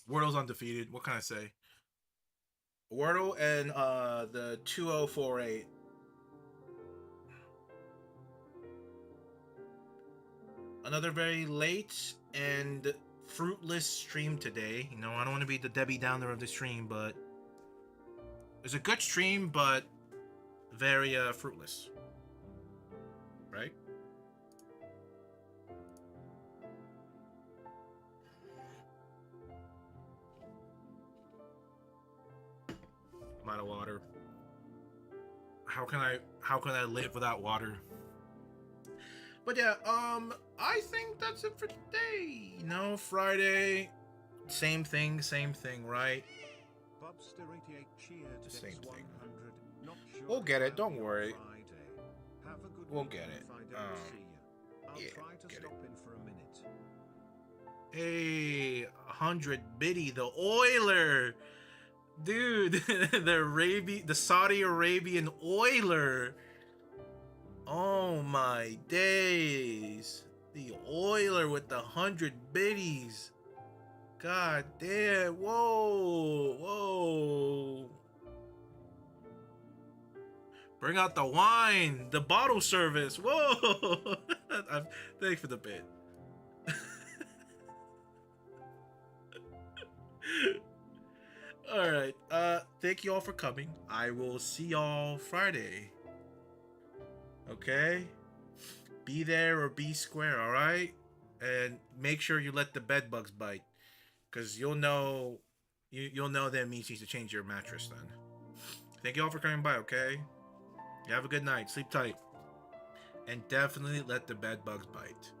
Wordle's undefeated. What can I say? Wordle and the 2048. Another very late and fruitless stream today. I don't want to be the Debbie Downer of the stream, but it was a good stream, but very fruitless. Right? I'm out of water. How can I live without water? But yeah, I think that's it for today. Friday, same thing, right? Bobster88 cheered Same Dex thing. 100. Not sure We'll get it, about don't your worry. Friday. Have a good We'll week get it. if I don't see you. I'll yeah, try to get stop in for a minute. Hey, 100 biddy, the Oiler, dude, the Saudi Arabian Oiler. Oh my days, the Oiler with the 100 biddies. God damn! Whoa! Bring out the wine, the bottle service. Whoa! Thanks for the bit. All right. Thank you all for coming. I will see y'all Friday. Okay? Be there or be square, all right? And make sure you let the bed bugs bite, cuz you'll know that means you need to change your mattress then. Thank you all for coming by, okay? You have a good night. Sleep tight. And definitely let the bed bugs bite.